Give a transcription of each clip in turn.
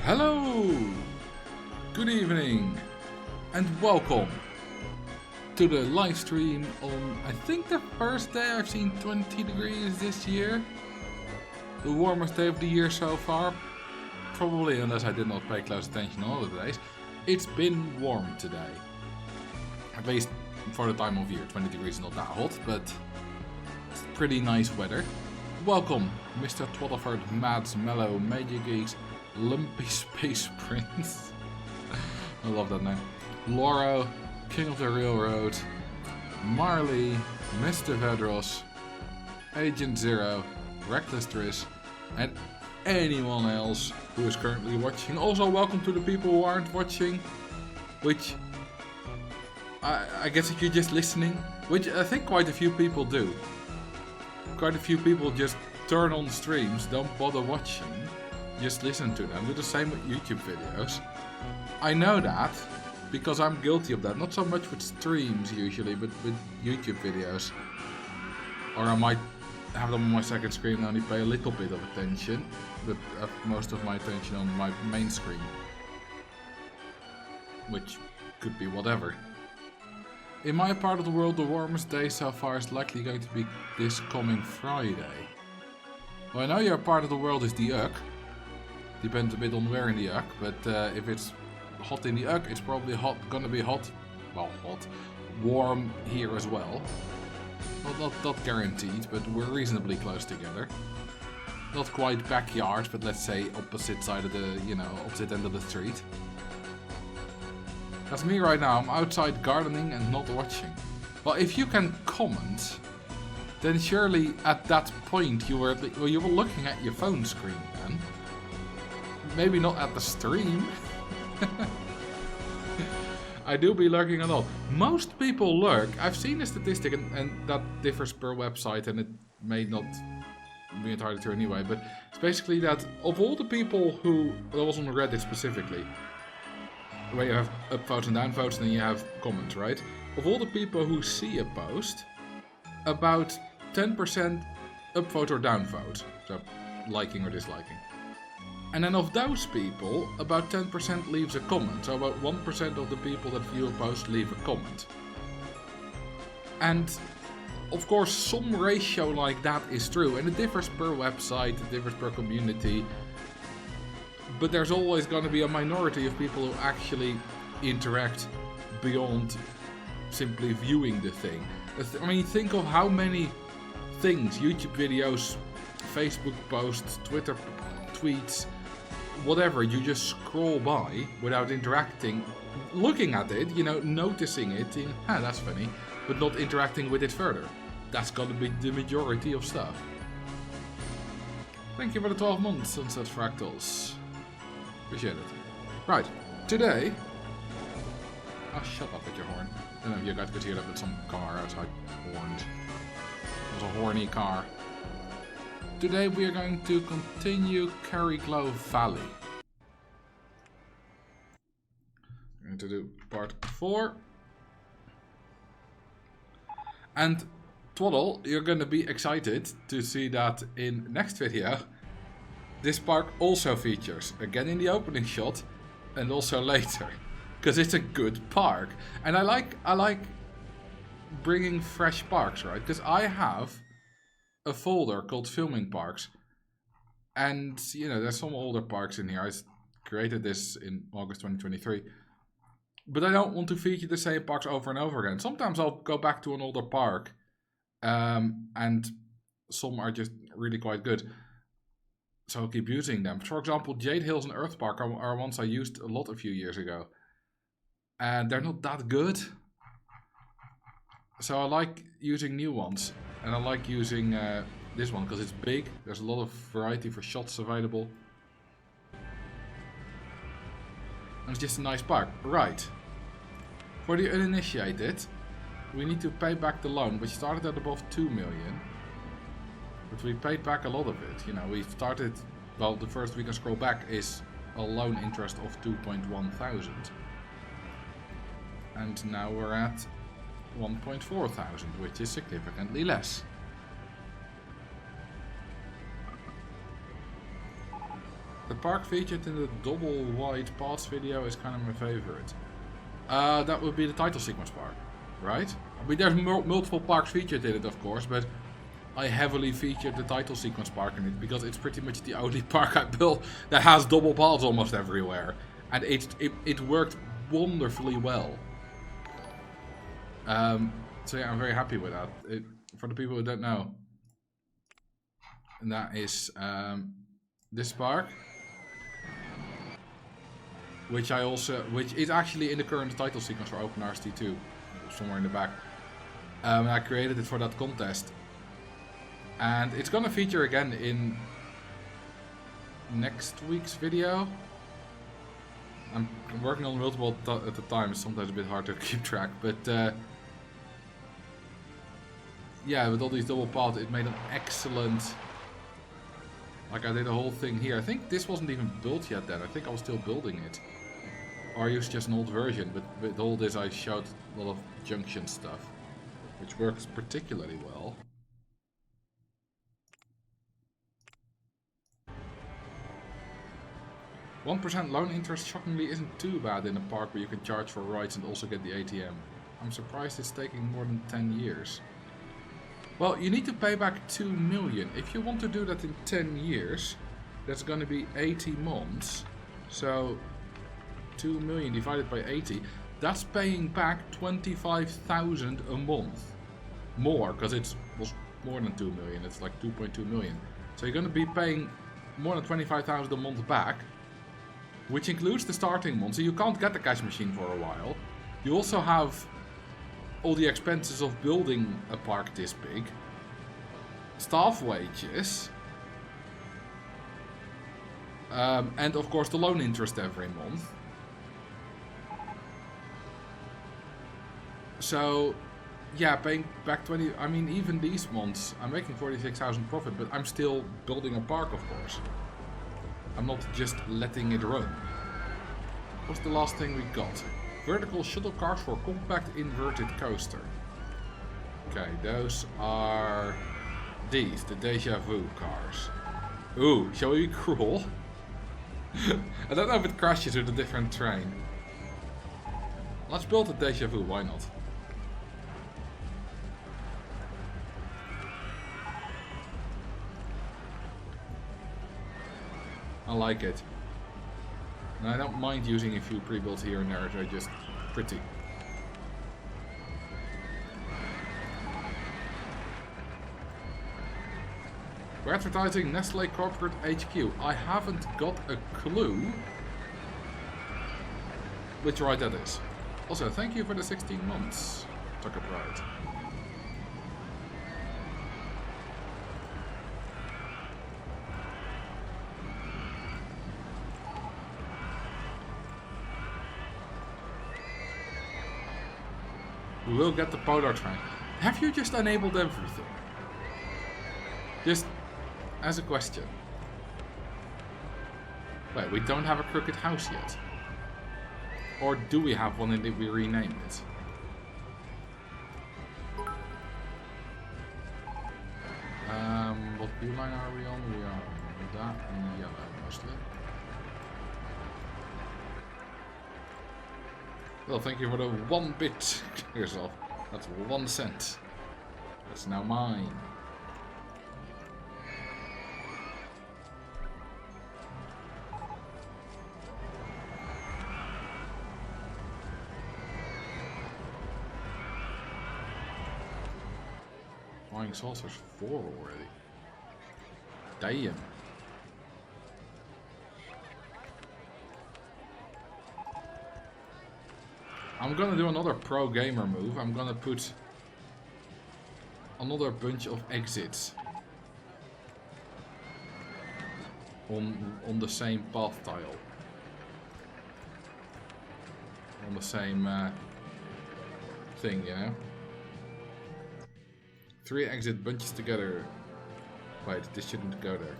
Hello, good evening, and welcome to the live stream on, I think, the first day I've seen 20 degrees this year. The warmest day of the year so far. Probably, unless I did not pay close attention on other days. It's been warm today. At least for the time of year. 20 degrees is not that hot, but it's pretty nice weather. Welcome, Mr. Twaddleford, Mads, Mellow, Major Geeks, Lumpy Space Prince. I love that name. Lauro, King of the Railroad, Marley, Mr. Vedros, Agent Zero, Reckless Triss, and anyone else who is currently watching. Also, welcome to the people who aren't watching, which I guess if you're just listening, which I think quite a few people do. Quite a few people just turn on streams, don't bother watching, just listen to them. Do the same with YouTube videos. I know that because I'm guilty of that. Not so much with streams usually, but with YouTube videos. Or I might have them on my second screen and only pay a little bit of attention, but have most of my attention on my main screen. Which could be whatever. In my part of the world, the warmest day so far is likely going to be this coming Friday. Well, I know your part of the world is the Uk. Depends a bit on where in the Uk, but if it's hot in the Uk, it's probably gonna be hot. Well, warm here as well. Well, not guaranteed, but we're reasonably close together. Not quite backyard, but let's say opposite side of the, opposite end of the street. That's me right now. I'm outside gardening and not watching. Well, if you can comment, then surely at that point you were looking at your phone screen then. Maybe not at the stream. I do be lurking a lot. Most people lurk. I've seen a statistic, and that differs per website, and it may not be entirely true anyway, but it's basically that of all the people who, that was on Reddit specifically, where you have upvotes and downvotes and then you have comments, right? Of all the people who see a post, about 10% upvote or downvote, so liking or disliking. And then of those people, about 10% leaves a comment, so about 1% of the people that view a post leave a comment. And of course some ratio like that is true, and it differs per website, it differs per community. But there's always going to be a minority of people who actually interact beyond simply viewing the thing. I mean, think of how many things, YouTube videos, Facebook posts, Twitter tweets, whatever, you just scroll by without interacting, looking at it, noticing it, that's funny, but not interacting with it further. That's going to be the majority of stuff. Thank you for the 12 months, Sunset Fractals. Appreciate it. Right, today... Oh, shut up with your horn. I don't know if you guys could hear that, but some car outside horned. It was a horny car. Today we are going to continue Carriglow Valley. We're going to do part 4. And Twaddle, you're going to be excited to see that in next video. This park also features, again in the opening shot, and also later, because it's a good park. And I like bringing fresh parks, right? Because I have a folder called Filming Parks, and there's some older parks in here. I created this in August 2023, but I don't want to feature the same parks over and over again. Sometimes I'll go back to an older park, and some are just really quite good. So I'll keep using them. For example, Jade Hills and Earth Park are ones I used a lot a few years ago. And they're not that good. So I like using new ones. And I like using this one because it's big. There's a lot of variety for shots available. And it's just a nice park. Right. For the uninitiated, we need to pay back the loan, which started at above 2 million. But we paid back a lot of it. We started, well, the first we can scroll back is a loan interest of 2.1 thousand. And now we're at 1.4 thousand, which is significantly less. The park featured in the double wide paths video is kind of my favorite. That would be the title sequence park, right? I mean, there's multiple parks featured in it, of course, but I heavily featured the title sequence park in it because it's pretty much the only park I built that has double paths almost everywhere, and it worked wonderfully well. So yeah, I'm very happy with that. For the people who don't know, and that is this park, which is actually in the current title sequence for OpenRST2, somewhere in the back. I created it for that contest. And it's gonna feature again in next week's video. I'm working on multiple at the time, it's sometimes a bit hard to keep track, but yeah, with all these double paths, it made an excellent... Like, I did a whole thing here. I think this wasn't even built yet then, I think I was still building it. Or I used just an old version, but with all this I showed a lot of junction stuff, which works particularly well. 1% loan interest shockingly isn't too bad in a park where you can charge for rides and also get the ATM. I'm surprised it's taking more than 10 years. Well, you need to pay back 2 million. If you want to do that in 10 years, that's going to be 80 months. So 2 million divided by 80, that's paying back 25,000 a month. More, because it was more than 2 million, it's like 2.2 million. So you're going to be paying more than 25,000 a month back, which includes the starting month, so you can't get the cash machine for a while. You also have all the expenses of building a park this big, staff wages, and of course the loan interest every month. So yeah, paying back 20, I mean even these months, I'm making 46,000 profit, but I'm still building a park, of course. I'm not just letting it run. What's the last thing we got? Vertical shuttle cars for compact inverted coaster. Okay, those are these, the Deja Vu cars. Ooh, shall we be cruel? I don't know if it crashes with a different train. Let's build a Deja Vu, why not? I like it. And I don't mind using a few pre-builds here and there, they're just pretty. We're advertising Nestle Corporate HQ. I haven't got a clue which ride that is. Also, thank you for the 16 months, Tucker Pride. We will get the polar train. Have you just enabled everything? Just as a question. Wait, we don't have a crooked house yet. Or do we have one and did we rename it? What blue line are we on? We are on that and yellow mostly. Well, thank you for the 1 bit yourself. That's 1 cent. That's now mine. Flying saucers 4 already. Damn. I'm gonna do another pro gamer move. I'm gonna put another bunch of exits on the same path tile. On the same thing, you know? 3 exit bunches together. Wait, this shouldn't go there.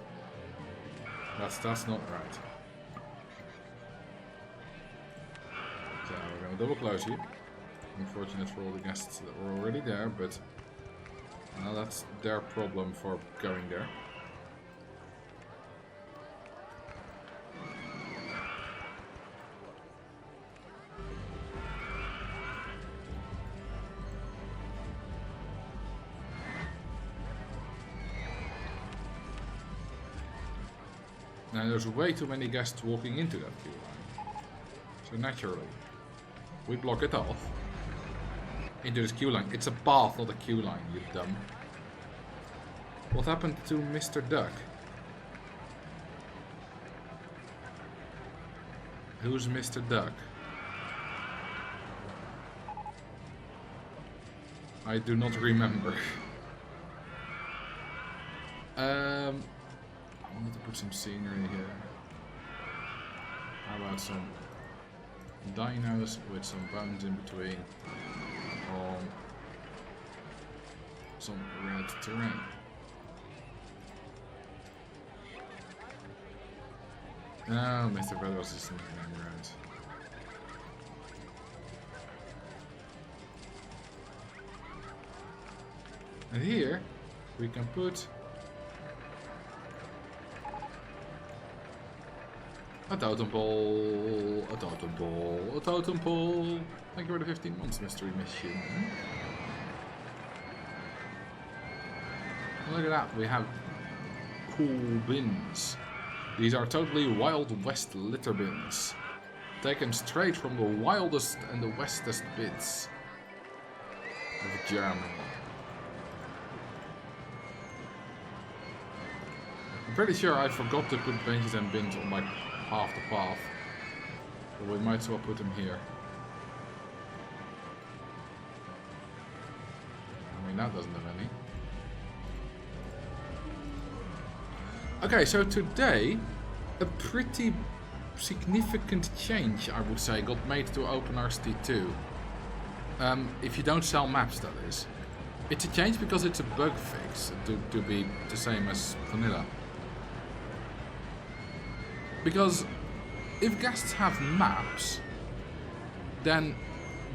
That's not right. So we're gonna double close you. Unfortunate for all the guests that were already there, but now that's their problem for going there. Now there's way too many guests walking into that queue line. So naturally, we block it off. Into this queue line. It's a path, not a queue line, you dumb. What happened to Mr. Duck? Who's Mr. Duck? I do not remember. I need to put some scenery here. How about some dinos with some bones in between on some red terrain. No, Mr. Velos is not running around. And here we can put a totem pole, a totem pole, a totem pole. Thank you for the 15 months mystery mission. Look at that, we have cool bins. These are totally Wild West litter bins. Taken straight from the wildest and the westest bits of Germany. I'm pretty sure I forgot to put benches and bins on like half the path. But we might as well put them here. I mean, that doesn't have any. Okay, so today, a pretty significant change, I would say, got made to OpenRCT2. If you don't sell maps, that is. It's a change because it's a bug fix, to be the same as vanilla. Because if guests have maps, then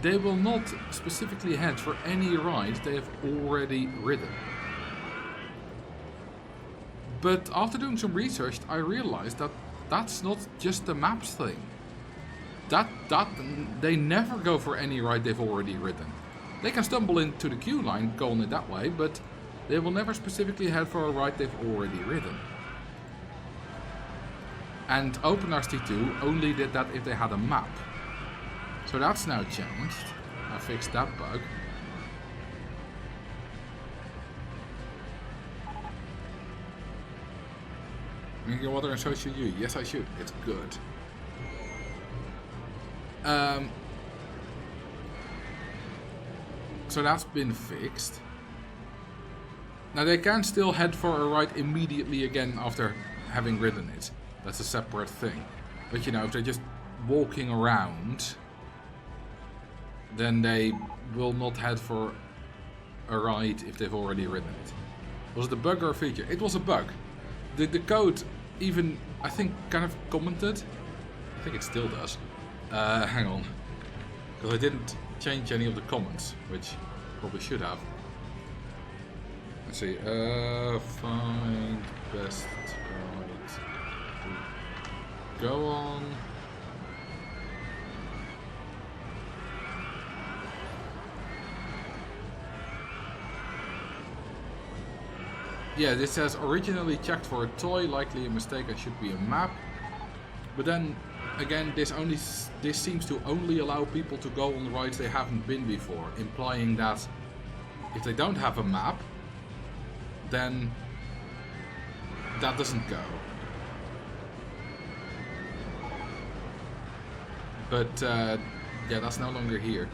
they will not specifically head for any rides they have already ridden. But after doing some research, I realized that that's not just the maps thing. They never go for any ride they've already ridden. They can stumble into the queue line, go on it that way, but they will never specifically head for a ride they've already ridden. And OpenRCT2 only did that if they had a map. So that's now changed. I fixed that bug. Drinking water and so should you. Yes, I should. It's good. So that's been fixed. Now they can still head for a ride immediately again after having ridden it. That's a separate thing. But you know, if they're just walking around, then they will not head for a ride if they've already ridden it. Was it a bug or a feature? It was a bug. The code even, I think, kind of commented. I think it still does. Hang on. Because I didn't change any of the comments, which probably should have. Let's see. Find best ride. Go on. Yeah, this says originally checked for a toy, likely a mistake and should be a map. But then again, this seems to only allow people to go on the rides they haven't been before, implying that if they don't have a map, then that doesn't go. But yeah, that's no longer here.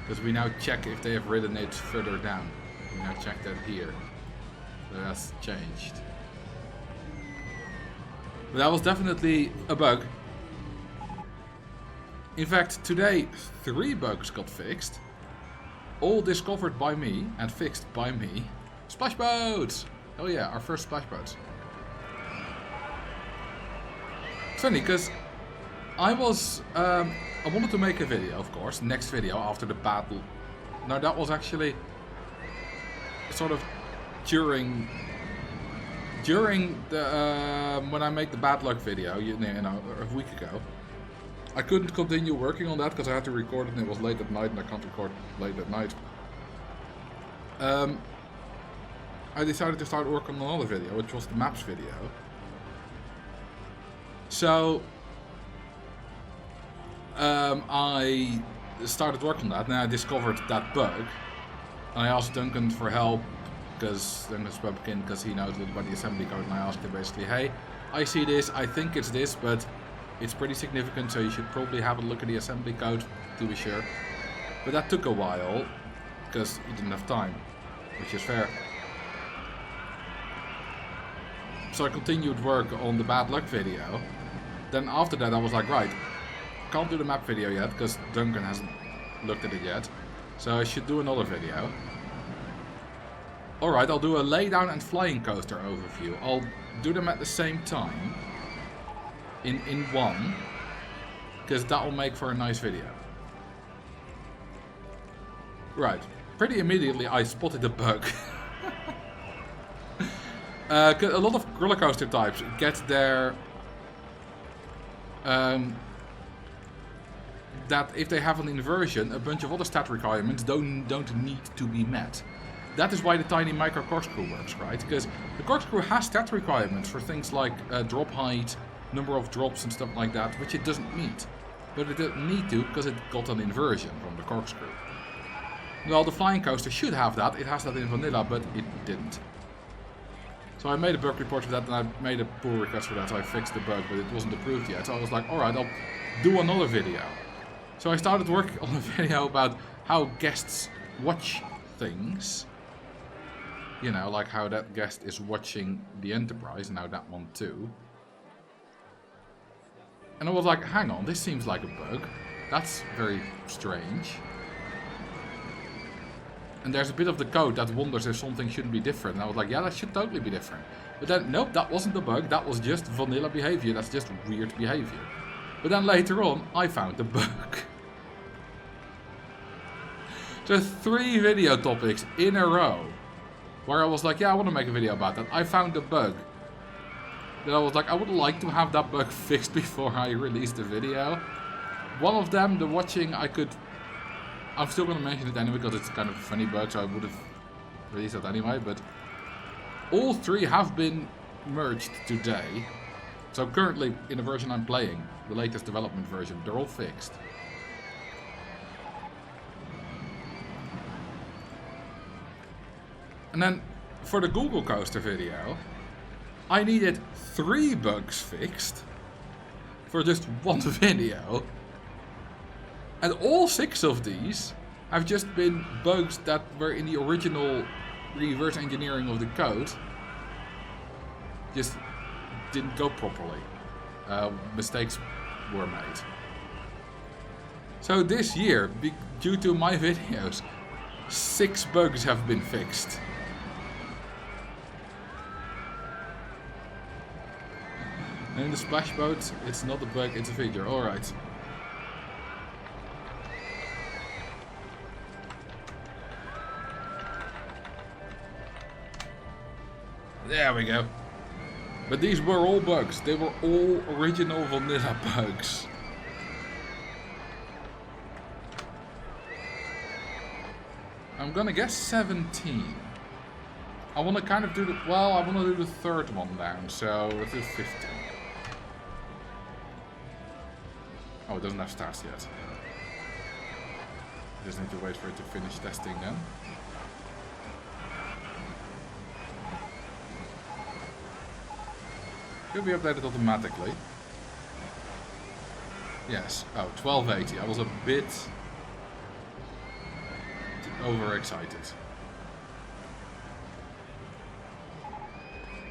Because we now check if they have ridden it further down. We now check that here. So that's changed. But that was definitely a bug. In fact, today 3 bugs got fixed. All discovered by me and fixed by me. Splash boats! Oh yeah, our first splash boats. It's funny because I wanted to make a video, of course, next video after the battle. No, that was actually sort of during the when I made the bad luck video, you know, a week ago. I couldn't continue working on that because I had to record it and it was late at night and I can't record late at night. I decided to start working on another video, which was the maps video. So I started working on that, and I discovered that bug. And I asked Duncan for help, because Duncan's Pumpkin, because he knows a little about the assembly code, and I asked him basically, hey, I see this, I think it's this, but it's pretty significant, so you should probably have a look at the assembly code to be sure. But that took a while, because he didn't have time, which is fair. So I continued work on the bad luck video. Then after that I was like, right, can't do the map video yet, because Duncan hasn't looked at it yet. So I should do another video. Alright, I'll do a laydown and flying coaster overview. I'll do them at the same time. In one. Because that will make for a nice video. Right. Pretty immediately I spotted a bug. A lot of roller coaster types get their... that if they have an inversion, a bunch of other stat requirements don't need to be met. That is why the tiny micro corkscrew works, right? Because the corkscrew has stat requirements for things like drop height, number of drops and stuff like that, which it doesn't meet. But it didn't need to because it got an inversion from the corkscrew. Well, the flying coaster should have that. It has that in vanilla, but it didn't. So I made a bug report for that, and I made a pull request for that, so I fixed the bug, but it wasn't approved yet. So I was like, alright, I'll do another video. So I started working on a video about how guests watch things. You know, like how that guest is watching the Enterprise, and now that one too. And I was like, hang on, this seems like a bug. That's very strange. And there's a bit of the code that wonders if something shouldn't be different. And I was like, yeah, that should totally be different. But then, nope, that wasn't a bug. That was just vanilla behavior. That's just weird behavior. But then later on, I found the bug. So 3 video topics in a row. Where I was like, yeah, I want to make a video about that. I found the bug. Then I was like, I would like to have that bug fixed before I release the video. One of them, the watching, I'm still going to mention it anyway because it's kind of a funny bug, so I would have released it anyway. But all 3 have been merged today. So currently, in the version I'm playing, the latest development version, they're all fixed. And then, for the Google Coaster video, I needed 3 bugs fixed for just one video. And all 6 of these have just been bugs that were in the original reverse engineering of the code. Just didn't go properly. Mistakes were made. So this year, due to my videos, 6 bugs have been fixed. And in the splash boat, it's not a bug, it's a figure. Alright. There we go. But these were all bugs. They were all original vanilla bugs. I'm gonna guess 17. I want to kind of do the... Well, I want to do the 3rd one down, so let's do 15. Oh, it doesn't have stars yet. Just need to wait for it to finish testing then. Should be updated automatically. Yes. Oh, 1280. I was a bit overexcited.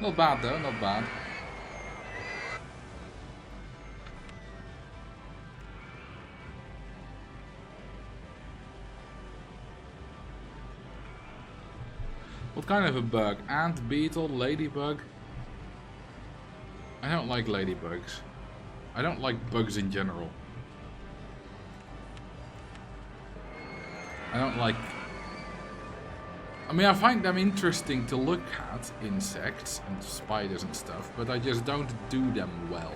Not bad though, not bad. What kind of a bug? Ant, beetle, ladybug? I don't like ladybugs. I don't like bugs in general. I don't like... I mean, I find them interesting to look at, insects and spiders and stuff, but I just don't do them well.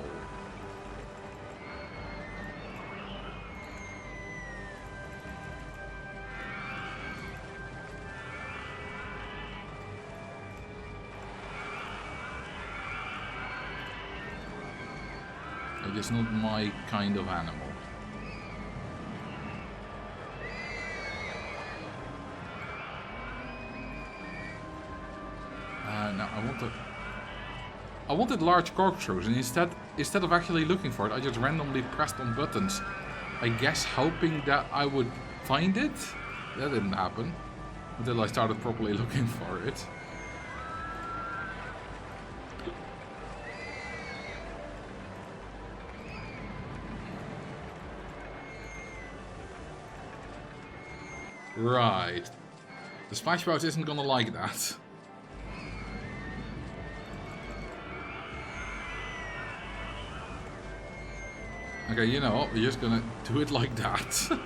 just not my kind of animal. Now I wanted large corkscrews, and instead of actually looking for it, I just randomly pressed on buttons. I guess hoping that I would find it. That didn't happen until I started properly looking for it. Right. The splashbout isn't gonna like that. Okay, you know what? We're just gonna do it like that.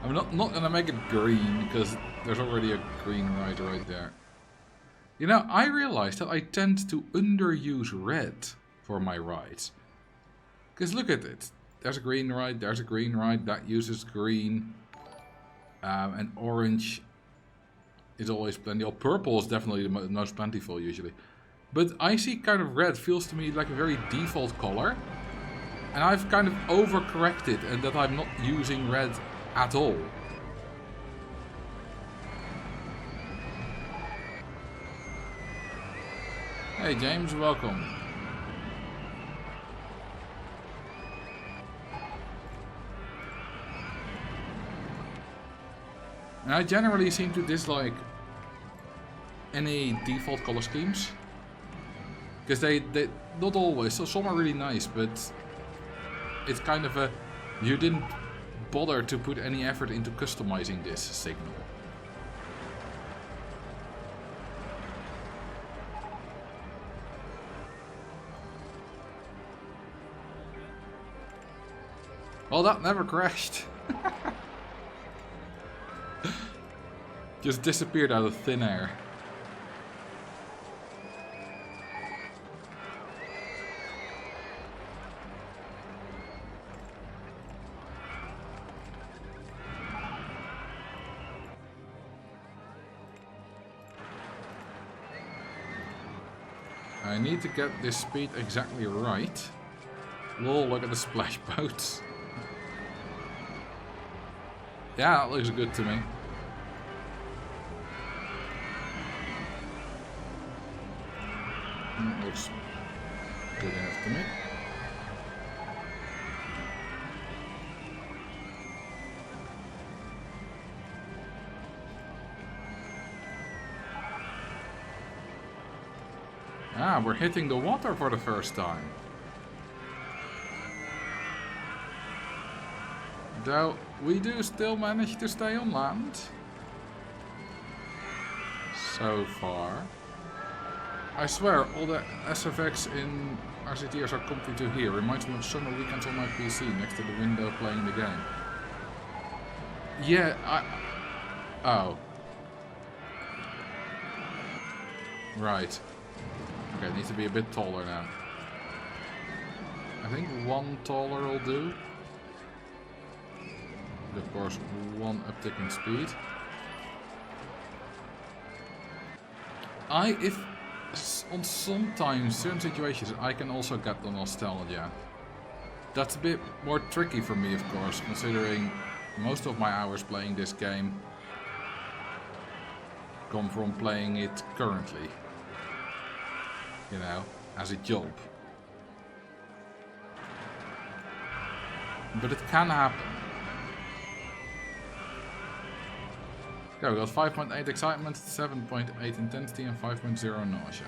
I'm not gonna make it green because there's already a green ride right there. You know, I realized that I tend to underuse red for my rides. Because look at it. There's a green ride, there's a green ride that uses green. And orange is always plentiful. Purple is definitely the most plentiful usually. But I see kind of red feels to me like a very default color. And I've kind of overcorrected and that I'm not using red at all. Hey James, welcome. And I generally seem to dislike any default color schemes. Because they not always, so some are really nice, but it's kind of a, you didn't bother to put any effort into customizing this signal. Well, that never crashed. Just disappeared out of thin air. I need to get this speed exactly right. Lol, look at the splash boats. Yeah, that looks good to me. Looks good enough to me. Ah, we're hitting the water for the first time. Though we do still manage to stay on land. So far. I swear, all the SFX in RCTs are comfy to hear. Reminds me of summer weekends on my PC next to the window playing the game. Yeah, oh. Right. Okay, it needs to be a bit taller now. I think one taller will do. But of course, one uptick in speed. On sometimes, certain situations, I can also get the nostalgia. That's a bit more tricky for me, of course, considering most of my hours playing this game come from playing it currently. You know, as a job. But it can happen. Okay, we got 5.8 excitement, 7.8 intensity and 5.0 nausea.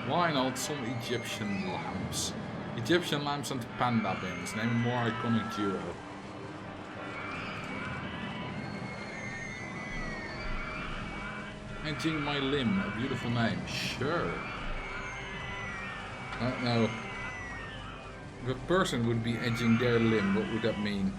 Why not some Egyptian lamps? Egyptian lamps and panda bins, name a more iconic duo. Edging my limb, a beautiful name. Sure. I don't know. If a person would be edging their limb, what would that mean?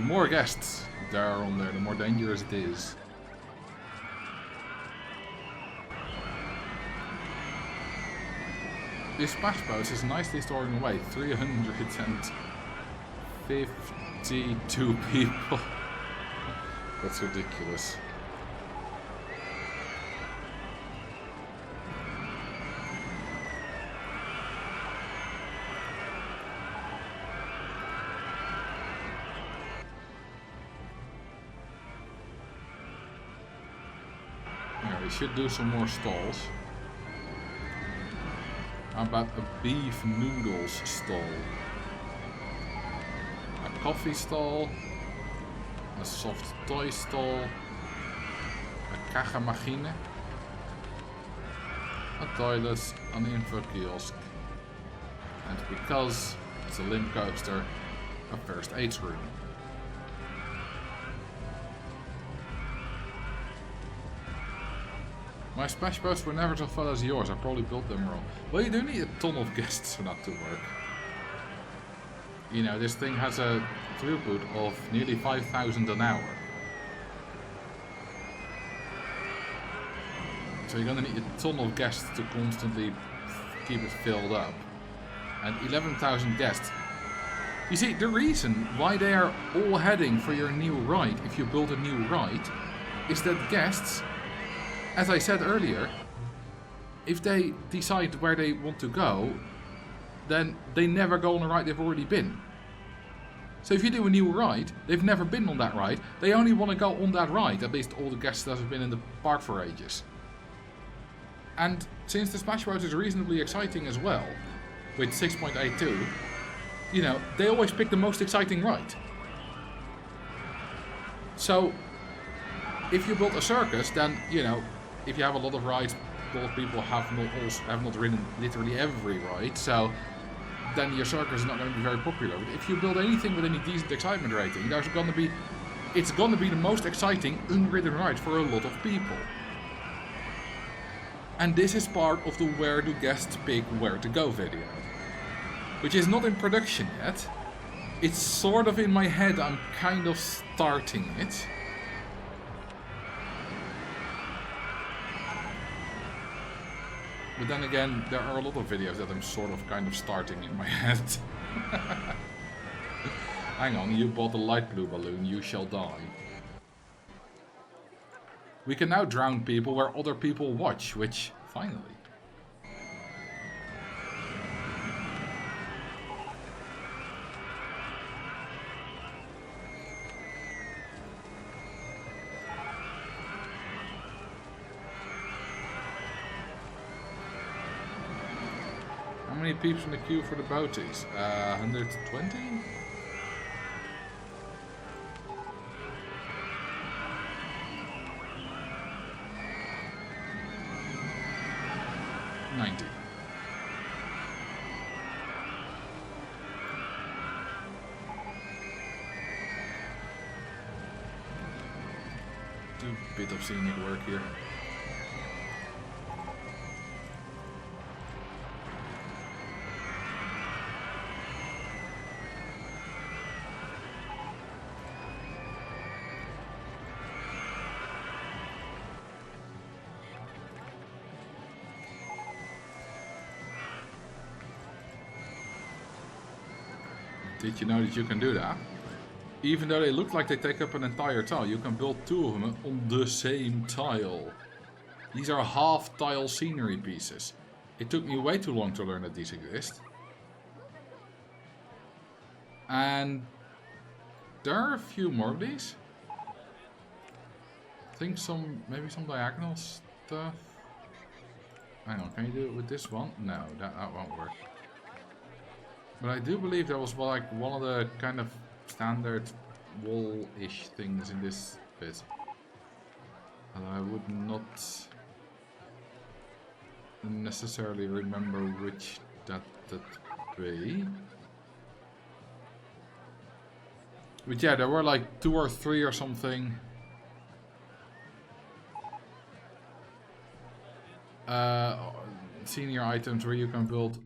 The more guests there are on there, the more dangerous it is. This splash boat is nicely storing away 352 people. That's ridiculous. Yeah, we should do some more stalls. How about a beef noodles stall? A coffee stall. A soft toy stall. A kachelmachine. A toilet. An info kiosk. And because it's a limb coaster, a first aid room. My splash boats were never so fun as yours. I probably built them wrong. Well, you do need a ton of guests for that to work. You know, this thing has a throughput of nearly 5,000 an hour. So you're gonna need a ton of guests to constantly keep it filled up. And 11,000 guests. You see, the reason why they are all heading for your new ride, if you build a new ride, is that guests, as I said earlier, if they decide where they want to go, then they never go on a ride they've already been. So if you do a new ride, they've never been on that ride, they only want to go on that ride, at least all the guests that have been in the park for ages. And since the Splash Boat is reasonably exciting as well, with 6.82, you know, they always pick the most exciting ride. So, if you build a circus, then, you know, if you have a lot of rides, a lot of people have not ridden literally every ride, so then your circus is not going to be very popular. But if you build anything with any decent excitement rating, it's going to be the most exciting unridden ride for a lot of people. And this is part of the where do guests pick where to go video, which is not in production yet. It's sort of in my head. I'm kind of starting it. But then again, there are a lot of videos that I'm sort of kind of starting in my head. Hang on, you bought a light blue balloon, you shall die. We can now drown people where other people watch, which, finally. How many peeps in the queue for the boaties? 120? 90. Do a bit of scenic work here. Did you know that you can do that? Even though they look like they take up an entire tile, you can build two of them on the same tile. These are half tile scenery pieces. It took me way too long to learn that these exist. And there are a few more of these. I think maybe some diagonal stuff. Hang on, can you do it with this one? No, that won't work. But I do believe there was like one of the kind of standard wall-ish things in this bit. And I would not necessarily remember which that would be. But yeah, there were like 2 or 3 or something. Senior items where you can build.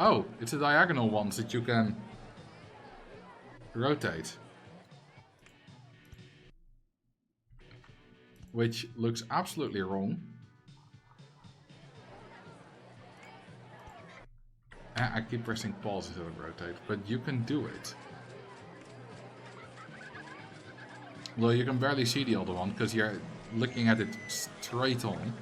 Oh, it's the diagonal ones that you can rotate. Which looks absolutely wrong. I keep pressing pause instead of rotate, but you can do it. Well, you can barely see the other one because you're looking at it straight on.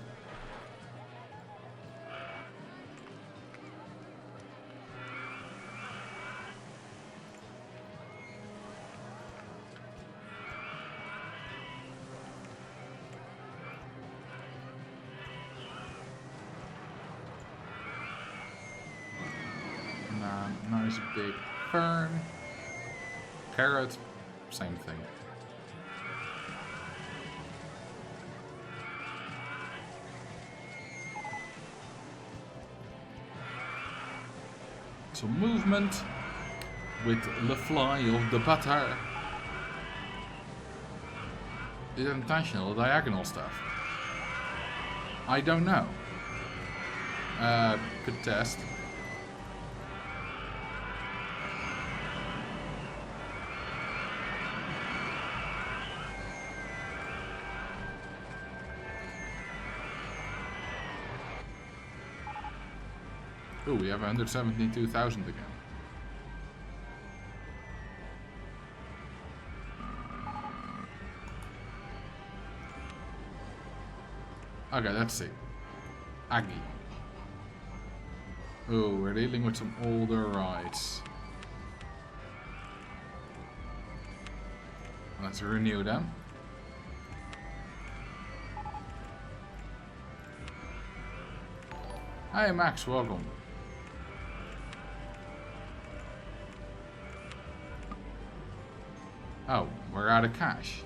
Nice big fern. Carrot, same thing. Some movement with the fly of the butter. Is it intentional diagonal stuff? I don't know. Could test. Oh, we have 172,000 again. Okay, let's see. Aggie. Oh, we're dealing with some older rides. Let's renew them. Hi Max, welcome. Oh, we're out of cash.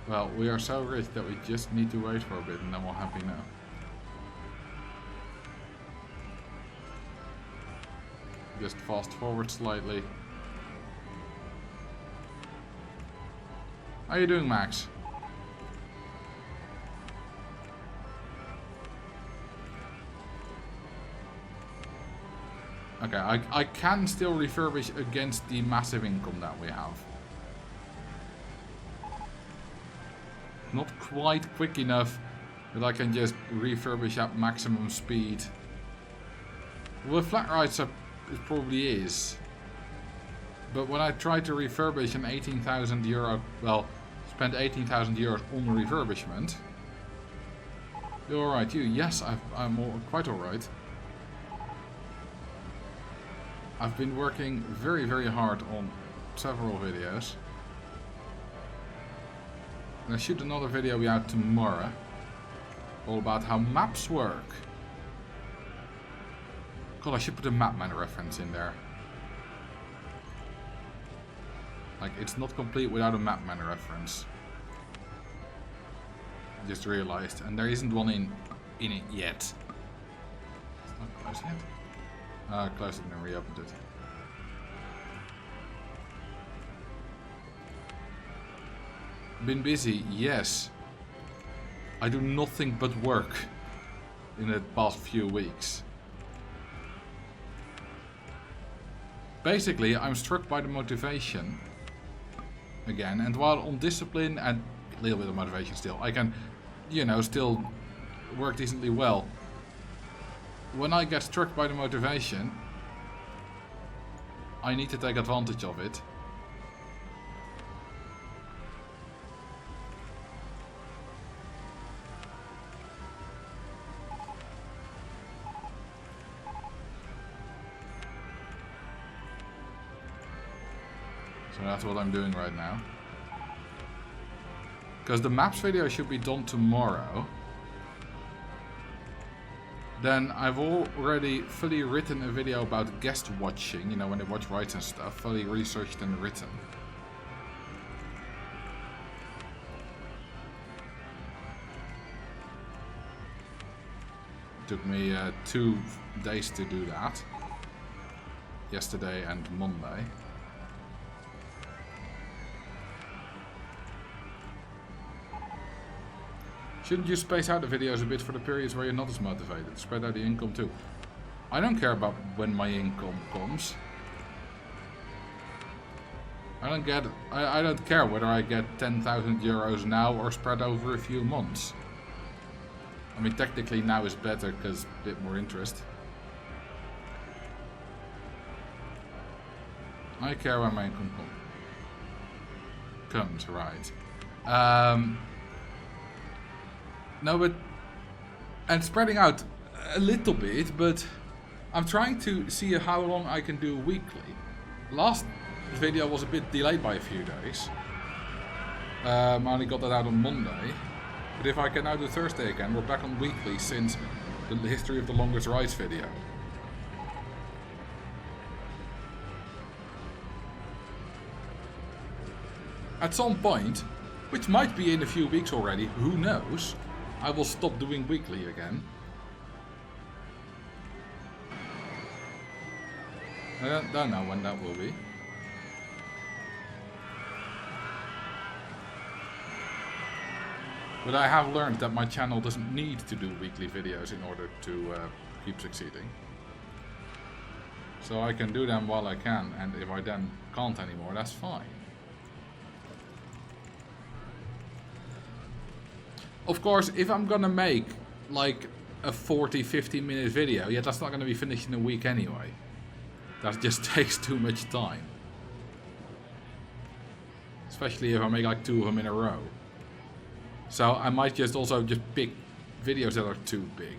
Well, we are so rich that we just need to wait for a bit and then we're happy now. Just fast forward slightly. How you doing, Max? Okay, I can still refurbish against the massive income that we have. Not quite quick enough that I can just refurbish at maximum speed. With flat rides it probably is. But when I try to refurbish an 18,000 euro, well, spend 18,000 euros on refurbishment. You're alright, you? Yes, I'm quite alright. I've been working very, very hard on several videos. I'm gonna shoot another video out tomorrow. All about how maps work. God, I should put a Mapman reference in there. Like, it's not complete without a Mapman reference. I just realized. And there isn't one in it yet. It's not closed yet. Closed it and reopened it. Been busy? Yes. I do nothing but work in the past few weeks. Basically, I'm struck by the motivation again, and while on discipline and a little bit of motivation still, I can, you know, still work decently well. When I get struck by the motivation, I need to take advantage of it. So that's what I'm doing right now. Because the maps video should be done tomorrow. Then I've already fully written a video about guest watching, you know, when they watch rides and stuff, fully researched and written. It took me 2 days to do that. Yesterday and Monday. Shouldn't you space out the videos a bit for the periods where you're not as motivated? Spread out the income too. I don't care about when my income comes. I don't care whether I get 10,000 euros now or spread over a few months. I mean, technically now is better because a bit more interest. I care when my income comes, right. No, but... And spreading out a little bit, but I'm trying to see how long I can do weekly. Last video was a bit delayed by a few days. I only got that out on Monday. But if I can now do Thursday again, we're back on weekly since the history of the longest rides video. At some point, which might be in a few weeks already, who knows, I will stop doing weekly again. I don't know when that will be. But I have learned that my channel doesn't need to do weekly videos in order to keep succeeding. So I can do them while I can, and if I then can't anymore, that's fine. Of course, if I'm gonna make like a 40-50 minute video, yeah, that's not gonna be finished in a week anyway. That just takes too much time. Especially if I make like 2 of them in a row. So I might just also just pick videos that are too big.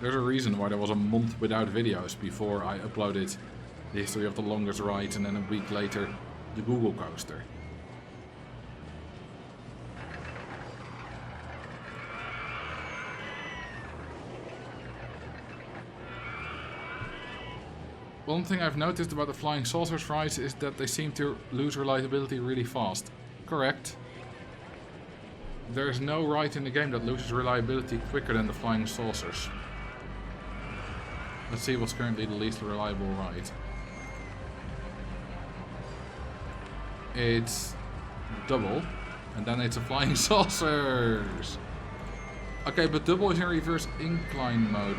There's a reason why there was a month without videos before I uploaded the history of the longest rides and then a week later the Google coaster. One thing I've noticed about the Flying Saucers rides is that they seem to lose reliability really fast. Correct. There's no ride in the game that loses reliability quicker than the Flying Saucers. Let's see what's currently the least reliable ride. It's Double, and then it's a Flying Saucers. Okay, but Double is in reverse incline mode.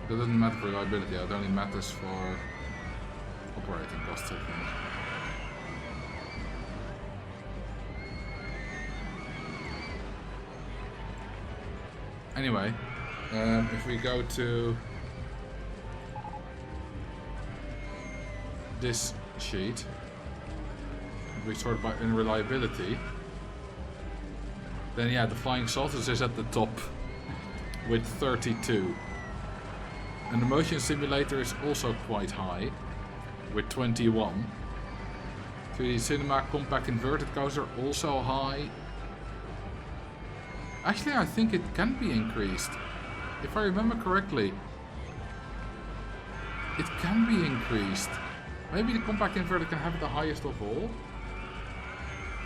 That doesn't matter for reliability, it only matters for operating costs, I think. Anyway, if we go to this sheet, if we sort by unreliability, then yeah, the Flying Saucers is at the top with 32. And the Motion Simulator is also quite high with 21. 3D Cinema Compact Inverted Coaster also high. Actually, I think it can be increased. If I remember correctly, it can be increased. Maybe the Compact Inverted can have it the highest of all.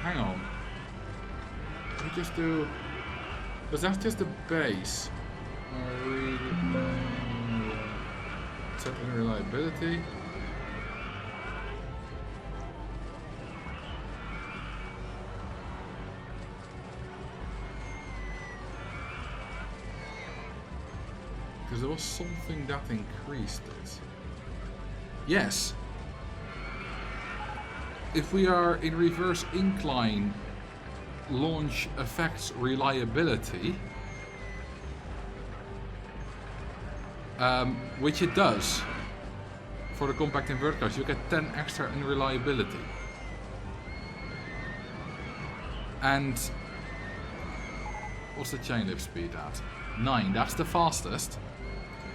Hang on. We just do... Because that's just the base. Set unreliability. Because there was something that increased it. Yes. If we are in reverse incline, launch affects reliability. Which it does. For the compact inverted coaster, you get 10 extra in reliability. And what's the chain lift speed at? 9, that's the fastest.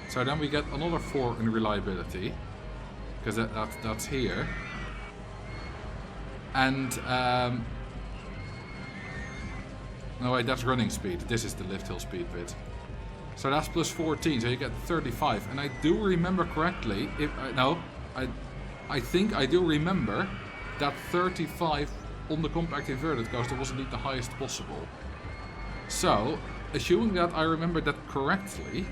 So then we get another 4 in reliability. Because that's here. And no wait, that's running speed. This is the lift hill speed bit. So that's plus 14, so you get 35. And I do remember correctly, I think I do remember that 35 on the compact inverted coaster was indeed the highest possible. So, assuming that I remember that correctly,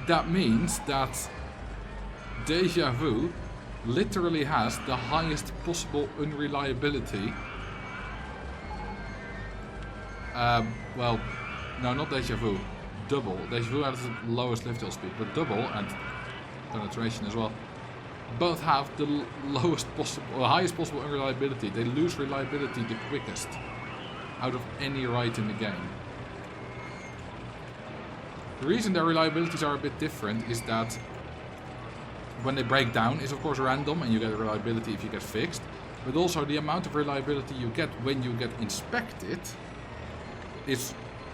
that means that Deja Vu literally has the highest possible unreliability Well, no, not Deja Vu. Double. Deja Vu has the lowest lift hill speed, but Double and Penetration as well both have the lowest possible, or highest possible unreliability. They lose reliability the quickest out of any ride in the game. The reason their reliabilities are a bit different is that when they break down is of course random and you get reliability if you get fixed, but also the amount of reliability you get when you get inspected is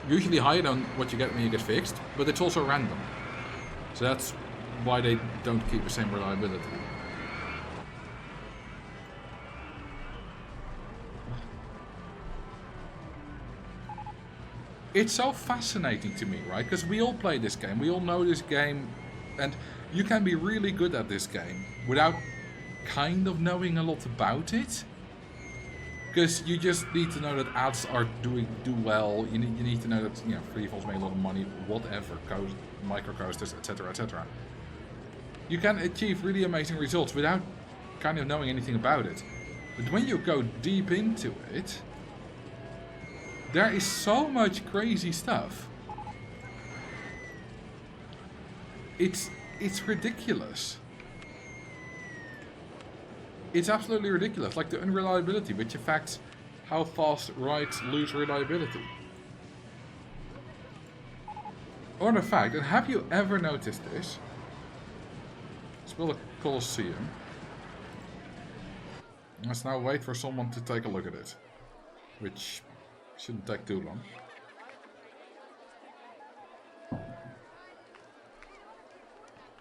usually higher than what you get when you get fixed, but it's also random. So that's why they don't keep the same reliability. It's so fascinating to me, right? Because we all play this game, we all know this game, and you can be really good at this game without kind of knowing a lot about it. Because you just need to know that ads are do well. You need to know that free falls make a lot of money, whatever, micro coasters, etc., etc. You can achieve really amazing results without kind of knowing anything about it. But when you go deep into it, there is so much crazy stuff. It's ridiculous. It's absolutely ridiculous. Like the unreliability, which affects how fast rides lose reliability. Or the fact, and have you ever noticed this? It's built a Colosseum. Let's now wait for someone to take a look at it. Which shouldn't take too long.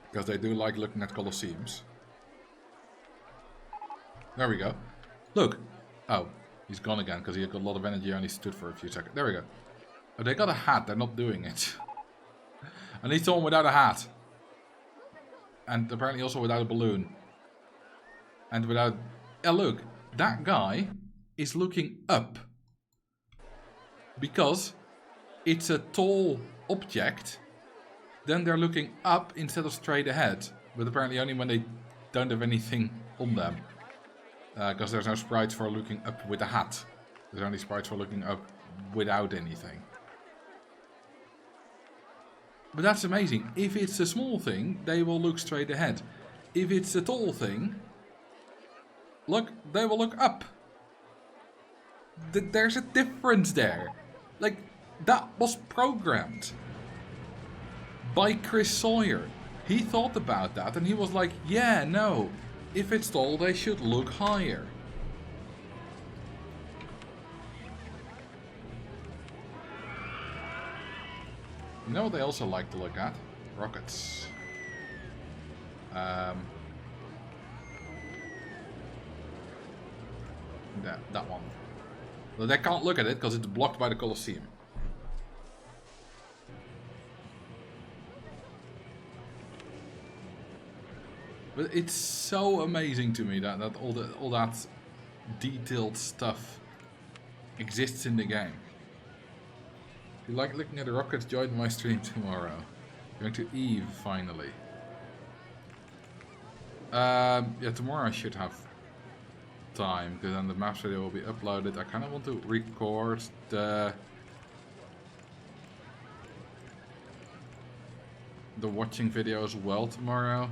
Because they do like looking at Colosseums. There we go. Look. Oh, he's gone again because he got a lot of energy, only stood for a few seconds. There we go. Oh, they got a hat. They're not doing it. I need someone without a hat. And apparently also without a balloon. And without... Yeah, look. That guy is looking up. Because it's a tall object. Then they're looking up instead of straight ahead. But apparently only when they don't have anything on them. Because there's no sprites for looking up with a hat. There's only sprites for looking up without anything. But that's amazing. If it's a small thing, they will look straight ahead. If it's a tall thing, look, they will look up. There's a difference there. Like, that was programmed by Chris Sawyer. He thought about that and he was like, yeah, no. If it's tall, they should look higher. You know what they also like to look at? Rockets. That one. But they can't look at it because it's blocked by the Colosseum. But it's so amazing to me that all that detailed stuff exists in the game. If you like looking at the rockets, join my stream tomorrow. Going to Eve finally. Yeah, tomorrow I should have time because then the maps video will be uploaded. I kind of want to record the watching video as well tomorrow.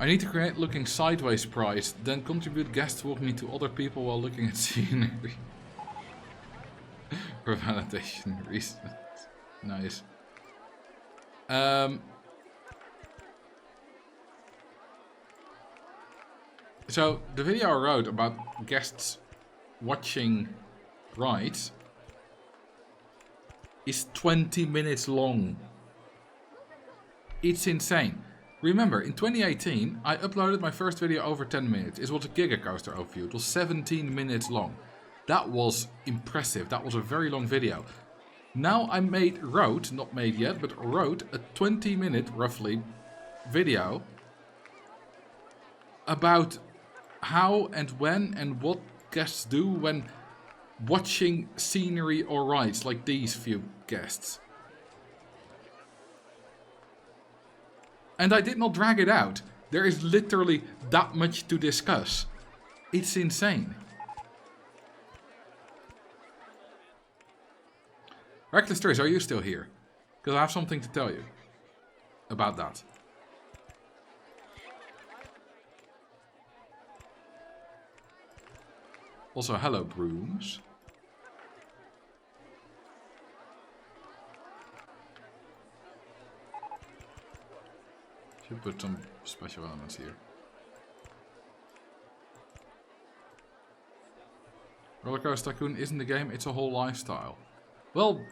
I need to create looking sideways prize, then contribute guests walking into other people while looking at scenery. For validation reasons. Nice. So, the video I wrote about guests watching rides is 20 minutes long. It's insane. Remember, in 2018, I uploaded my first video over 10 minutes. It was a Giga Coaster overview. It was 17 minutes long. That was impressive. That was a very long video. Now I wrote, not made yet, but wrote a 20-minute, roughly, video about how and when and what guests do when watching scenery or rides like these few guests. And I did not drag it out. There is literally that much to discuss. It's insane. Reckless Trace, are you still here? Because I have something to tell you about that. Also, hello, Brooms. Should put some special elements here. Rollercoaster Tycoon isn't a game, it's a whole lifestyle. Well,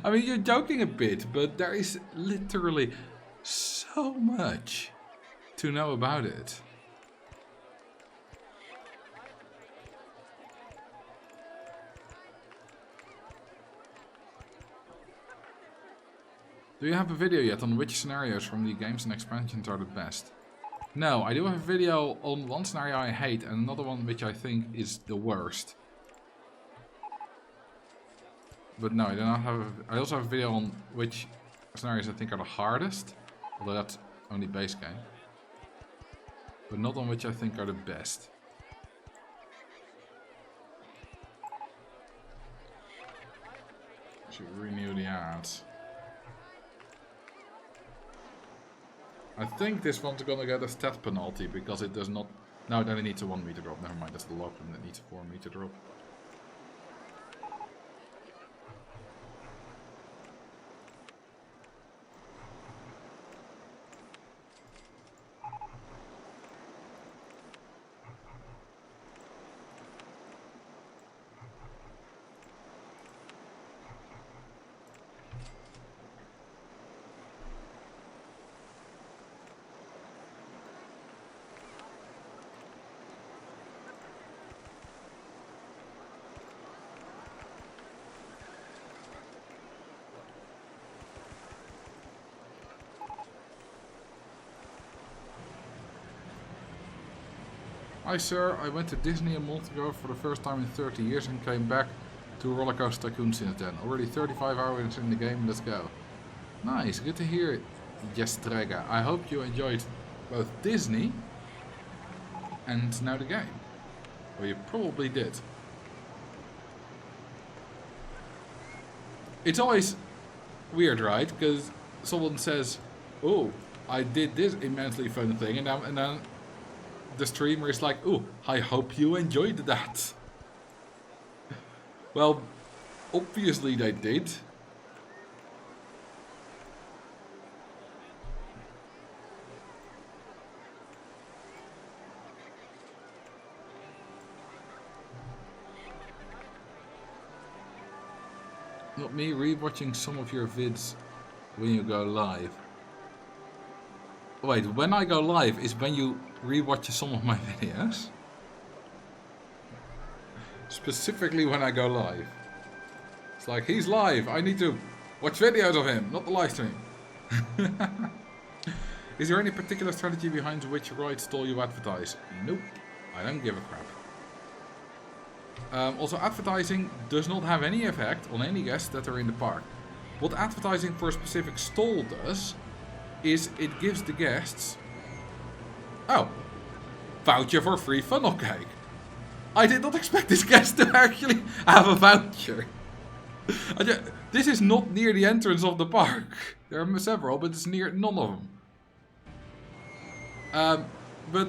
I mean, you're joking a bit, but there is literally so much to know about it. Do you have a video yet on which scenarios from the games and expansions are the best? No, I do have a video on one scenario I hate and another one which I think is the worst. But no, I do not have. I also have a video on which scenarios I think are the hardest, although that's only base game. But not on which I think are the best. Should renew the ads. I think this one's gonna get a stat penalty because it does not. No, it only needs a 1 meter drop. Never mind, that's the log room that needs a 4 meter drop. Hi sir, I went to Disney a month ago for the first time in 30 years and came back to Rollercoaster Tycoon since then. Already 35 hours in the game, let's go. Nice, good to hear it, Jestrega. I hope you enjoyed both Disney and now the game. Well, you probably did. It's always weird, right? Because someone says, oh, I did this immensely fun thing, and then the streamer is like, oh, I hope you enjoyed that. Well, obviously they did. Not me rewatching some of your vids when you go live. Wait, when I go live is when you rewatch some of my videos? Specifically when I go live. It's like, he's live, I need to watch videos of him, not the live stream. Is there any particular strategy behind which ride stall you advertise? Nope, I don't give a crap. Also, advertising does not have any effect on any guests that are in the park. What advertising for a specific stall does is it gives the guests, oh, voucher for free funnel cake. I did not expect this guest to actually have a voucher. This is not near the entrance of the park. There are several, but it's near none of them. But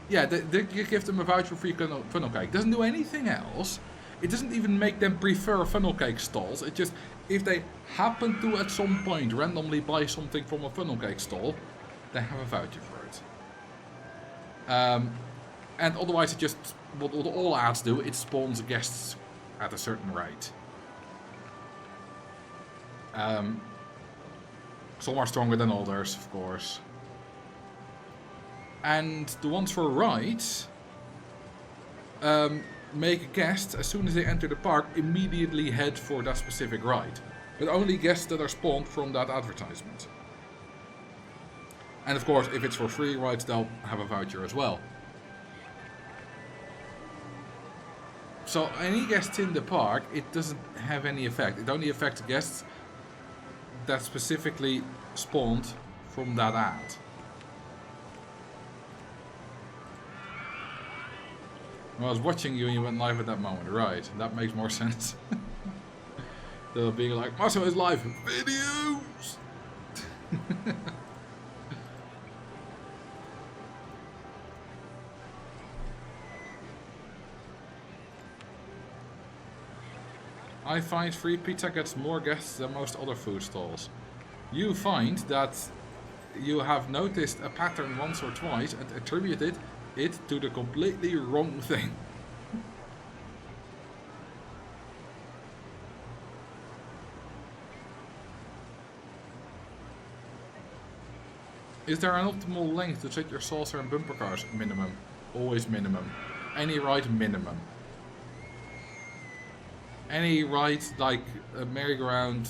yeah, you give them a voucher for free funnel cake. Doesn't do anything else. It doesn't even make them prefer funnel cake stalls. It just, if they happen to at some point randomly buy something from a funnel cake stall, they have a voucher for it. And otherwise it just, what all ads do, it spawns guests at a certain rate. Some are stronger than others, of course. And the ones for rides make guests, as soon as they enter the park, immediately head for that specific ride. But only guests that are spawned from that advertisement. And of course, if it's for free rides, they'll have a voucher as well. So any guests in the park, it doesn't have any effect. It only affects guests that specifically spawned from that ad. Well, I was watching you and you went live at that moment, right? That makes more sense. They'll be like, Marcel is live videos. I find free pizza gets more guests than most other food stalls. You find that you have noticed a pattern once or twice and attributed it to the completely wrong thing. Is there an optimal length to set your saucer and bumper cars? Minimum. Always minimum. Any ride, minimum. Any ride like a merry-go-round,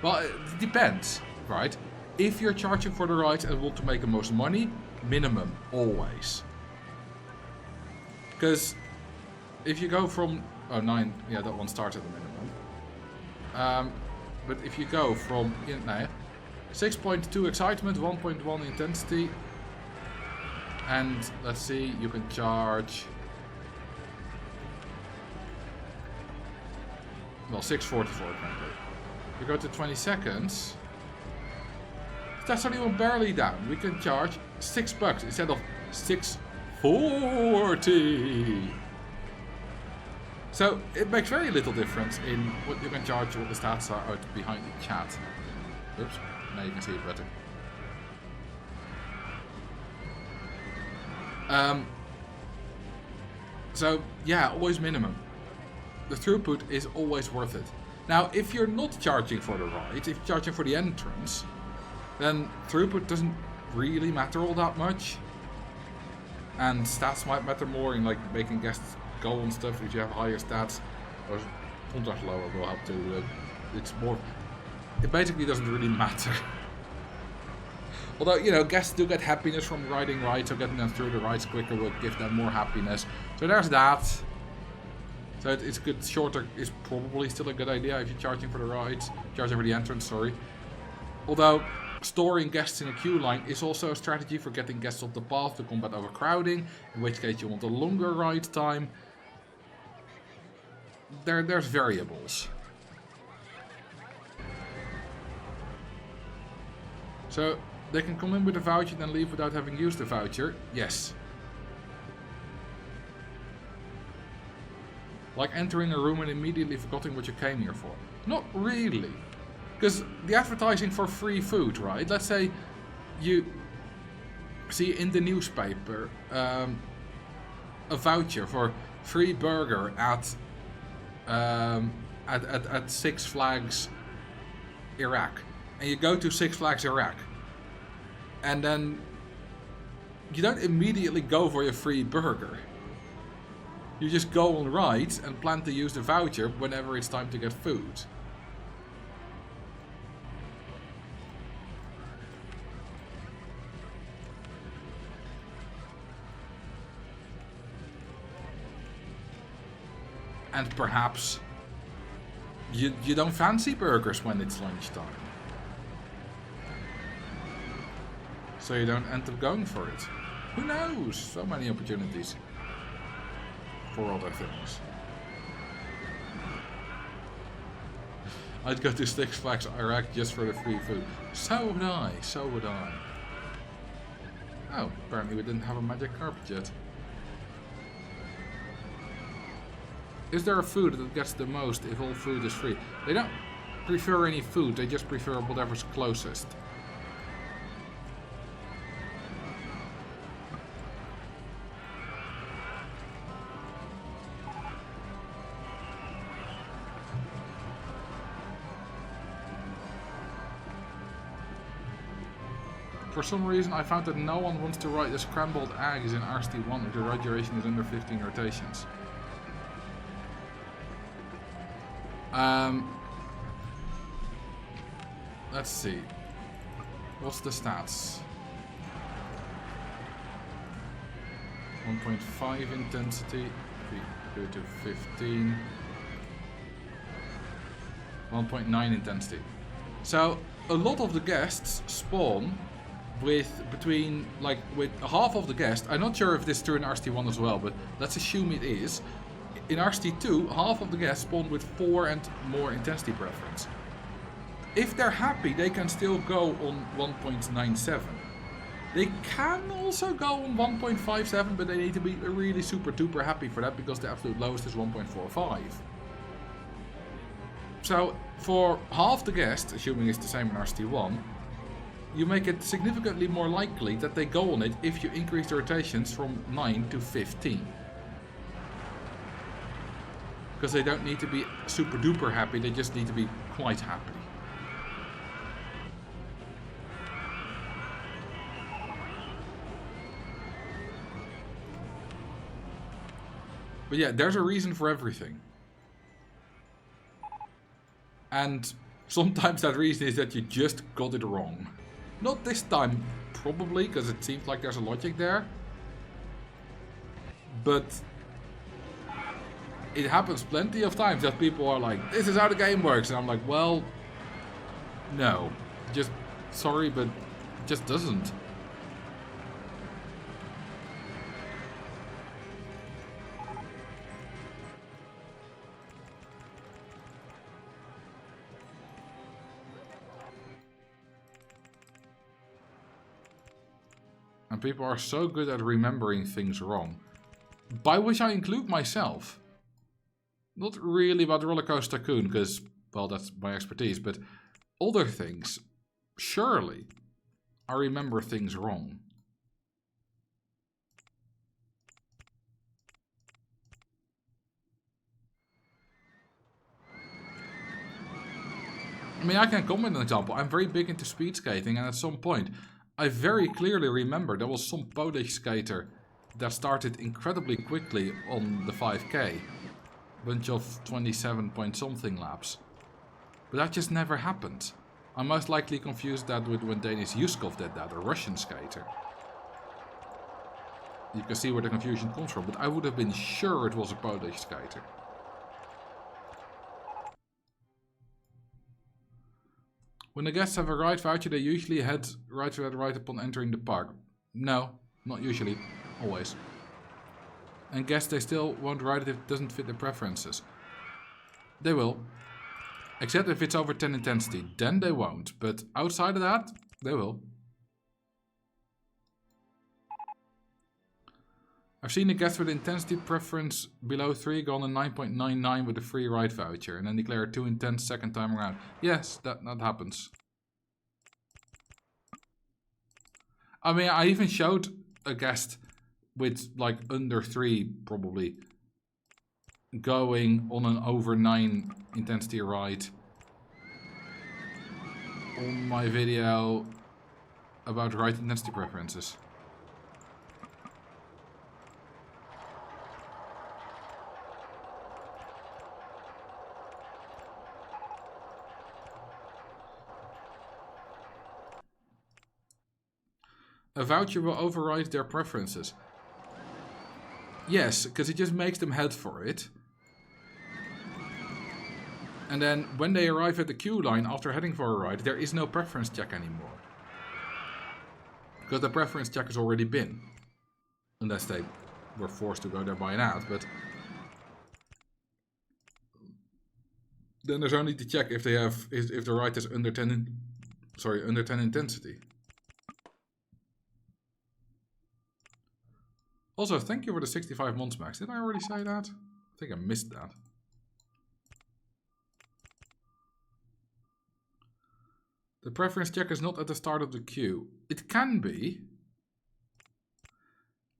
well, it depends, right? If you're charging for the rides and want to make the most money, minimum, always. Because if you go from, oh 9, yeah, that one starts at the minimum. But if you go from, 6.2 excitement, 1.1 intensity, and let's see, you can charge, well, 644 currently. You go to 20 seconds. That's only one barely down. We can charge $6 instead of 640. So it makes very little difference in what you can charge, what the stats are out behind the chat. Oops, now you can see it better. So yeah, always minimum. The throughput is always worth it. Now, if you're not charging for the ride, if you're charging for the entrance, then throughput doesn't really matter all that much. And stats might matter more in like making guests go and stuff. If you have higher stats, or sometimes lower will help too. It's more. It basically doesn't really matter. Although, you know, guests do get happiness from riding rides, so getting them through the rides quicker will give them more happiness. So there's that. So it's good. Shorter is probably still a good idea if you're charging for the rides, charging for the entrance, sorry. Although storing guests in a queue line is also a strategy for getting guests off the path to combat overcrowding, in which case you want a longer ride time. There's variables. So they can come in with a voucher and then leave without having used the voucher? Yes. Like entering a room and immediately forgetting what you came here for. Not really. Because the advertising for free food, right? Let's say you see in the newspaper a voucher for free burger at Six Flags Iraq. And you go to Six Flags Iraq. And then you don't immediately go for your free burger. You just go on rides and plan to use the voucher whenever it's time to get food. And perhaps you don't fancy burgers when it's lunchtime. So you don't end up going for it. Who knows? So many opportunities for other things. I'd go to Six Flags Iraq just for the free food. So would I, so would I. Oh, apparently we didn't have a magic carpet yet. Is there a food that gets the most if all food is free? They don't prefer any food, they just prefer whatever's closest. For some reason, I found that no one wants to ride the scrambled eggs in RST1 if the ride duration is under 15 rotations. Let's see. What's the stats? 1.5 intensity. We go to 15. 1.9 intensity. So a lot of the guests spawn with with half of the guests. I'm not sure if this is true in RST1 as well, but let's assume it is. In RST2, half of the guests spawn with 4 and more intensity preference. If they're happy, they can still go on 1.97. They can also go on 1.57, but they need to be really super duper happy for that because the absolute lowest is 1.45. So for half the guests, assuming it's the same in RST1, you make it significantly more likely that they go on it if you increase the rotations from 9 to 15. Because they don't need to be super duper happy, they just need to be quite happy. But yeah, there's a reason for everything. And sometimes that reason is that you just got it wrong. Not this time, probably, because it seems like there's a logic there. But it happens plenty of times that people are like, this is how the game works. And I'm like, well, no. Just, sorry, but it just doesn't. And people are so good at remembering things wrong. By which I include myself. Not really about Roller Coaster Tycoon, because, well, that's my expertise, but other things, surely, I remember things wrong. I mean, I can come with an example. I'm very big into speed skating, and at some point, I very clearly remember there was some Polish skater that started incredibly quickly on the 5K. Bunch of 27 point something laps. But that just never happened. I most likely confused that with when Danish Yuskov did that, a Russian skater. You can see where the confusion comes from, but I would have been sure it was a Polish skater. When the guests have a ride voucher, they usually head right to that right upon entering the park. No, not usually. Always. And guess they still won't ride it if it doesn't fit their preferences. They will. Except if it's over 10 intensity. Then they won't. But outside of that, they will. I've seen a guest with intensity preference below 3 go on a 9.99 with a free ride voucher. And then declare too intense second time around. Yes, that happens. I mean, I even showed a guest with like under 3 probably going on an over 9 intensity ride on my video about ride intensity preferences. A voucher will override their preferences. Yes, because it just makes them head for it. And then when they arrive at the queue line after heading for a ride, there is no preference check anymore. Because the preference check has already been. Unless they were forced to go there by an ad, but then there's only to check if they have if the ride is under 10 intensity. Also, thank you for the 65 months, Max. Did I already say that? I think I missed that. The preference check is not at the start of the queue. It can be.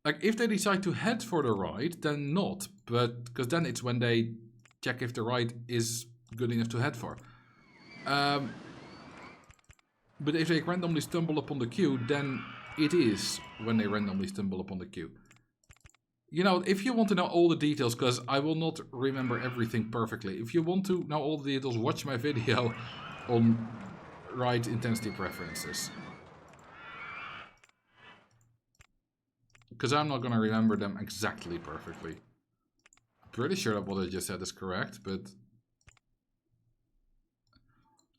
Like, if they decide to head for the ride, then not. But, because then it's when they check if the ride is good enough to head for. But if they randomly stumble upon the queue, then it is when they randomly stumble upon the queue. You know, if you want to know all the details, because I will not remember everything perfectly. If you want to know all the details, watch my video on ride intensity preferences. Because I'm not going to remember them exactly perfectly. I'm pretty sure that what I just said is correct, but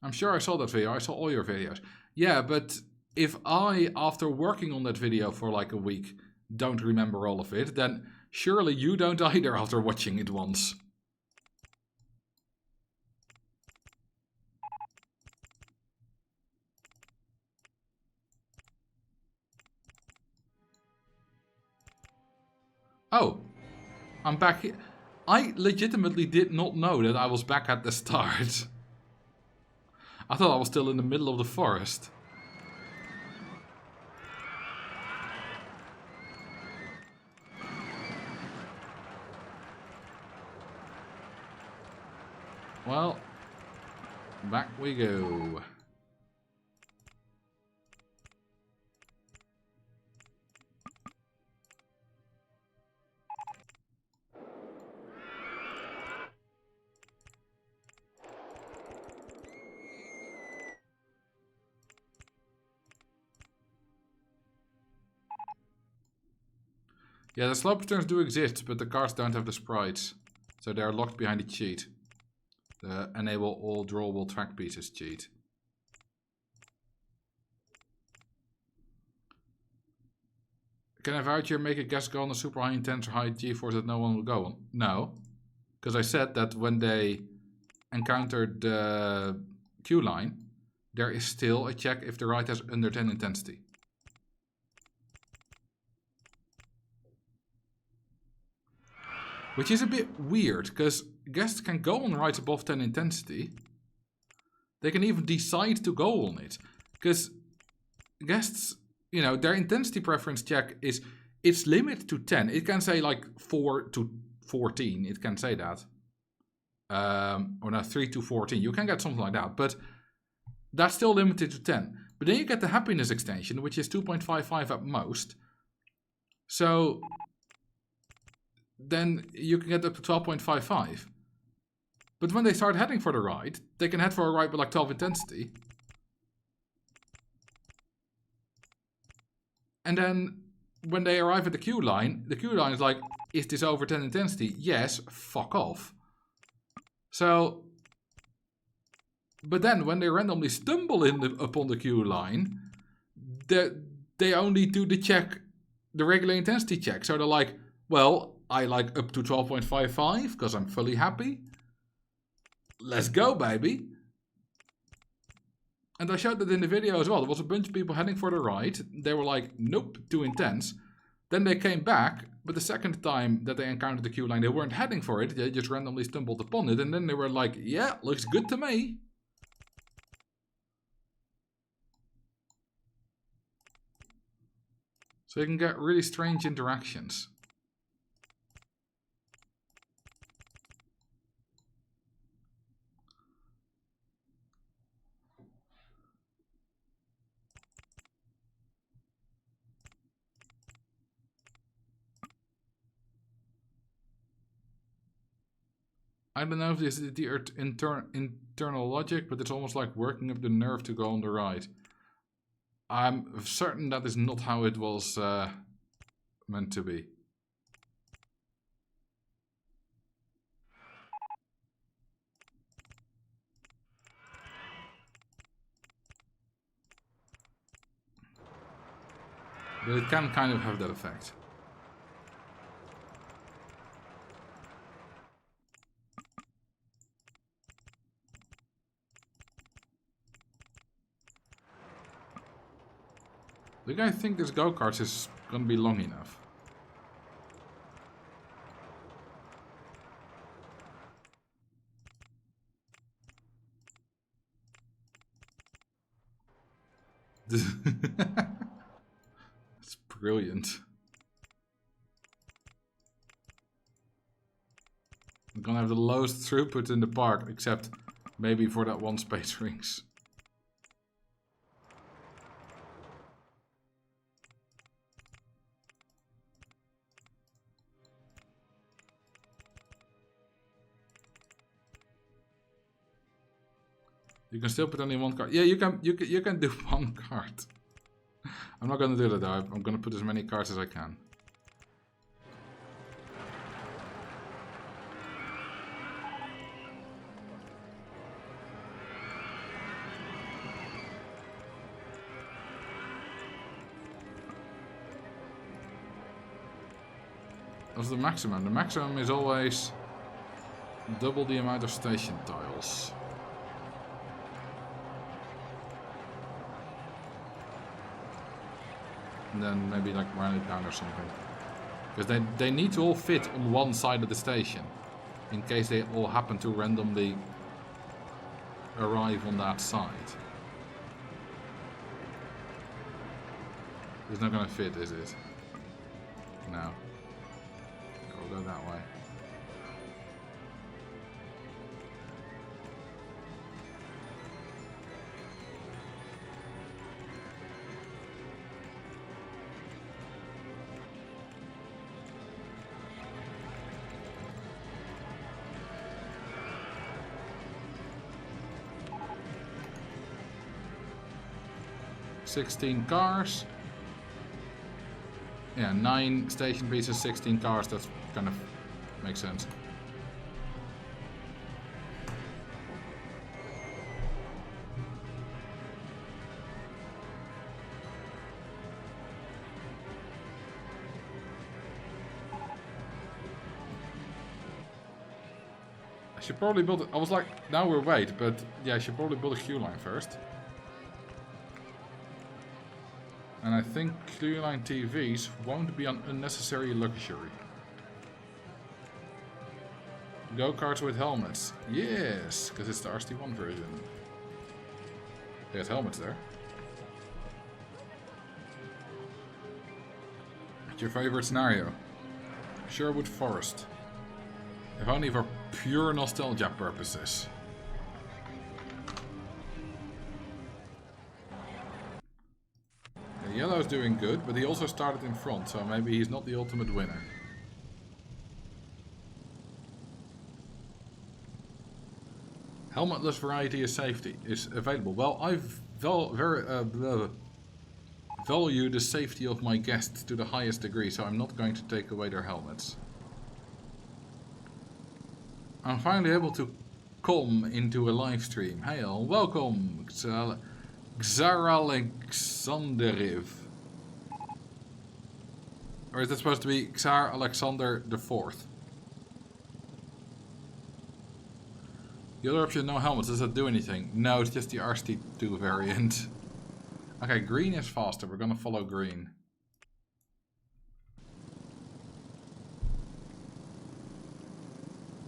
I'm sure I saw that video. I saw all your videos. Yeah, but if I, after working on that video for like a week, don't remember all of it, then surely you don't either after watching it once. Oh, I'm back here. I legitimately did not know that I was back at the start. I thought I was still in the middle of the forest. Well, back we go. Yeah, the slope returns do exist, but the cars don't have the sprites. So they are locked behind a cheat. The enable all drawable track pieces cheat. Can a voucher make a guest go on a super high intense or high G-force that no one will go on? No. Because I said that when they encountered the queue line, there is still a check if the ride has under 10 intensity. Which is a bit weird, because guests can go on rides above 10 intensity. They can even decide to go on it. Because guests, you know, their intensity preference check is, it's limited to 10. It can say like 4 to 14. It can say that. Or no, 3 to 14. You can get something like that. But that's still limited to 10. But then you get the happiness extension, which is 2.55 at most. So then you can get up to 12.55. But when they start heading for the ride, they can head for a ride with like 12 intensity. And then when they arrive at the queue line is like, is this over 10 intensity? Yes, fuck off. So, but then when they randomly stumble upon the queue line, they only do the regular intensity check. So they're like, well, I like up to 12.55 because I'm fully happy. Let's go, baby. And I showed that in the video as well. There was a bunch of people heading for the ride. They were like, nope, too intense. Then they came back, but the second time that they encountered the queue line, they weren't heading for it. They just randomly stumbled upon it. And then they were like, yeah, looks good to me. So you can get really strange interactions. I don't know if this is the internal logic, but it's almost like working up the nerve to go on the ride. I'm certain that is not how it was meant to be. But it can kind of have that effect. Do you guys think this go-kart is gonna be long enough? It's brilliant. I'm gonna have the lowest throughput in the park, except maybe for that one Space Rings. You can still put only one card. Yeah, you can do one card. I'm not gonna do that though. I'm gonna put as many cards as I can. What's the maximum? The maximum is always double the amount of station tiles. And then maybe like round it down or something. Because they need to all fit on one side of the station. In case they all happen to randomly arrive on that side. It's not gonna fit, is it? No. We'll go that way. $16 cars. Yeah, 9 station pieces, 16 cars, that kind of makes sense. I should probably build it. I was like, now we're wait, but yeah, I should probably build a queue line first. And I think queue line TVs won't be an unnecessary luxury. Go-karts with helmets. Yes, because it's the RST1 version. There's helmets there. What's your favorite scenario? Sherwood Forest. If only for pure nostalgia purposes. Yellow's doing good, but he also started in front, so maybe he's not the ultimate winner. Helmetless variety of safety is available. Well, I value the safety of my guests to the highest degree, so I'm not going to take away their helmets. I'm finally able to come into a live stream. Hey all, welcome, Xar Alexanderiv. Or is that supposed to be Xar Alexander IV? The other option, no helmets, does that do anything? No, it's just the RST2 variant. Okay, green is faster, we're gonna follow green.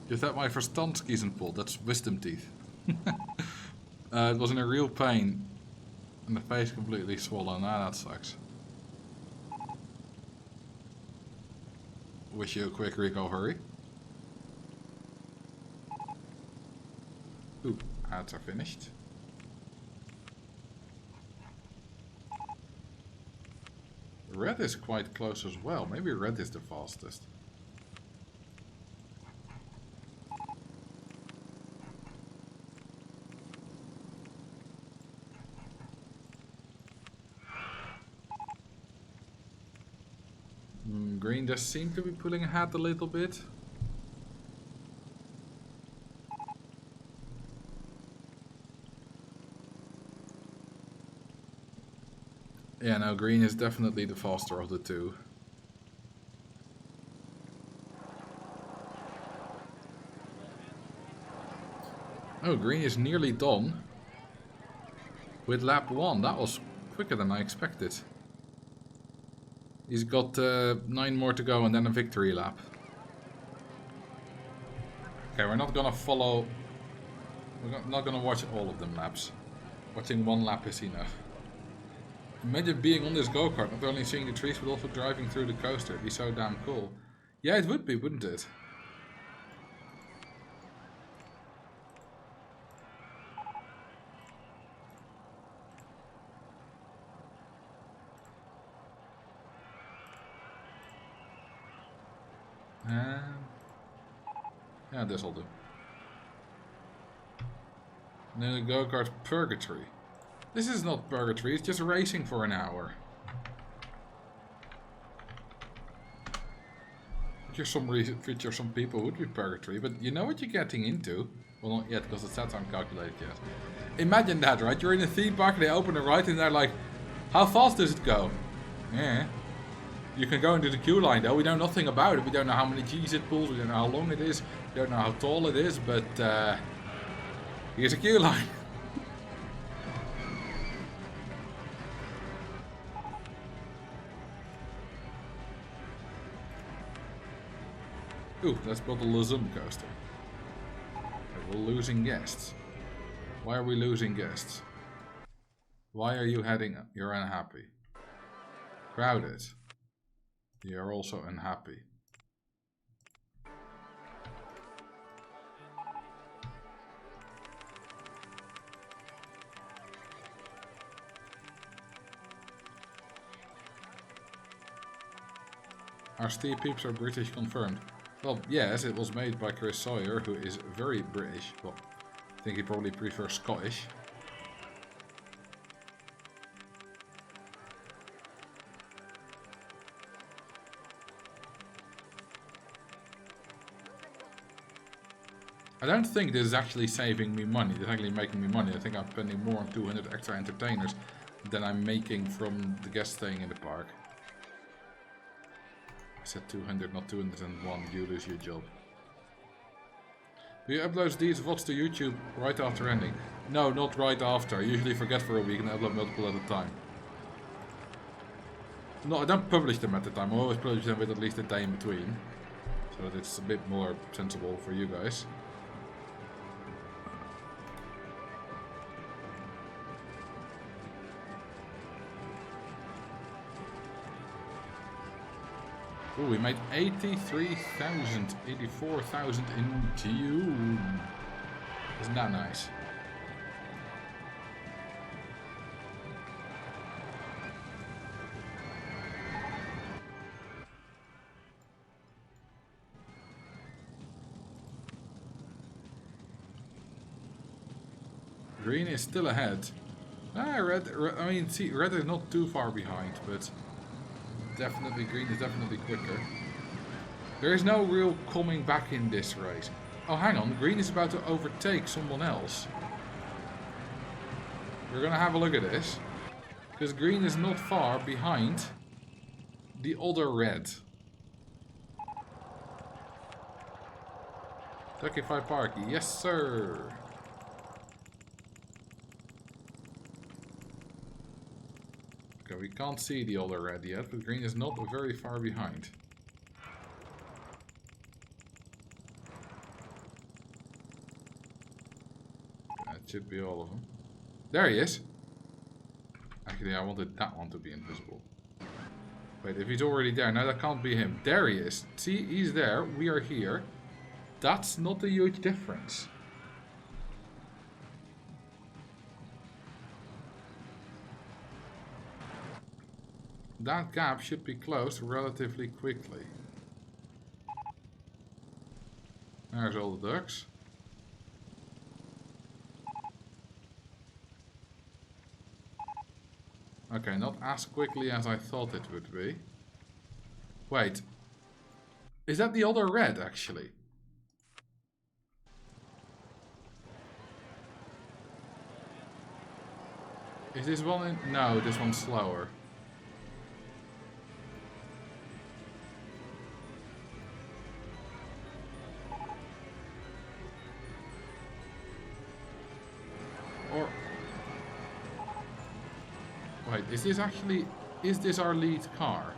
Is that my verstandskiezen pulled? That's wisdom teeth. It was in a real pain. And the face completely swollen. Ah, that sucks. Wish you a quick recovery. Ooh, ads are finished. Red is quite close as well. Maybe red is the fastest. Green does seem to be pulling ahead a little bit. Yeah, no, green is definitely the faster of the two. Oh, green is nearly done with lap 1. That was quicker than I expected. He's got 9 more to go and then a victory lap. Okay, we're not gonna follow... We're not gonna watch all of them laps. Watching one lap is enough. Imagine being on this go-kart, not only seeing the trees but also driving through the coaster. It'd be so damn cool. Yeah, it would be, wouldn't it? Yeah, this'll do. And then the go-kart purgatory. This is not purgatory, it's just racing for an hour. For some people would be purgatory, but you know what you're getting into. Well, not yet, because the stats aren't calculated yet. Imagine that, right? You're in a theme park, they open a ride, and they're like, how fast does it go? Yeah. You can go into the queue line though. We know nothing about it. We don't know how many G's it pulls. We don't know how long it is. We don't know how tall it is. But here's a queue line. Ooh, let's build a Lazum coaster. Okay, we're losing guests. Why are we losing guests? Why are you heading up? You're unhappy. Crowded. You're also unhappy. Our Steve Peeps are British confirmed. Well, yes, it was made by Chris Sawyer, who is very British. Well, I think he probably prefers Scottish. I don't think this is actually saving me money. It's actually making me money. I think I'm spending more on 200 extra entertainers than I'm making from the guests staying in the park. I said 200, not 201. You lose your job. Do you upload these VODs to YouTube right after ending? No, not right after. I usually forget for a week and upload multiple at a time. No, I don't publish them at the time. I always publish them with at least a day in between. So that it's a bit more sensible for you guys. Ooh, we made 83,000, 84,000 in June. Isn't that nice? Green is still ahead. Red, I mean, see, red is not too far behind, but definitely green is definitely quicker. There is no real coming back in this race. Oh, hang on, green is about to overtake someone else. We're gonna have a look at this. Because green is not far behind the other red. Duckify Parky, yes sir. Okay, we can't see the other red yet, but green is not very far behind. That should be all of them. There he is! Actually, I wanted that one to be invisible. Wait, if he's already there, now that can't be him. There he is. See, he's there, we are here. That's not a huge difference. That gap should be closed relatively quickly. There's all the ducks. Okay, not as quickly as I thought it would be. Wait. Is that the other red, actually? Is this one in... No, this one's slower. Or... Wait, is this actually... Is this our lead car?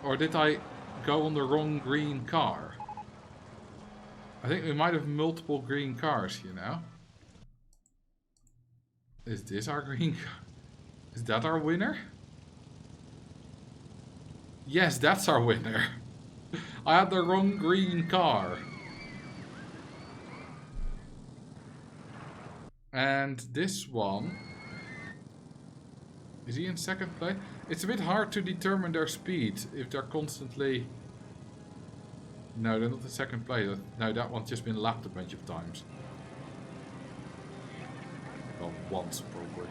Or did I go on the wrong green car? I think we might have multiple green cars, you know? Is this our green car? Is that our winner? Yes, that's our winner. I had the wrong green car. And this one... Is he in second place? It's a bit hard to determine their speed if they're constantly... No, they're not in second place. No, that one's just been lapped a bunch of times. Well, once probably.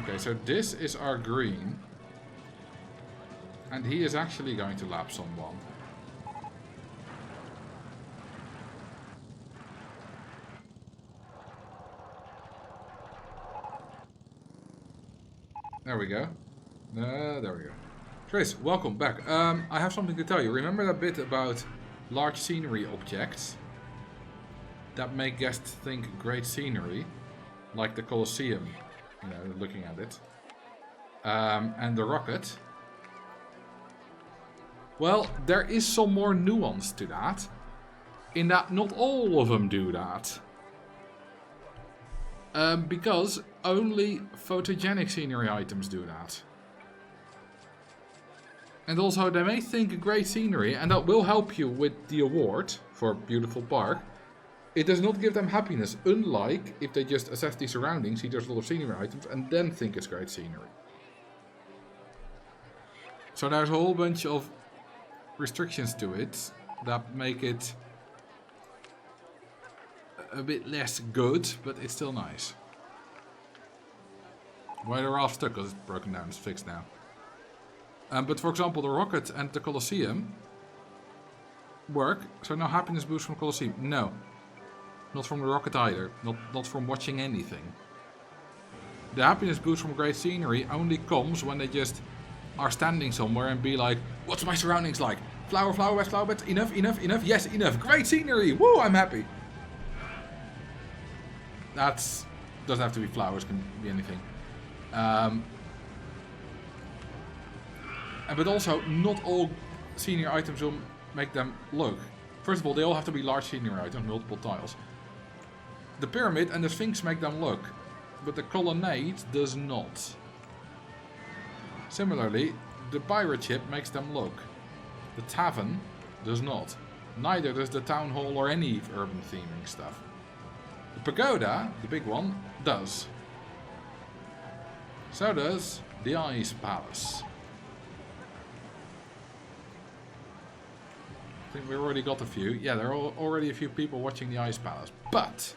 Okay, so this is our green. And he is actually going to lap someone. There we go. There we go. Chris, welcome back. I have something to tell you. Remember that bit about large scenery objects that make guests think great scenery? Like the Colosseum, you know, looking at it. And the rocket. Well, there is some more nuance to that. In that not all of them do that. Because only photogenic scenery items do that. And also they may think great scenery, and that will help you with the award for Beautiful Park. It does not give them happiness, unlike if they just assess the surroundings, see there's a lot of scenery items, and then think it's great scenery. So there's a whole bunch of restrictions to it that make it a bit less good, but it's still nice. Why they're all stuck, because it's broken down, it's fixed now. But for example, the rocket and the Colosseum work, so no happiness boost from Colosseum. No. Not from the rocket either. Not from watching anything. The happiness boost from great scenery only comes when they just are standing somewhere and be like, what's my surroundings like? Flower, flower, west, flower, bed. Enough, enough, enough. Yes, enough. Great scenery. Woo, I'm happy. That's... doesn't have to be flowers, can be anything. But also, not all scenery items will make them look. First of all, they all have to be large scenery items, multiple tiles. The pyramid and the sphinx make them look, but the colonnade does not. Similarly, the pirate ship makes them look. The tavern does not. Neither does the town hall or any urban theming stuff. The pagoda, the big one, does. So does the Ice Palace. I think we already got a few. Yeah, there are already a few people watching the Ice Palace. But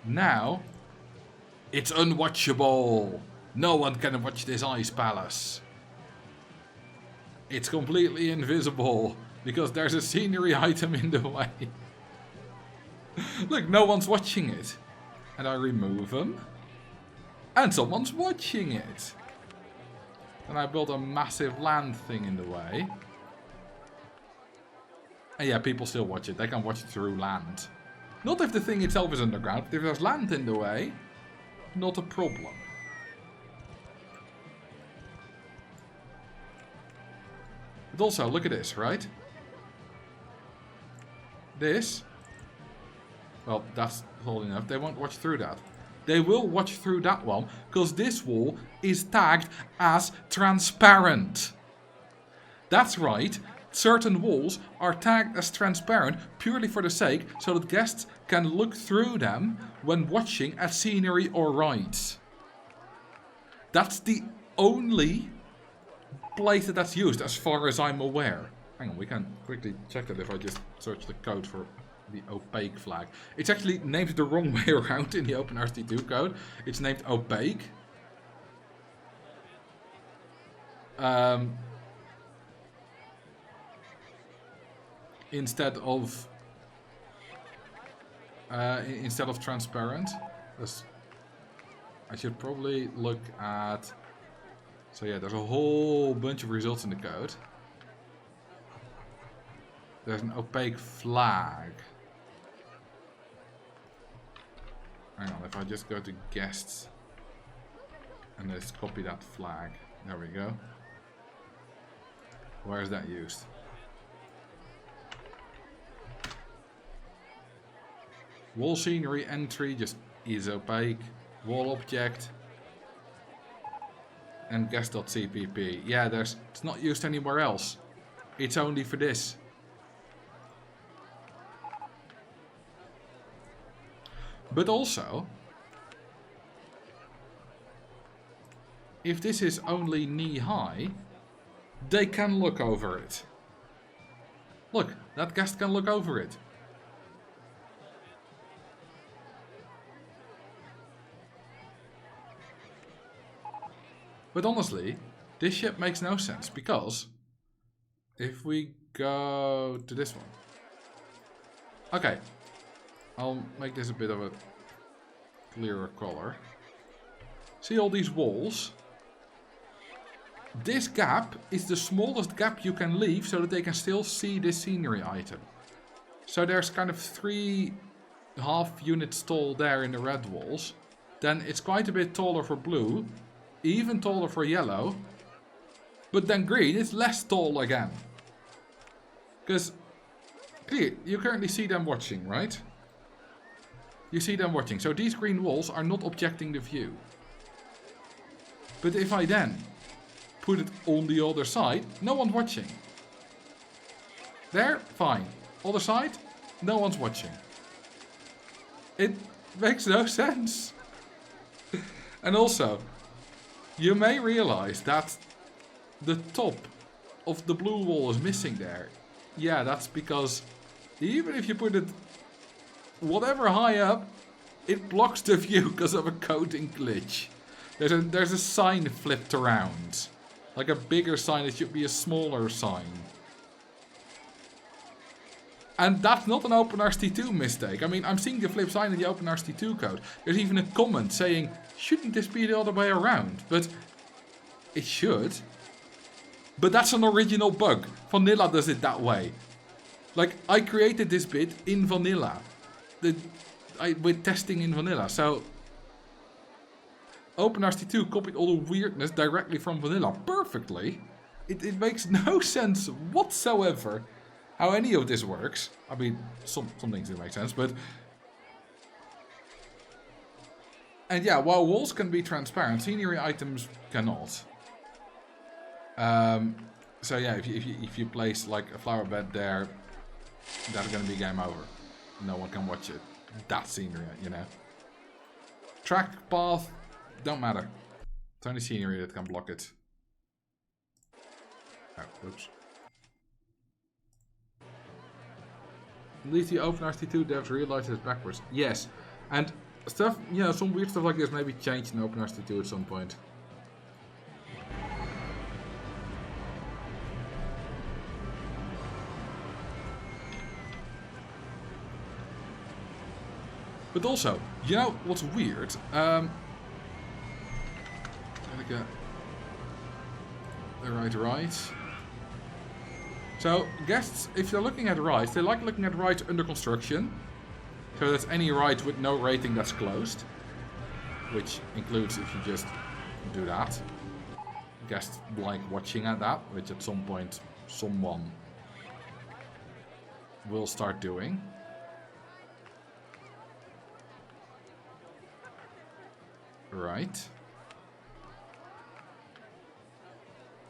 now it's unwatchable. No one can watch this Ice Palace. It's completely invisible because there's a scenery item in the way. Look, no one's watching it. And I remove them. And someone's watching it. And I built a massive land thing in the way. And yeah, people still watch it. They can watch it through land. Not if the thing itself is underground. If there's land in the way, not a problem. But also, look at this, right? This. Well, that's tall enough. They won't watch through that. They will watch through that one, because this wall is tagged as transparent. That's right. Certain walls are tagged as transparent purely for the sake so that guests can look through them when watching at scenery or rides. That's the only place that's used as far as I'm aware. Hang on, we can quickly check that if I just search the code for the opaque flag. It's actually named the wrong way around in the OpenRT2 code. It's named opaque. Instead of transparent. I should probably look at. So yeah, there's a whole bunch of results in the code. There's an opaque flag. Hang on, if I just go to guests and let's copy that flag. There we go. Where is that used? Wall scenery entry just is opaque. Wall object. And guest.cpp. Yeah, it's not used anywhere else. It's only for this. But also, if this is only knee high, they can look over it. Look, that guest can look over it. But honestly, this ship makes no sense because if we go to this one. Okay, I'll make this a bit of a clearer color. See all these walls? This gap is the smallest gap you can leave so that they can still see this scenery item. So there's kind of 3.5 units tall there in the red walls. Then it's quite a bit taller for blue. Even taller for yellow. But then green is less tall again. Because you currently see them watching, right? You see them watching. So these green walls are not objecting the view. But if I then put it on the other side, no one's watching. There, fine. Other side, no one's watching. It makes no sense. And also, you may realize that the top of the blue wall is missing there. Yeah, that's because even if you put it whatever high up, it blocks the view because of a coding glitch. There's a sign flipped around. Like a bigger sign, it should be a smaller sign. And that's not an OpenRCT2 mistake. I mean, I'm seeing the flip sign in the OpenRCT2 code. There's even a comment saying, shouldn't this be the other way around? But it should. But that's an original bug. Vanilla does it that way. Like, I created this bit in vanilla. With testing in vanilla. So OpenRCT2 copied all the weirdness directly from vanilla perfectly. It makes no sense whatsoever how any of this works. I mean, some things do make sense, but... And yeah, while walls can be transparent, scenery items cannot. So yeah, if you place like a flower bed there, that's gonna be game over. No one can watch it. That scenery, you know. Track, path, don't matter. It's only scenery that can block it. Oh, whoops. At least the OpenRCT2 devs realized it's backwards. Yes. And stuff, you know, some weird stuff like this may be changed in OpenRCT2 at some point. But also, you know what's weird? Gotta get the right. So, guests, if they're looking at rides, they like looking at rides under construction. So that's any ride with no rating that's closed. Which includes if you just do that. Guests like watching at that, which at some point someone will start doing. Right.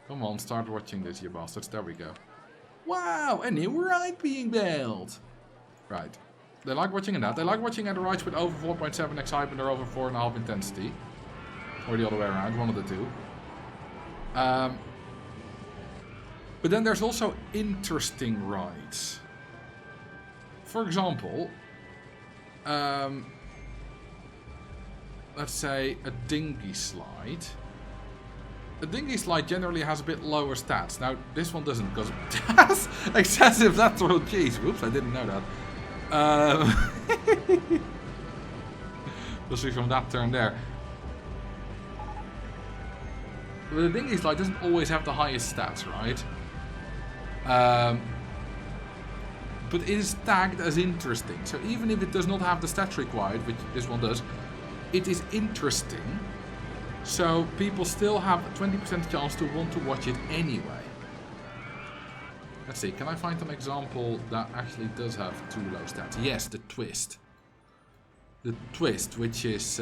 Come on, start watching this, you bastards. There we go. Wow, a new ride being built! Right. They like watching that. They like watching at rides with over 4.7 excitement or over 4.5 intensity. Or the other way around, one of the two. But then there's also interesting rides. For example, let's say a dinghy slide. A dinghy slide generally has a bit lower stats. Now, this one doesn't because it has excessive lateral G's. Whoops, I didn't know that. We'll see from that turn there. But the dinghy slide doesn't always have the highest stats, right? But it is tagged as interesting. So even if it does not have the stats required, which this one does, it is interesting. So people still have a 20% chance to want to watch it anyway. Let's see, can I find an example that actually does have too low stats? Yes, the twist. The twist, which is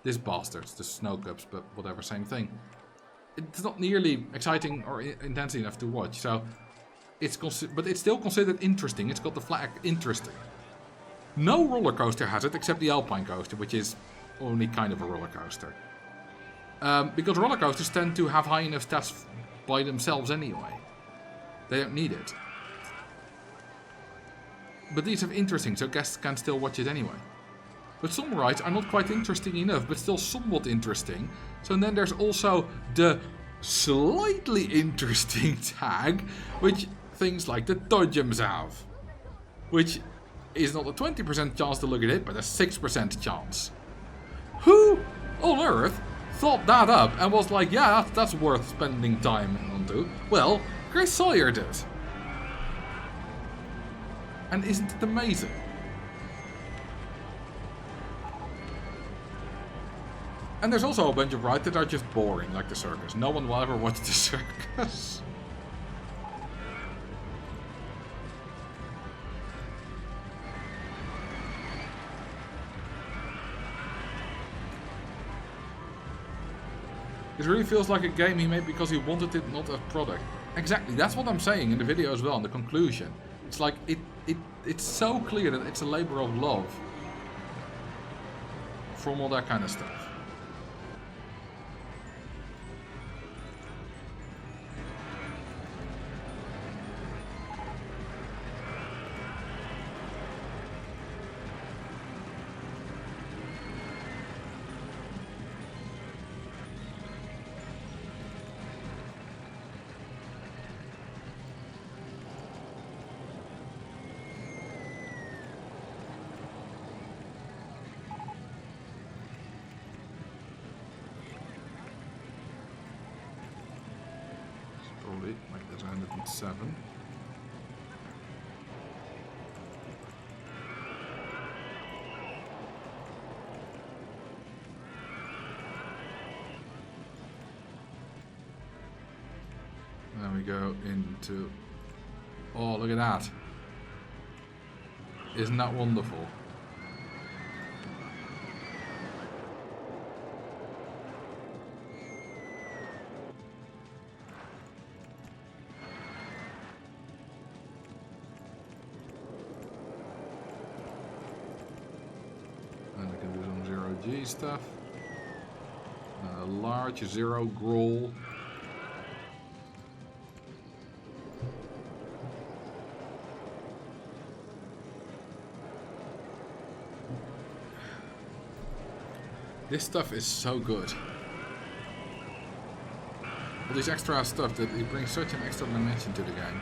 this bastard, the snow cups, but whatever, same thing. It's not nearly exciting or intense enough to watch, so it's but it's still considered interesting. It's got the flag interesting. No roller coaster has it except the Alpine coaster, which is only kind of a roller coaster. Because roller coasters tend to have high enough stats by themselves anyway. They don't need it. But these are interesting, so guests can still watch it anyway. But some rides are not quite interesting enough, but still somewhat interesting. So then there's also the slightly interesting tag, which things like the Dodgems have. Which is not a 20% chance to look at it, but a 6% chance. on Earth thought that up and was like, yeah, that's worth spending time onto? Well, Chris Sawyer did. And isn't it amazing? And there's also a bunch of rides that are just boring, like the circus. No one will ever watch the circus. It really feels like a game he made because he wanted it, not a product. Exactly, that's what I'm saying in the video as well, in the conclusion. It's like, it's so clear that it's a labor of love. From all that kind of stuff. Like there's 107. Then we go into... Oh, look at that. Isn't that wonderful? G stuff. Large zero growl. This stuff is so good. All these extra stuff that it brings such an extra dimension to the game.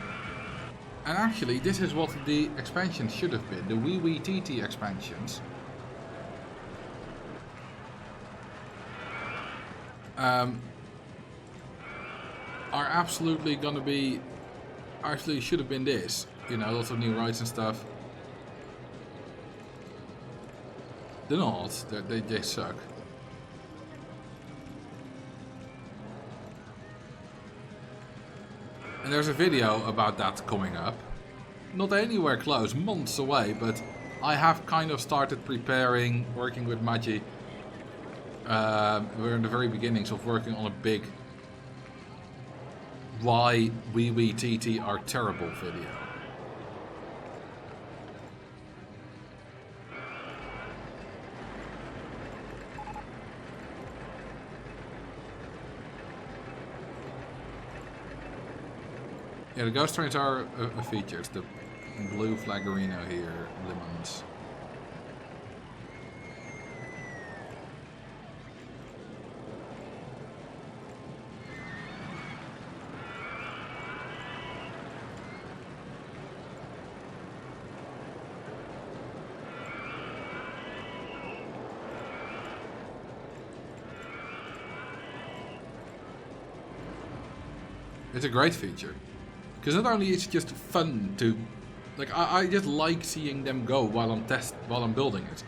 And actually, this is what the expansion should have been. The Wee Wee TT expansions. Are absolutely gonna be, actually should have been this, you know, lots of new rides and stuff. They're not, they suck. And there's a video about that coming up. Not anywhere close, months away, but I have kind of started preparing, working with Maggi. We're in the very beginnings of working on a big why Wee Wee TT are terrible video. Yeah, the ghost trains are a feature. It's the blue Flagarino here, lemons. It's a great feature. Because not only is it just fun to, like, I just like seeing them go while I'm building it.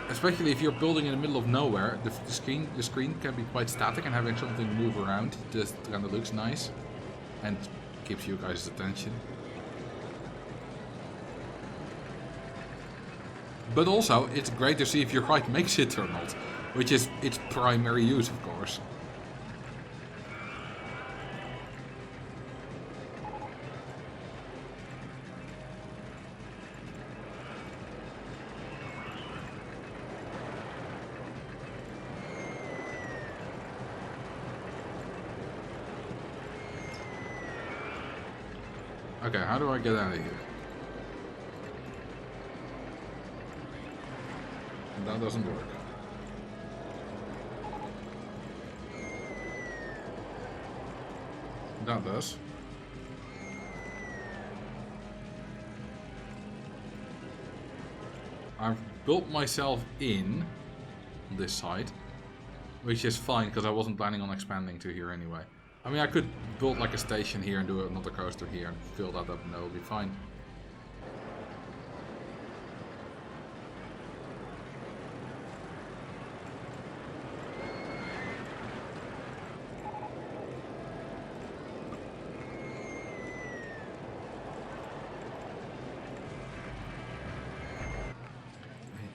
Especially if you're building in the middle of nowhere, the screen can be quite static, and having something move around just kind of looks nice and keeps you guys' attention. But also, it's great to see if your ride makes it or not, which is its primary use, of course. Okay, how do I get out of here? That doesn't work. That does. I've built myself in on this side. Which is fine, because I wasn't planning on expanding to here anyway. I mean, I could build like a station here and do another coaster here and fill that up and that will be fine.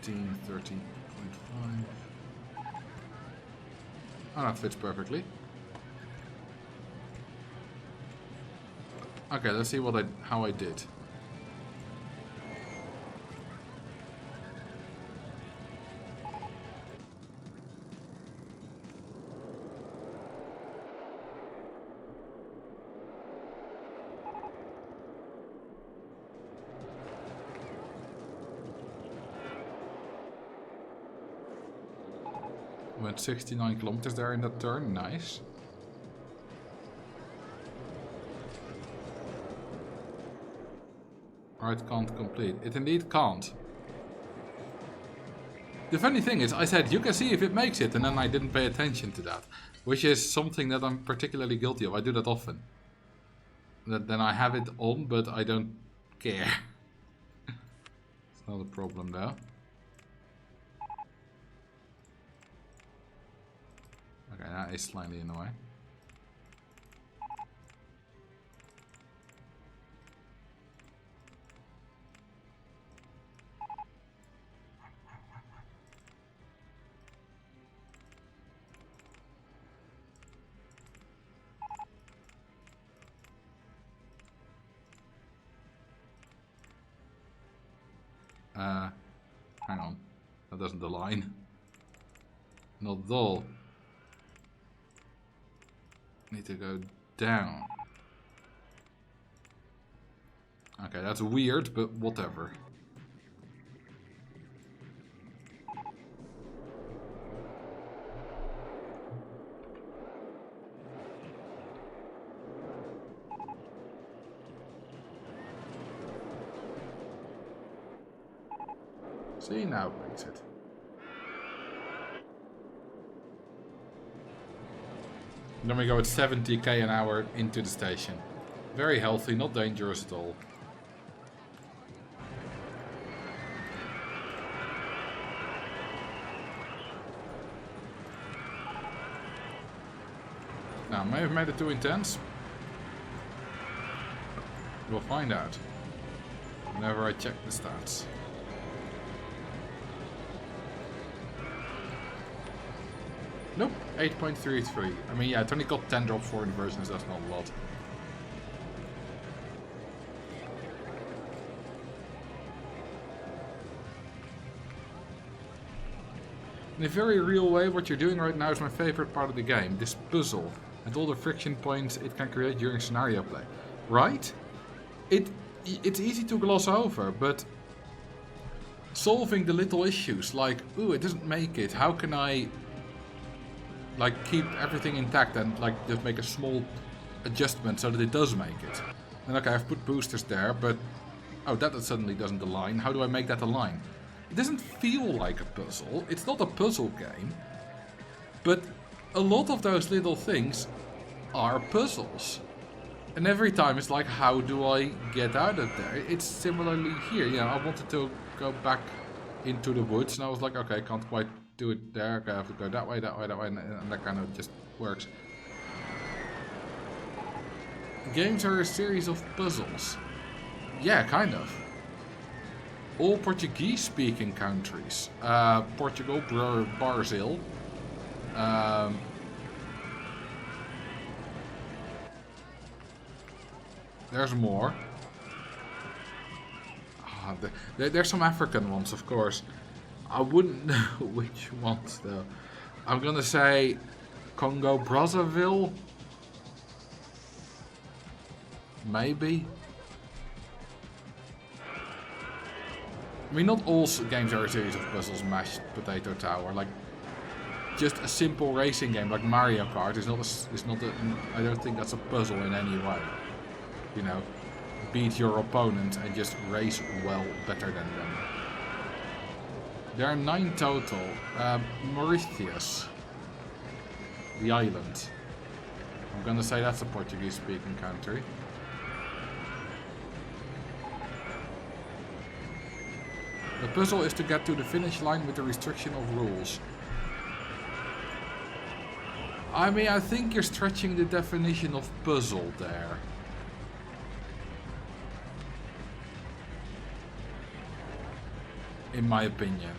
$18.30.5. Oh, that fits perfectly. Okay, let's see how I did. Went 69 kilometers there in that turn, nice. Alright, can't complete. It indeed can't. The funny thing is, I said, you can see if it makes it, and then I didn't pay attention to that. Which is something that I'm particularly guilty of. I do that often. Then I have it on, but I don't care. It's not a problem though. Okay, that is slightly in the way. Hang on. That doesn't align. Not dull. Need to go down. Okay, that's weird, but whatever. See, now it makes it. Then we go at 70k an hour into the station. Very healthy, not dangerous at all. Now, may have made it too intense. We'll find out whenever I check the stats. Nope, 8.33. I mean, yeah, it only got 10 drop for inversions, that's not a lot. In a very real way, what you're doing right now is my favorite part of the game. This puzzle and all the friction points it can create during scenario play. Right? It's easy to gloss over, but solving the little issues like, ooh, it doesn't make it, how can I like keep everything intact and like just make a small adjustment so that it does make it. And okay, I've put boosters there, but oh, that suddenly doesn't align. How do I make that align? It doesn't feel like a puzzle. It's not a puzzle game, but a lot of those little things are puzzles. And every time it's like, how do I get out of there? It's similarly here. Yeah, I wanted to go back into the woods, and I was like, okay, I can't quite do it there. Okay, I have to go that way, that way, that way, and that kind of just works. Games are a series of puzzles. Yeah, kind of. All Portuguese-speaking countries. Portugal, Brazil. There's more. There's some African ones, of course. I wouldn't know which ones, though. I'm gonna say Congo Brazzaville. Maybe. I mean, not all games are a series of puzzles, mashed potato tower. Like, just a simple racing game like Mario Kart is not a. I don't think that's a puzzle in any way. You know, beat your opponent and just race well better than them. There are 9 total. Mauritius. The island. I'm gonna say that's a Portuguese-speaking country. The puzzle is to get to the finish line with the restriction of rules. I mean, I think you're stretching the definition of puzzle there. In my opinion.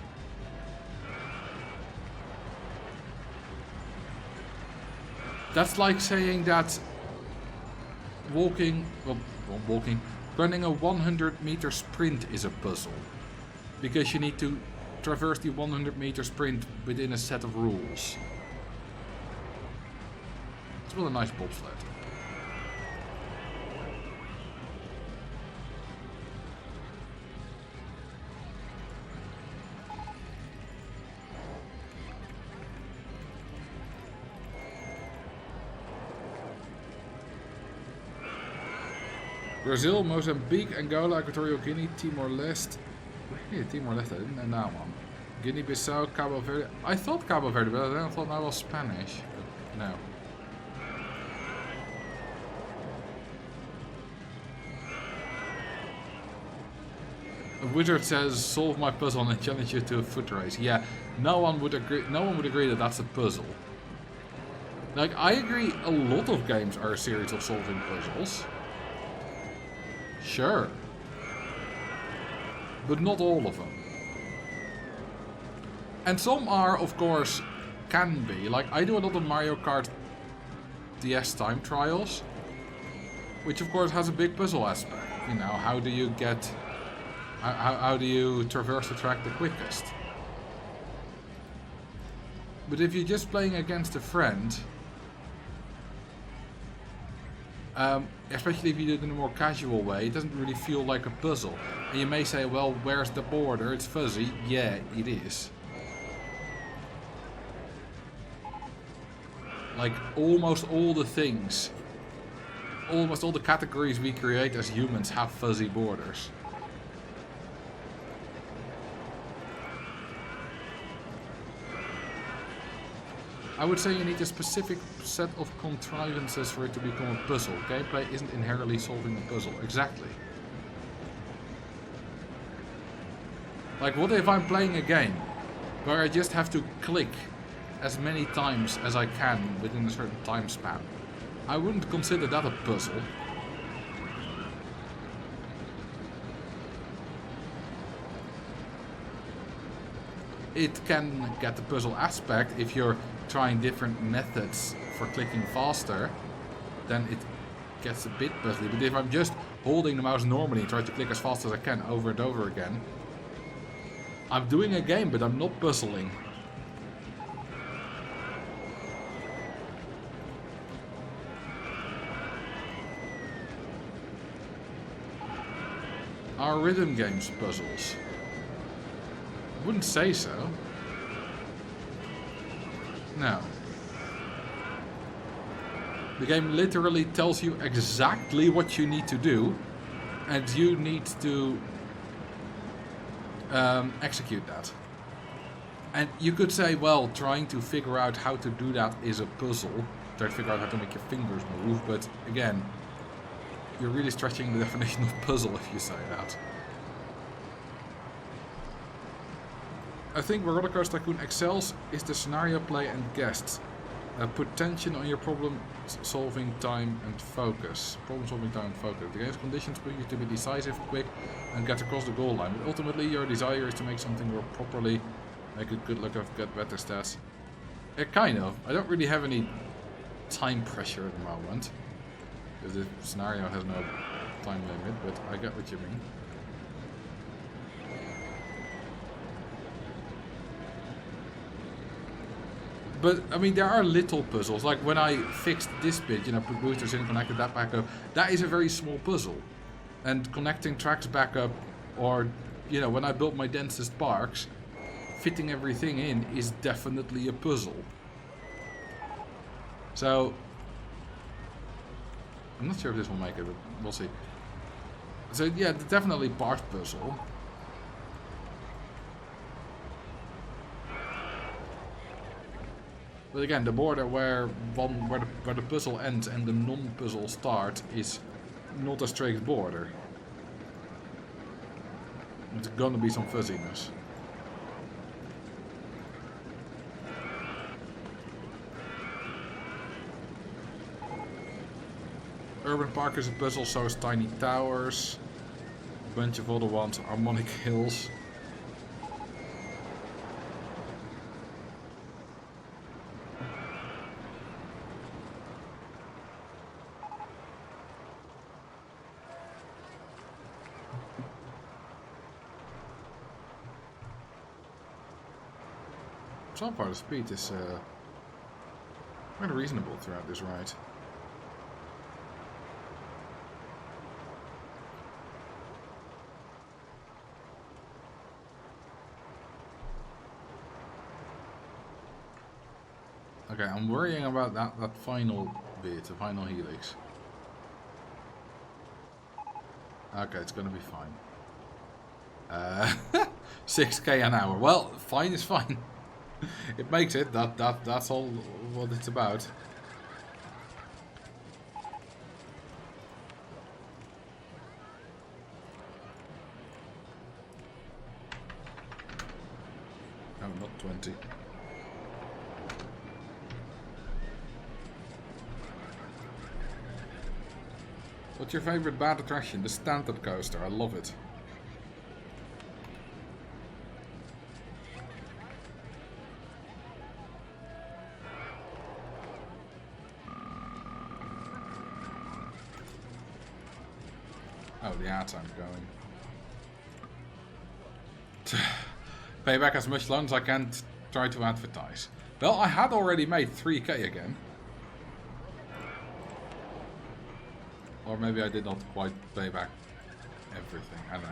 That's like saying that running a 100-meter sprint is a puzzle. Because you need to traverse the 100-meter sprint within a set of rules. It's wel a nice bobsled. Brazil, Mozambique, Angola, Equatorial Guinea, Timor-Leste. Nee, Timor-Leste, dat is naam man. Guinea-Bissau, Cabo Verde. I thought Cabo Verde, but I thought that was Spanish. But no. A wizard says, solve my puzzle and challenge you to a foot race. Yeah, no one would agree that that's a puzzle. Like, I agree a lot of games are a series of solving puzzles. Sure. But not all of them. And some are, of course, can be. Like, I do a lot of Mario Kart DS time trials. Which, of course, has a big puzzle aspect. You know, how do you get... How do you traverse the track the quickest? But if you're just playing against a friend... especially if you do it in a more casual way, it doesn't really feel like a puzzle. And you may say, well, where's the border? It's fuzzy. Yeah, it is. Like, almost all the things, almost all the categories we create as humans have fuzzy borders. I would say you need a specific set of contrivances for it to become a puzzle. Gameplay isn't inherently solving a puzzle. Exactly. Like, what if I'm playing a game where I just have to click as many times as I can within a certain time span? I wouldn't consider that a puzzle. It can get the puzzle aspect if you're trying different methods for clicking faster, then it gets a bit puzzly. But if I'm just holding the mouse normally and try to click as fast as I can over and over again, I'm doing a game, but I'm not puzzling. Are rhythm games puzzles? I wouldn't say so. No. The game literally tells you exactly what you need to do, and you need to execute that. And you could say, well, trying to figure out how to do that is a puzzle. Try to figure out how to make your fingers move, but again, you're really stretching the definition of puzzle if you say that. I think where Roller Coaster Tycoon excels is the scenario play and guests. Put tension on your problem-solving time and focus. Problem-solving time and focus. The game's conditions put you to be decisive, quick, and get across the goal line. But ultimately, your desire is to make something work properly, make a good look of, get better stats. Kind of. I don't really have any time pressure at the moment, because the scenario has no time limit, but I get what you mean. But, I mean, there are little puzzles. Like, when I fixed this bit, you know, put boosters in, connected that back up, that is a very small puzzle. And connecting tracks back up, or, you know, when I built my densest parks, fitting everything in is definitely a puzzle. So, I'm not sure if this will make it, but we'll see. So, yeah, definitely part puzzle. But again, the border where the puzzle ends and the non-puzzle starts is not a straight border. There's gonna be some fuzziness. Urban Park is a puzzle, so is Tiny Towers. A bunch of other ones, Harmonic Hills. So far the speed is quite reasonable throughout this ride. Okay, I'm worrying about that final bit, the final helix. Okay, it's gonna be fine. 6k an hour. Well, fine is fine. It makes it. That's all what it's about. No, not 20. What's your favorite bad attraction? The standard coaster. I love it. Oh, the ads aren't going. Pay back as much loan as I can try to advertise. Well, I had already made 3k again. Or maybe I did not quite pay back everything. I don't know.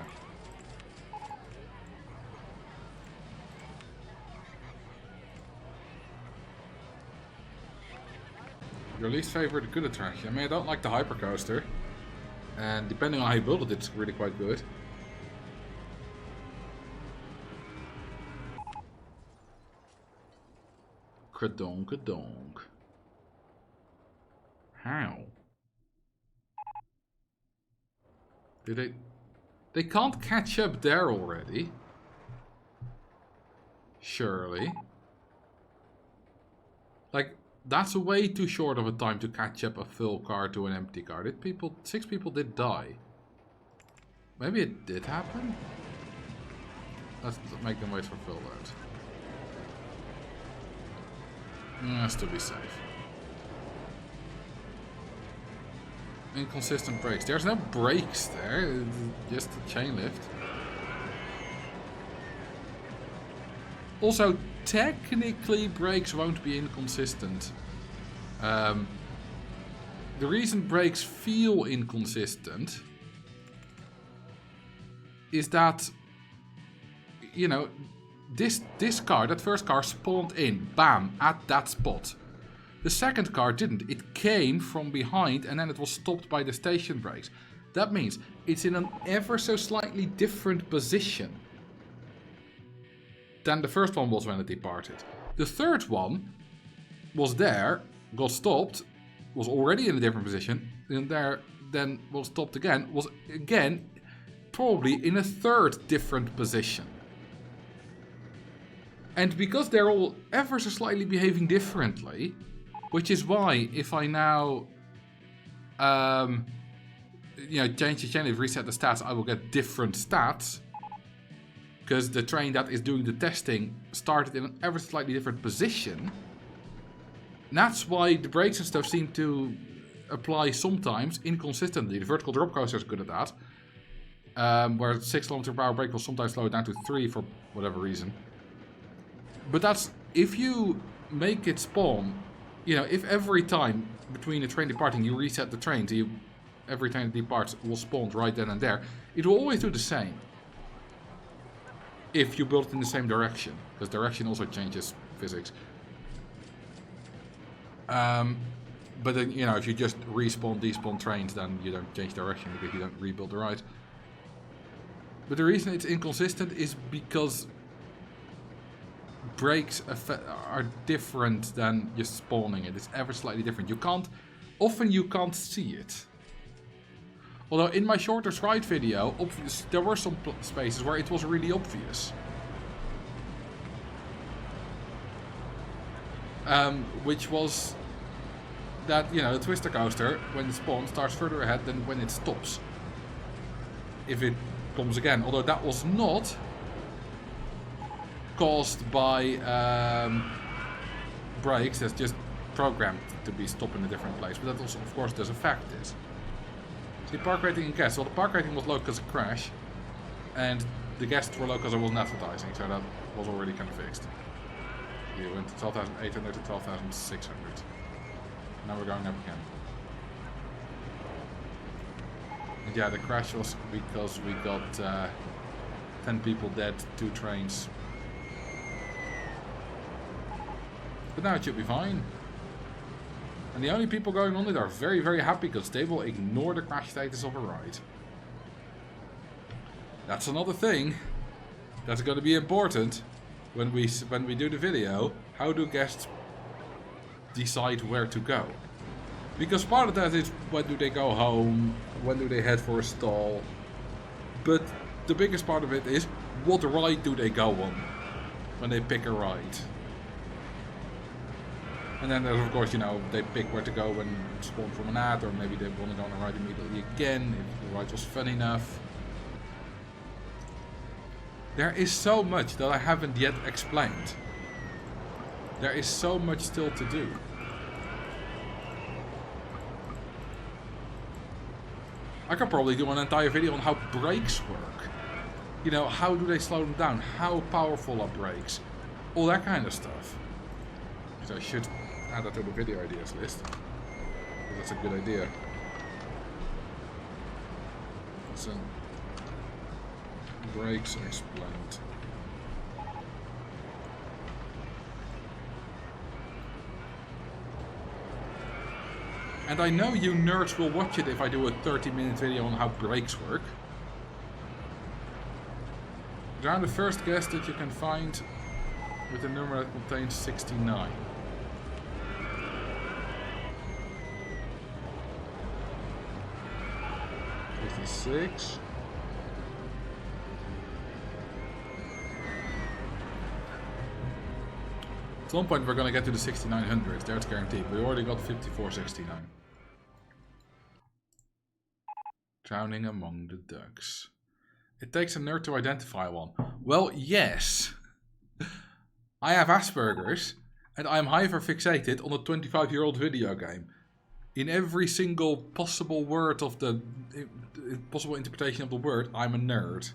Your least favorite good attraction? I mean, I don't like the hypercoaster. And depending on how you build it, it's really quite good. Kadonk, kadonk. How? Did they can't catch up there already? Surely. Like, that's way too short of a time to catch up a full car to an empty car. 6 people did die. Maybe it did happen? Let's make them wait for full load. Just to be safe. Inconsistent brakes. There's no brakes there, it's just a chain lift. Also, technically brakes won't be inconsistent. The reason brakes feel inconsistent is that, you know, this car, that first car, spawned in, bam, at that spot. The second car didn't. It came from behind and then it was stopped by the station brakes. That means it's in an ever so slightly different position than the first one was when it departed. The third one was there, got stopped, was already in a different position, and there then was stopped again, was again probably in a third different position. And because they're all ever so slightly behaving differently, which is why if I now change the channel, reset the stats, I will get different stats. Because the train that is doing the testing started in an ever slightly different position. And that's why the brakes and stuff seem to apply sometimes inconsistently. The vertical drop coaster is good at that. Where 6 km/h brake will sometimes slow it down to 3 for whatever reason. But that's if you make it spawn. You know, if every time between a train departing you reset the train, so every time it departs will spawn right then and there, it will always do the same. If you build it in the same direction, because direction also changes physics. But then, you know, if you just respawn, despawn trains, then you don't change direction because you don't rebuild the ride. But the reason it's inconsistent is because brakes are different than just spawning it. It's ever slightly different. Often you can't see it. Although in my shorter ride video, there were some spaces where it was really obvious. Which was that, you know, the twister coaster, when it spawns, starts further ahead than when it stops. If it comes again. Although that was not caused by brakes, that's just programmed to be stopped in a different place. But that also, of course, does affect this. See, park rating and guests. Well, the park rating was low because of crash. And the guests were low because I wasn't advertising, so that was already kind of fixed. We went to 12,800 to 12,600. Now we're going up again. And yeah, the crash was because we got 10 people dead, 2 trains. But now it should be fine. And the only people going on it are very, very happy because they will ignore the crash status of a ride. That's another thing that's going to be important when we do the video. How do guests decide where to go? Because part of that is when do they go home, when do they head for a stall. But the biggest part of it is what ride do they go on when they pick a ride. And then there's, of course, you know, they pick where to go when spawned from an ad, or maybe they want to go on a ride immediately again if the ride was fun enough. There is so much that I haven't yet explained. There is so much still to do. I could probably do an entire video on how brakes work. You know, how do they slow them down? How powerful are brakes? All that kind of stuff. So I should add that to the video ideas list. That's a good idea. So, brakes explained. And I know you nerds will watch it if I do a 30-minute video on how brakes work. Drown the first guest that you can find with a number that contains 69. 56. At some point we're gonna get to the 6900s, that's guaranteed. We already got 5469. Drowning among the ducks. It takes a nerd to identify one. Well, yes. I have Asperger's, and I am hyper-fixated on a 25-year-old video game. In every single possible word of the... possible interpretation of the word, I'm a nerd.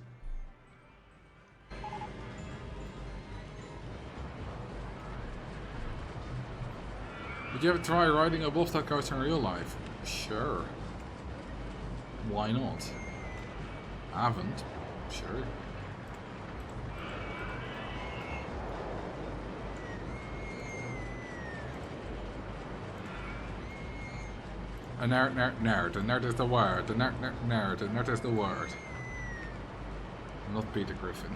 Did you ever try riding a bobsled coaster in real life? Sure. Why not? I haven't. Sure. A nerd is the word. The nerd is the word. I'm not Peter Griffin.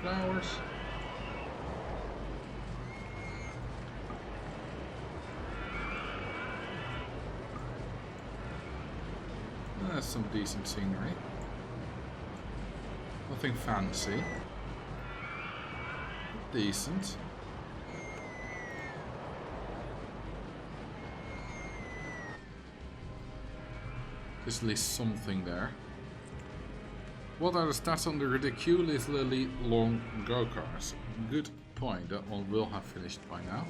Flowers. That's some decent scenery. Nothing fancy. Decent. There's at least something there. What are the stats on the ridiculously long go-karts? Good point, that one will have finished by now.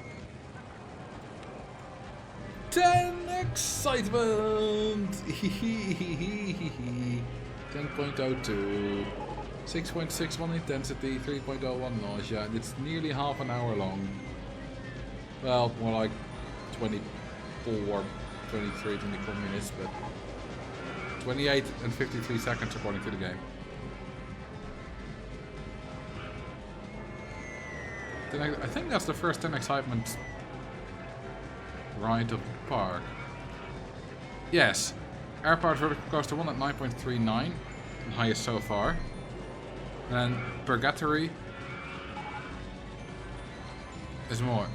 10 excitement! 10.02. 6.61 intensity, 3.01 nausea, and it's nearly half an hour long. Well, more like 24, 23, 24 minutes, but 28 and 53 seconds according to the game. Then I think that's the first 10 excitement ride of the park. Yes, Airpowered Vertical Coaster 1 at 9.39, the highest so far. And Purgatory is more.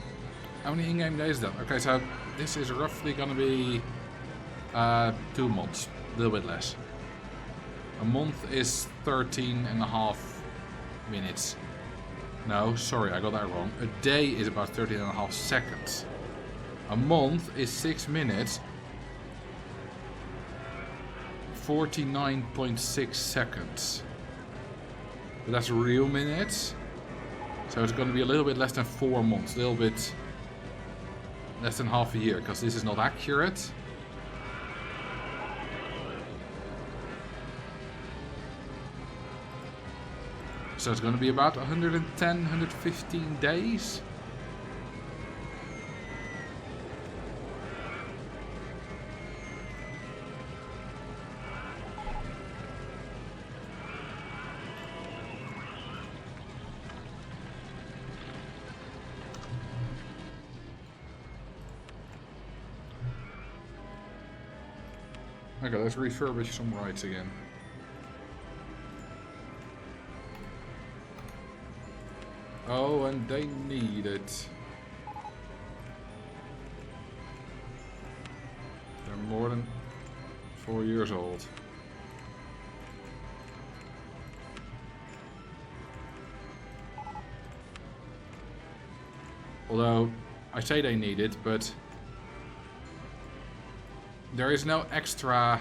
How many in-game days is that? Okay, so this is roughly gonna be 2 months, a little bit less. A month is 13.5 minutes. No, sorry, I got that wrong. A day is about 13.5 seconds. A month is 6 minutes, 49.6 seconds. But that's real minutes. So it's going to be a little bit less than 4 months. A little bit less than half a year, because this is not accurate. So it's going to be about 110, 115 days. Okay, let's refurbish some rides again. Oh, and they need it. They're more than 4 years old. Although, I say they need it, but there is no extra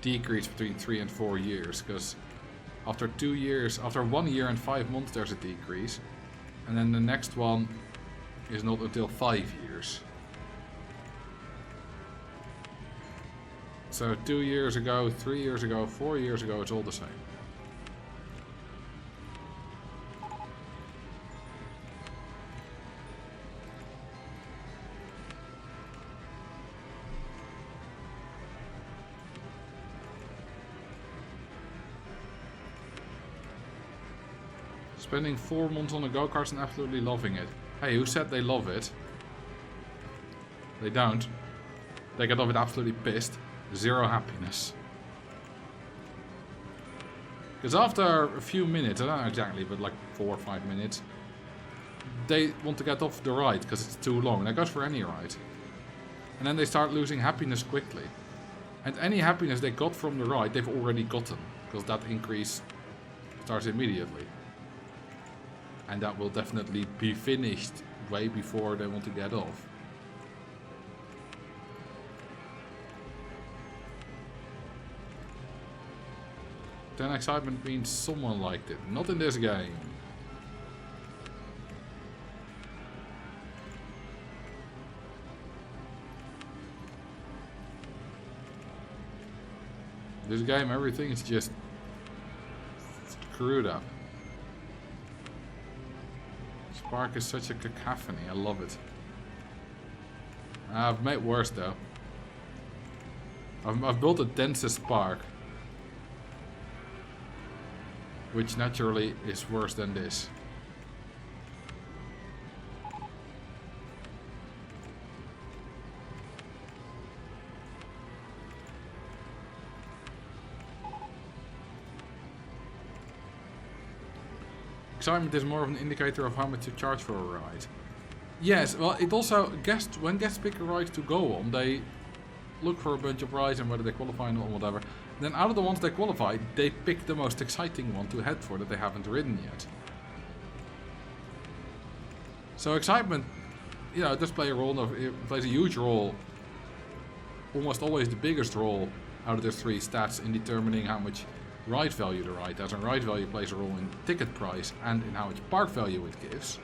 decrease between 3 and 4 years, because after 2 years, after 1 year and 5 months there's a decrease, and then the next one is not until 5 years. So 2 years ago, 3 years ago, 4 years ago, it's all the same. Spending 4 months on a go-kart and absolutely loving it. Hey, who said they love it? They don't. They get off it absolutely pissed. 0 happiness. Because after a few minutes, I don't know exactly, but like 4 or 5 minutes, they want to get off the ride because it's too long. And that goes for any ride. And then they start losing happiness quickly. And any happiness they got from the ride, they've already gotten. Because that increase starts immediately. And that will definitely be finished way before they want to get off. Then excitement means someone liked it. Not in this game. This game, everything is just screwed up. Park is such a cacophony, I love it. I've made worse though. I've built the densest park, which naturally is worse than this. Excitement is more of an indicator of how much to charge for a ride. Yes, well, it also when guests pick a ride to go on, they look for a bunch of rides and whether they qualify or whatever. And then out of the ones they qualify, they pick the most exciting one to head for that they haven't ridden yet. So excitement, you know, does play a role. It plays a huge role. Almost always the biggest role out of the 3 stats in determining how much ride value the ride has, and ride value plays a role in ticket price and in how much park value it gives.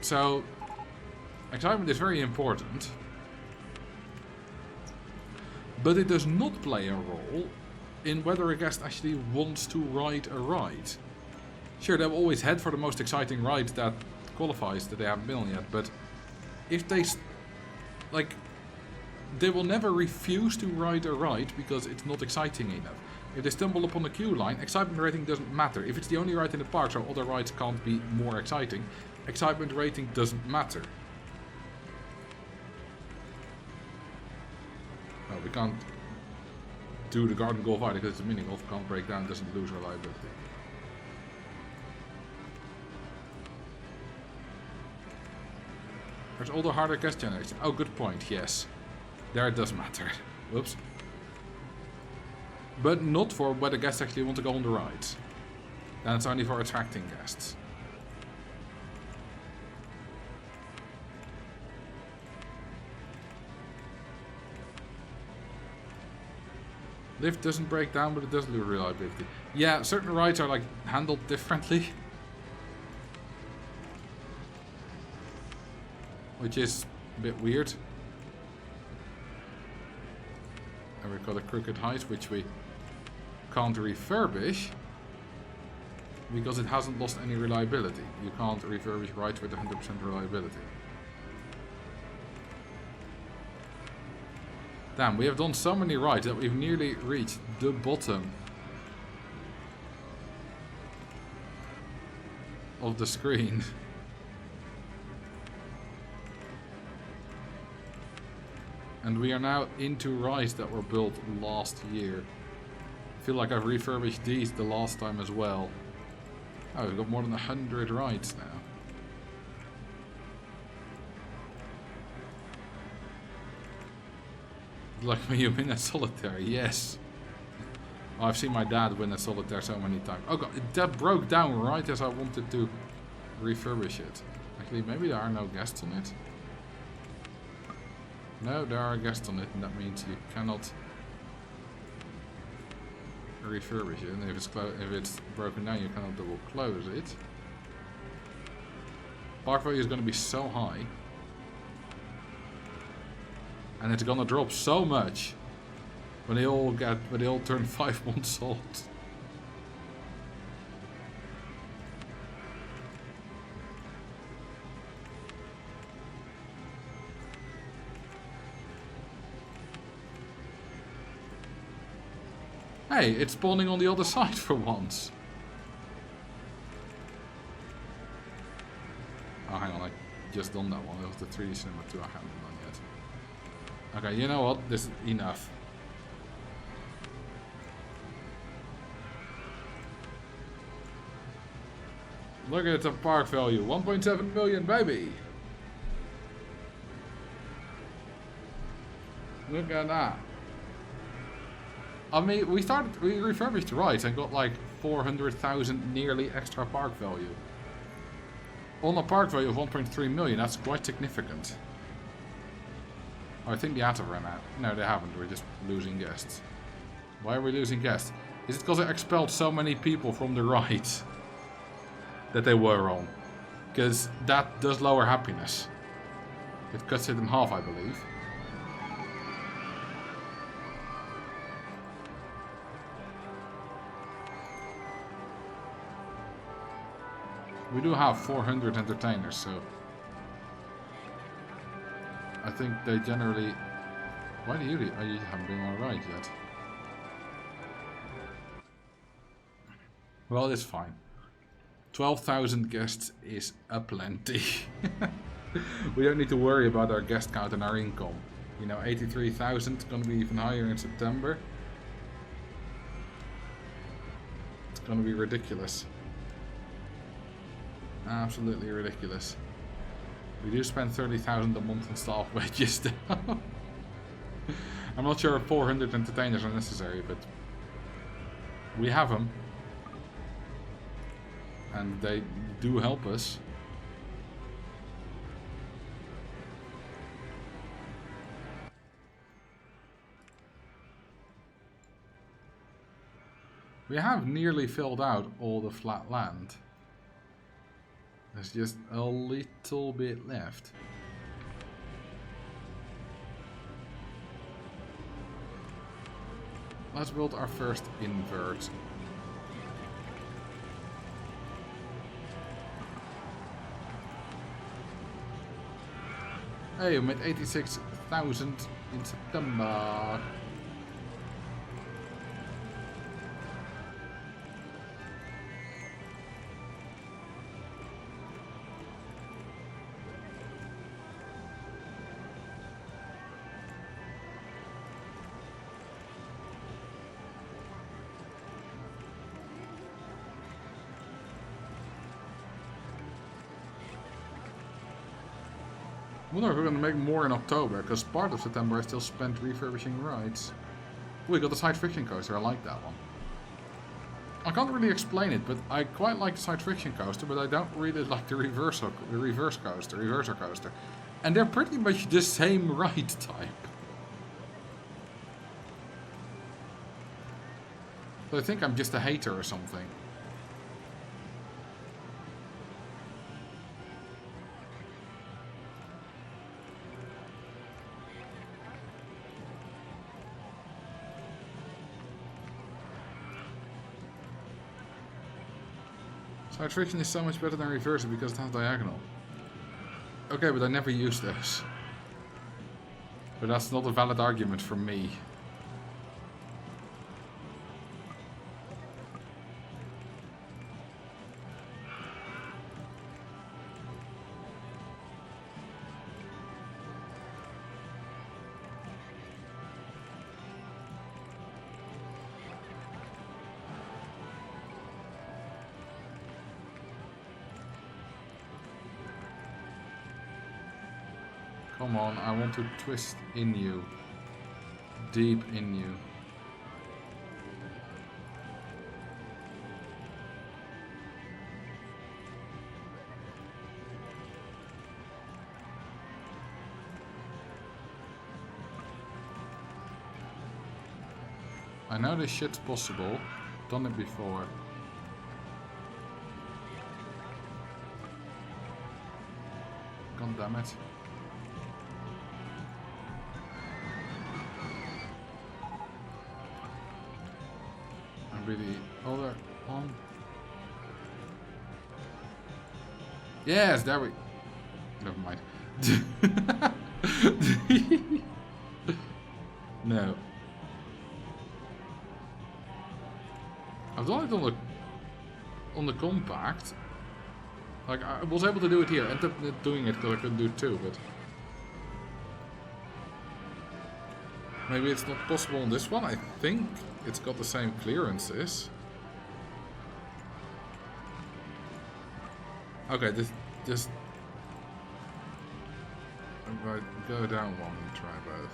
So excitement is very important, but it does not play a role in whether a guest actually wants to ride a ride. Sure, they'll always head for the most exciting ride that qualifies that they haven't been on yet, but if they, like, they will never refuse to ride a ride because it's not exciting enough. If they stumble upon a queue line, excitement rating doesn't matter. If it's the only ride in the park, so other rides can't be more exciting, excitement rating doesn't matter. Well, we can't do the Garden Golf either because it's a mini golf, can't break down, doesn't lose reliability. There's all the harder guest generation. Oh, good point, yes. There it does matter. Whoops. But not for whether guests actually want to go on the rides. Then it's only for attracting guests. Lift doesn't break down, but it does lose reliability. Yeah, certain rides are like handled differently. Which is a bit weird. And we've got a Carriglow Heights, which we can't refurbish because it hasn't lost any reliability. You can't refurbish rides with 100% reliability. Damn, we have done so many rides that we've nearly reached the bottom of the screen. And we are now into rides that were built last year. I feel like I've refurbished these the last time as well. Oh, we've got more than 100 rides now. Like when you win at solitaire, yes. Oh, I've seen my dad win at solitaire so many times. Oh god, that broke down right as I wanted to refurbish it. Actually, maybe there are no guests on it. No, there are guests on it, and that means you cannot refurbish it. And if it's broken down, you cannot double close it. Park value is going to be so high. And it's gonna drop so much when they all turn 5 months old. Hey, it's spawning on the other side for once. Oh, hang on, I just done that one. That was the 3D Cinema 2 I haven't done yet. Okay, you know what? This is enough. Look at the park value. 1.7 million, baby! Look at that. I mean, we refurbished the rides and got like 400,000 nearly extra park value. On a park value of 1.3 million, that's quite significant. Oh, I think the ads have run out. No, they haven't. We're just losing guests. Why are we losing guests? Is it because I expelled so many people from the ride that they were on? Because that does lower happiness. It cuts it in half, I believe. We do have 400 entertainers, so I think they generally... Why do you... Oh, you haven't been on a ride yet. Well, it's fine. 12,000 guests is aplenty. We don't need to worry about our guest count and our income. You know, 83,000 is going to be even higher in September. It's going to be ridiculous. Absolutely ridiculous. We do spend 30,000 a month on staff wages though. I'm not sure if 400 entertainers are necessary, but we have them. And they do help us. We have nearly filled out all the flat land. There's just a little bit left. let's build our first invert. Hey, we made 86,000 in September. I wonder if we're gonna make more in October, because part of September I still spent refurbishing rides. Oh, we got the side friction coaster, I like that one. I can't really explain it, but I quite like the side friction coaster, but I don't really like the reverser coaster. And they're pretty much the same ride type. So I think I'm just a hater or something. Side friction is so much better than reverser because it has diagonal. Okay, but I never use those. But that's not a valid argument for me. Come on, I want to twist in you. Deep in you. I know this shit's possible. Done it before. God damn it. Really other on. Yes, there we. Never mind. No. I've done it on the compact. Like I was able to do it here. I ended up doing it because I couldn't do it too, but maybe it's not possible on this one. I think it's got the same clearances. Okay, this just if I go down one and try both.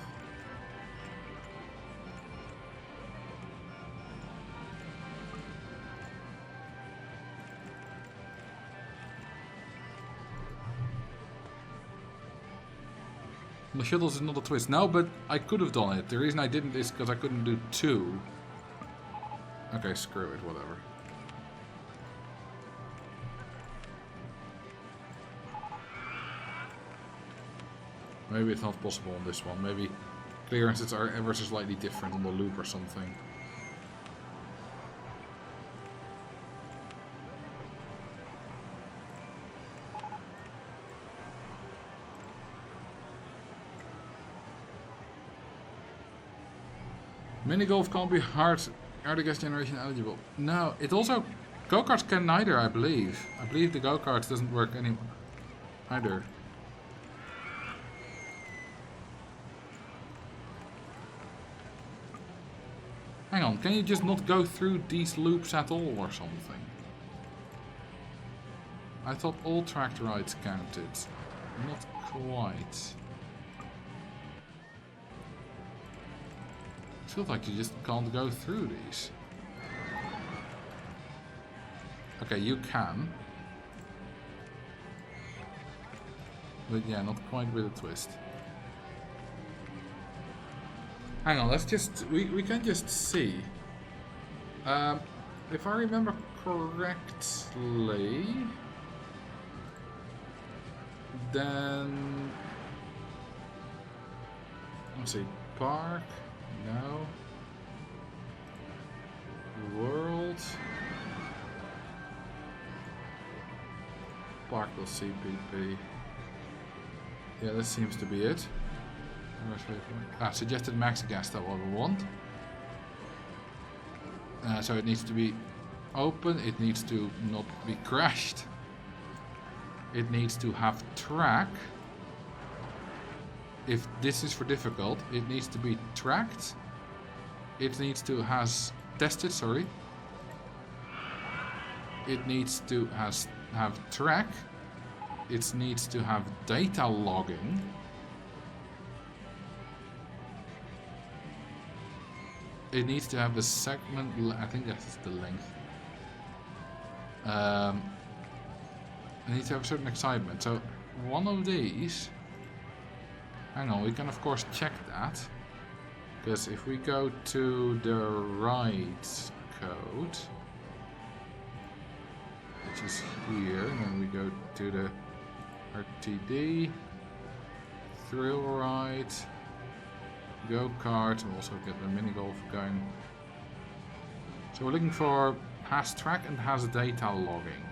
The shuttles is not a twist. No, but I could have done it. The reason I didn't is because I couldn't do two. Okay, screw it, whatever. Maybe it's not possible on this one. Maybe clearances are ever so slightly different on the loop or something. Mini golf can't be hard gas generation eligible. No, it also go-karts can neither, I believe. I believe the go-karts doesn't work anymore either. Hang on, can you just not go through these loops at all or something? I thought all tracked rides counted. Not quite. It feels like you just can't go through these. Okay, you can. But yeah, not quite with a twist. Hang on, let's just... We can just see. If I remember correctly... Then... Let's see, park... No. world. Sparkle CPP. Yeah, that seems to be it. Suggested max gas, that what we want. So it needs to be open, it needs to not be crashed. It needs to have track. If this is for difficult, it needs to be tracked. It needs to has tested, sorry. It needs to have track. It needs to have data logging. It needs to have a segment, I think that's the length. It needs to have a certain excitement. So one of these, hang on, we can of course check that. Because if we go to the right code, which is here, and then we go to the RTD, thrill ride, Go-kart, we'll also get the mini golf going. So we're looking for has track and has data logging.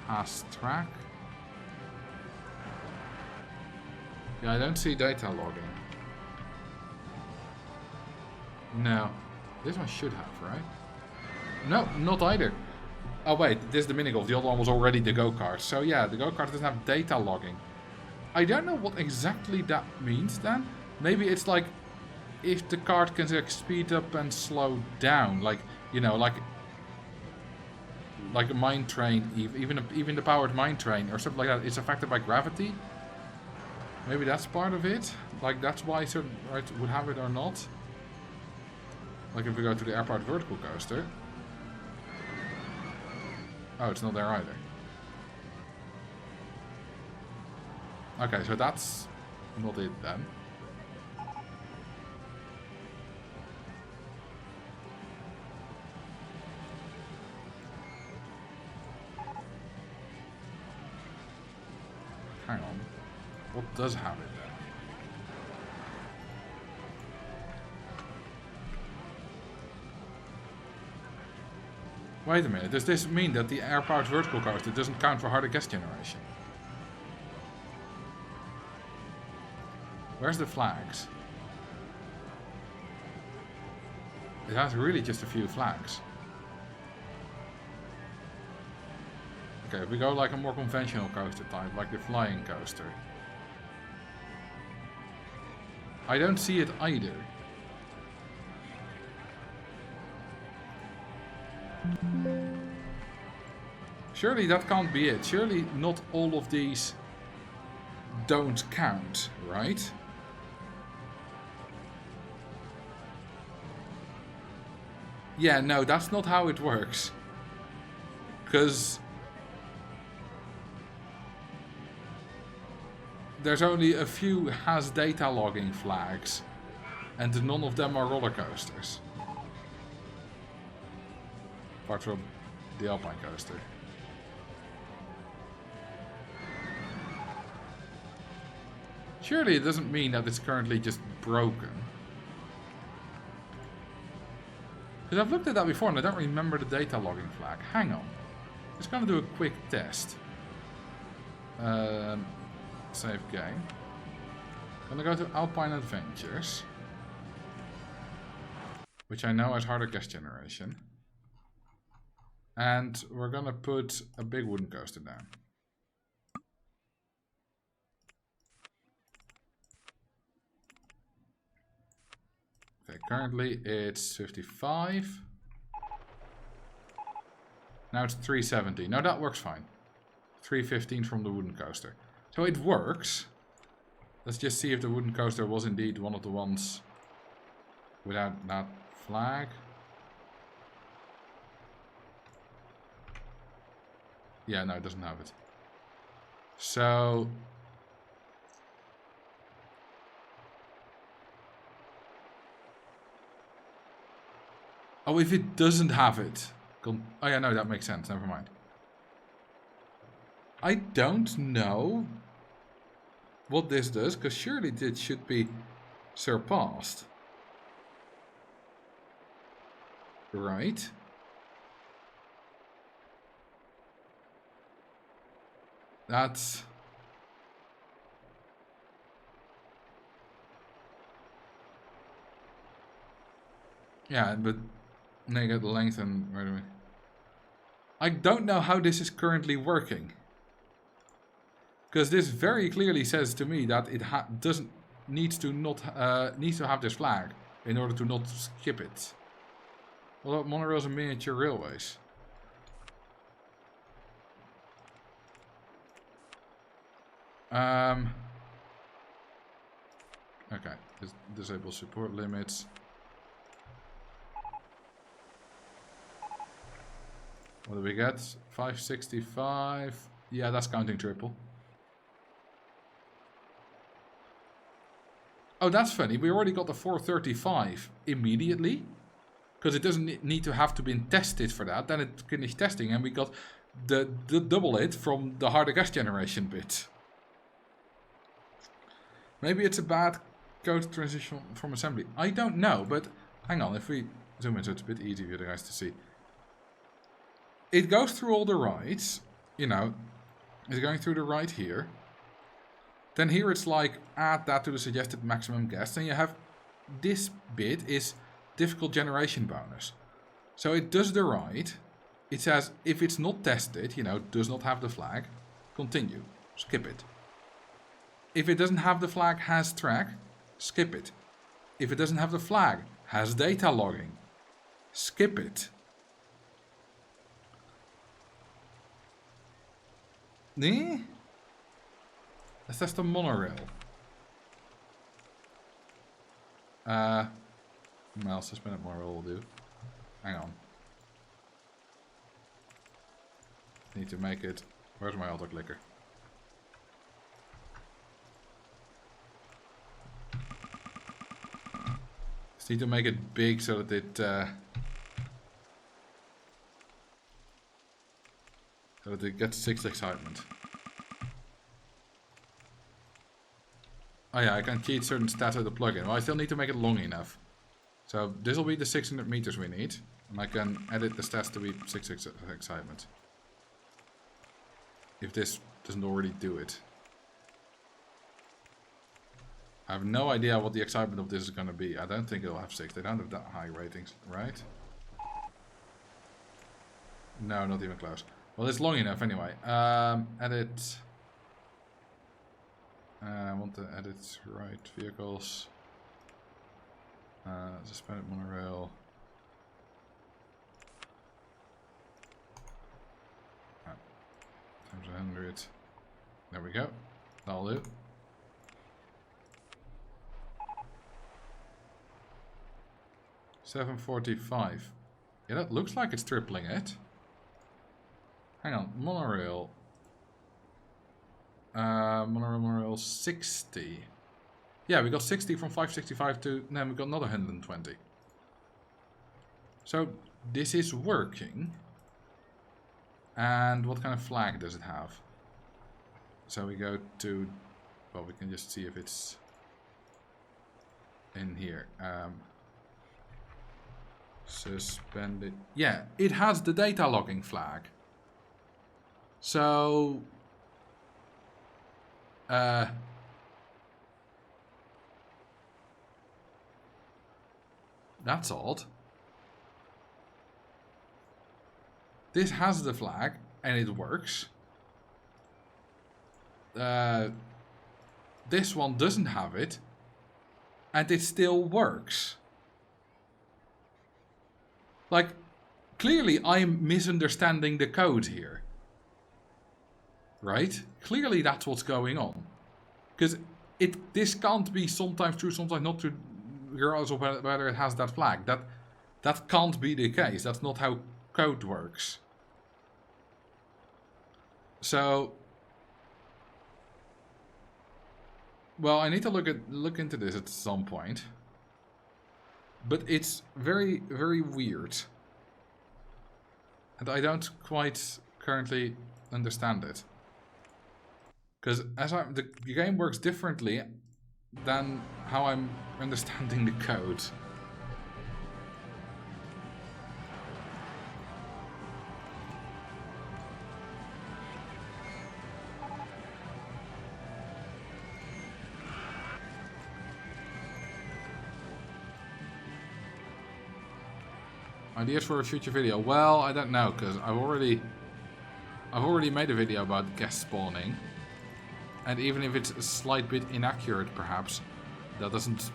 Has track. Yeah, I don't see data logging. No. This one should have, right? No, not either. Oh wait, this is the mini golf. The other one was already the go-kart. So yeah, the go-kart doesn't have data logging. I don't know what exactly that means then. Maybe it's like if the kart can like speed up and slow down, like, you know, like a mine train, even the powered mine train or something like that. It's affected by gravity. Maybe that's part of it. Like that's why certain rides would have it or not. Like if we go to the airport vertical coaster. Oh, it's not there either. Okay, so that's not it then. Hang on. What does have it then? Wait a minute, does this mean that the air-powered vertical coaster doesn't count for harder gas generation? Where's the flags? It has really just a few flags. Okay, if we go like a more conventional coaster type, like the flying coaster. I don't see it either. Surely that can't be it. Surely not all of these don't count, right? Yeah, no, that's not how it works. Because there's only a few has data logging flags, and none of them are roller coasters. Apart from the Alpine coaster. Surely it doesn't mean that it's currently just broken. Because I've looked at that before and I don't remember the data logging flag. Hang on. Just gonna do a quick test. Save game. Gonna go to Alpine Adventures. Which I know has harder gas generation. And we're gonna put a big wooden coaster down. Okay, currently it's 55. Now it's 370. No, that works fine. 315 from the wooden coaster. So it works. Let's just see if the wooden coaster was indeed one of the ones without that flag. Yeah, no, it doesn't have it. So oh, if it doesn't have it. Oh yeah, no, that makes sense. Never mind. I don't know what this does, because surely this should be surpassed. right. That's... Yeah, but negative length and... Wait a minute. I don't know how this is currently working. Because this very clearly says to me that it doesn't needs to have this flag in order to not skip it. What about monorails and miniature railways? Okay, disable support limits. What do we get? 565. Yeah, that's counting triple. Oh, that's funny. We already got the 435 immediately. Because it doesn't need to have to be tested for that. Then it finished testing and we got the double hit from the harder gas generation bit. Maybe it's a bad code transition from assembly. I don't know, but hang on. If we zoom in so it's a bit easier for you guys to see. It goes through all the rides, you know, it's going through the ride here. Then here it's like, add that to the suggested maximum gas. Then you have this bit is difficult generation bonus. So it does the ride. It says, if it's not tested, you know, does not have the flag, continue, skip it. If it doesn't have the flag, has track, skip it. If it doesn't have the flag, has data logging, skip it. Nee? Let's test the monorail. Well, suspended monorail will do. Hang on. Need to make it... Where's my auto clicker? Just need to make it big so that it... so that it gets 6 excitement. Oh yeah, I can cheat certain stats of the plugin. Well, I still need to make it long enough. So this will be the 600 meters we need. And I can edit the stats to be 6 excitement. If this doesn't already do it. I have no idea what the excitement of this is going to be. I don't think it'll have 6. They don't have that high ratings, right? No, not even close. Well, it's long enough anyway. Edit. I want to edit right vehicles. Suspended monorail. Times 100. There we go. That'll do. $7.45. Yeah, that looks like it's tripling it. Hang on, monorail. Monorail 60. Yeah, we got 60 from 565 to... Then we got another 120. So, this is working. And what kind of flag does it have? So we go to... Well, we can just see if it's... in here. Suspended... Yeah, it has the data logging flag. So... that's odd. This has the flag and it works. This one doesn't have it and it still works. Like, clearly I'm misunderstanding the code here. Right? Clearly that's what's going on. Because this can't be sometimes true, sometimes not true, regardless of whether it has that flag. That can't be the case. That's not how code works. So, well, I need to look into this at some point. But it's very, very weird. And I don't quite currently understand it. Because the game works differently than how I'm understanding the code. Ideas for a future video? Well, I don't know, because I've already made a video about guest spawning. And even if it's a slight bit inaccurate, perhaps, that doesn't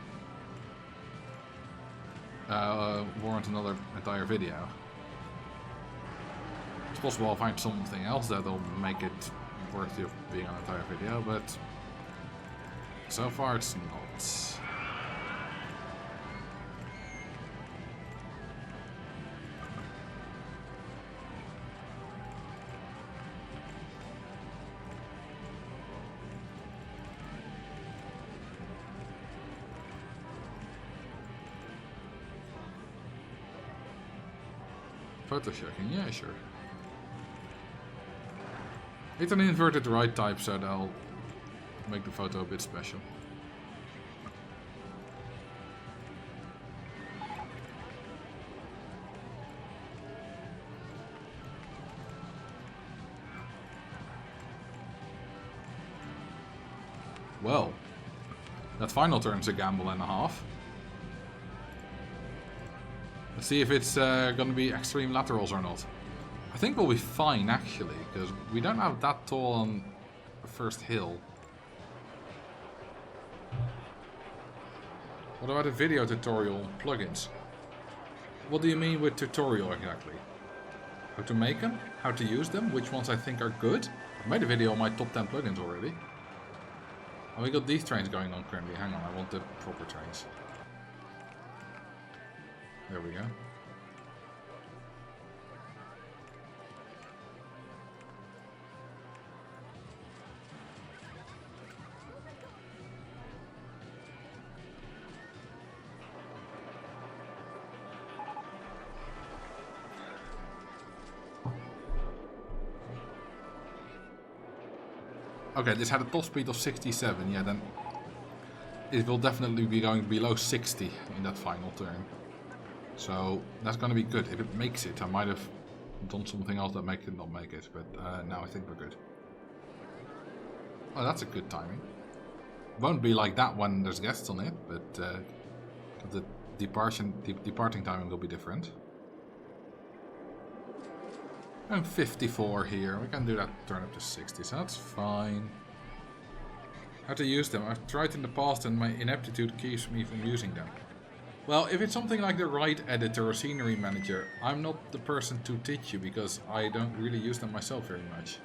warrant another entire video. It's possible I'll find something else that'll make it worthy of being an entire video, but so far it's not. Photoshopping, yeah, sure. It's an inverted right type, so that'll make the photo a bit special. Well, that final turn's a gamble and a half. Let's see if it's going to be extreme laterals or not. I think we'll be fine, actually, because we don't have that tall on the first hill. What about a video tutorial plugins? What do you mean with tutorial exactly? How to make them? How to use them? Which ones I think are good? I've made a video on my top 10 plugins already. Oh, we got these trains going on currently. Hang on, I want the proper trains. There we go. Okay, this had a top speed of 67, yeah, then it will definitely be going below 60 in that final turn. So that's going to be good. If it makes it, I might have done something else that makes it not make it, but now I think we're good. Oh, that's a good timing. Won't be like that when there's guests on it, but the departing timing will be different. And 54 here. We can do that turn up to 60, so that's fine. How to use them? I've tried in the past and my ineptitude keeps me from using them. Well, if it's something like the ride editor or scenery manager, I'm not the person to teach you because I don't really use them myself very much.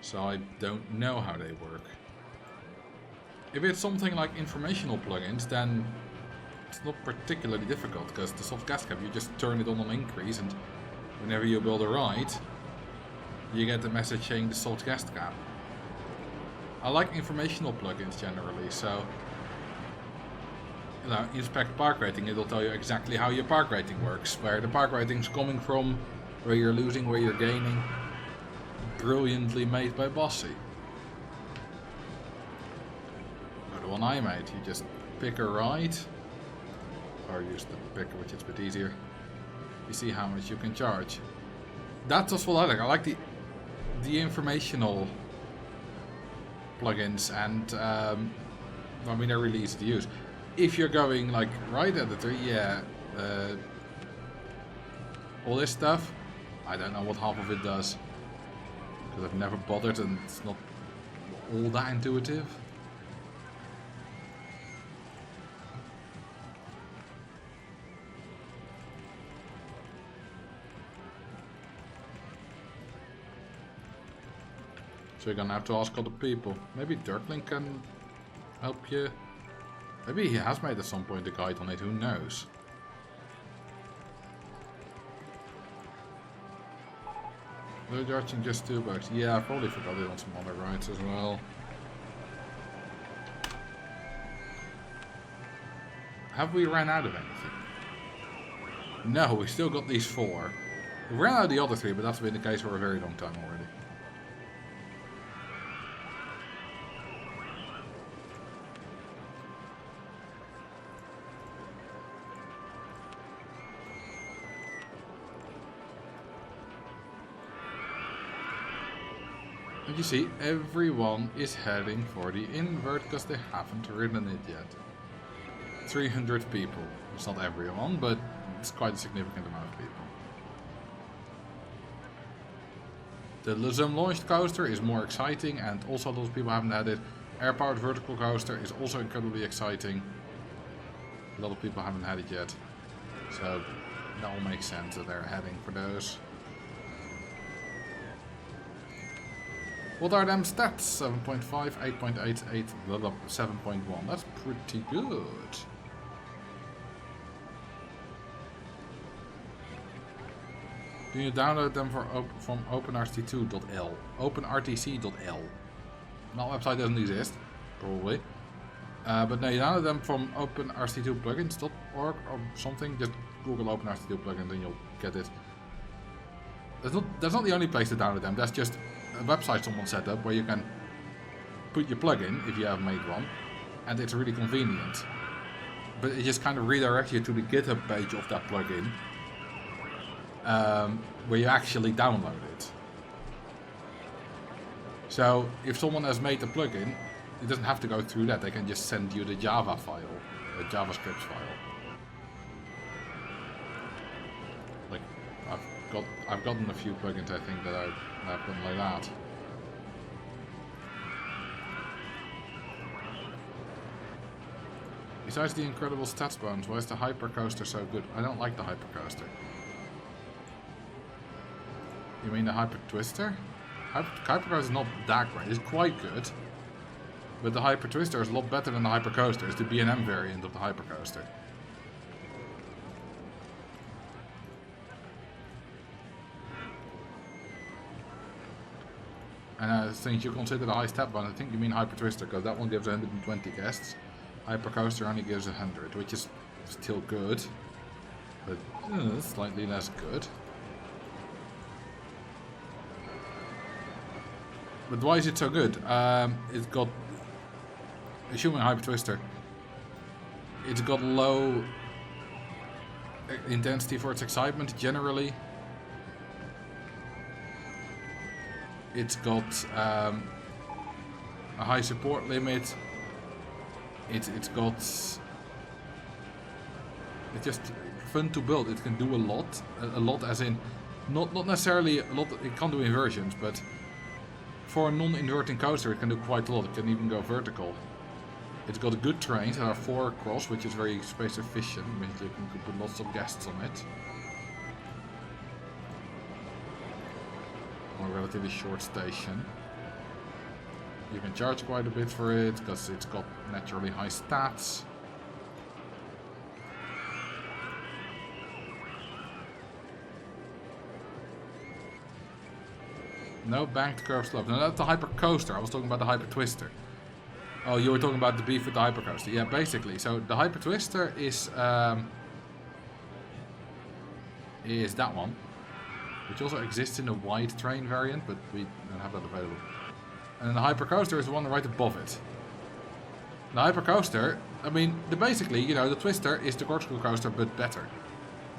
So I don't know how they work. If it's something like informational plugins, then it's not particularly difficult because the soft gas cap, you just turn it on increase, and whenever you build a ride, you get the message saying the soft gas cap. I like informational plugins generally, so you know, inspect park rating, it'll tell you exactly how your park rating works, where the park rating's coming from, where you're losing, where you're gaining. Brilliantly made by Bossy. But the one I made, you just pick a ride, or use the picker, which is a bit easier. You see how much you can charge. That's just what I like. I like the informational plugins, and I mean, they're really easy to use. If you're going like ride editor, yeah, all this stuff, I don't know what half of it does. Because I've never bothered and it's not all that intuitive. So you're gonna have to ask other people. Maybe Dirkling can help you. Maybe he has made at some point a guide on it, who knows. They're charging just $2. Yeah, I probably forgot it on some other rides as well. Have we ran out of anything? No, we still got these 4. We ran out of the other 3, but that's been the case for a very long time already. And you see, everyone is heading for the invert because they haven't ridden it yet. 300 people. It's not everyone, but it's quite a significant amount of people. The Luzum launched coaster is more exciting, and also a lot of people haven't had it. Air-powered vertical coaster is also incredibly exciting. A lot of people haven't had it yet. So that all makes sense that they're heading for those. What are them stats? 7.5, 8.8, 8, 7.1. That's pretty good. Do you download them from openrtc2.l? Openrtc.l. That website doesn't exist, probably. But no, you download them from openrtc2plugins.org or something. Just Google openrtc2 plugins and you'll get it. That's not the only place to download them. That's just a website someone set up where you can put your plugin if you have made one, and it's really convenient. But it just kind of redirects you to the GitHub page of that plugin, where you actually download it. So if someone has made a plugin, it doesn't have to go through that. They can just send you the Java file, the JavaScript file. Like I've gotten a few plugins, I think, that I've gotten like that. Besides the incredible stats bonus, why is the hypercoaster so good? I don't like the hypercoaster. You mean the hyper twister? Hypercoaster is not that great. It's quite good, but the hyper twister is a lot better than the hypercoaster. It's the B&M variant of the hypercoaster. And since you consider the high step bonus, I think you mean hyper twister, because that one gives 120 guests. Hypercoaster only gives 100, which is still good, but slightly less good. But why is it so good? It's got, assuming hyper twister, it's got low intensity for its excitement generally. It's got a high support limit. It's just fun to build. It can do a lot as in not necessarily a lot. It can't do inversions, but for a non-inverting coaster, it can do quite a lot. It can even go vertical. It's got a good terrain. There are 4 across, which is very space efficient. Means you can put lots of guests on it. On a relatively short station. You can charge quite a bit for it because it's got naturally high stats. No banked curve slope. No, that's the hyper coaster. I was talking about the hyper twister. Oh, you were talking about the beef with the hyper coaster. Yeah, basically. So the hyper twister is that one, which also exists in a wide train variant, but we don't have that available. And the hypercoaster is the one right above it. The hypercoaster, I mean, basically, you know, the twister is the corkscrew coaster, but better.